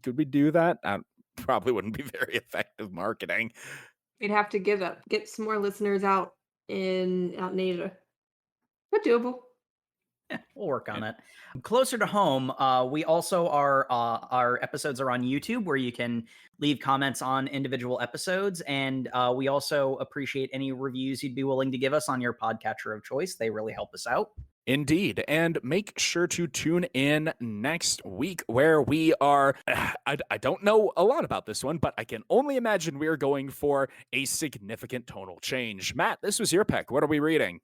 Could we do that? Probably wouldn't be very effective marketing. We'd have to get some more listeners out in Asia. But doable. Yeah, we'll work on it. Closer to home, we also our episodes are on YouTube, where you can leave comments on individual episodes, and we also appreciate any reviews you'd be willing to give us on your podcatcher of choice. They really help us out. Indeed. And make sure to tune in next week, where we are, I don't know a lot about this one, but I can only imagine we are going for a significant tonal change. Matt, this was your pick. What are we reading?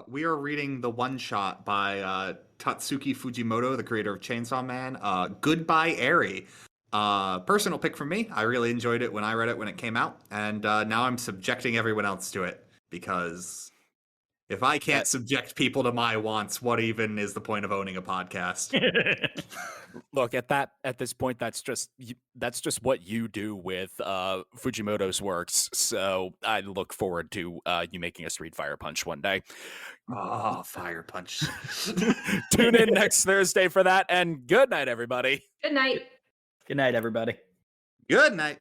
We are reading the one-shot by Tatsuki Fujimoto, the creator of Chainsaw Man, Goodbye Eri. Personal pick from me. I really enjoyed it when I read it when it came out, and now I'm subjecting everyone else to it, because if I can't subject people to my wants, what even is the point of owning a podcast? Look, at this point, that's just what you do with Fujimoto's works. So I look forward to you making us read Fire Punch one day. Oh, Fire Punch. Tune in next Thursday for that, and good night, everybody. Good night. Good night, everybody. Good night.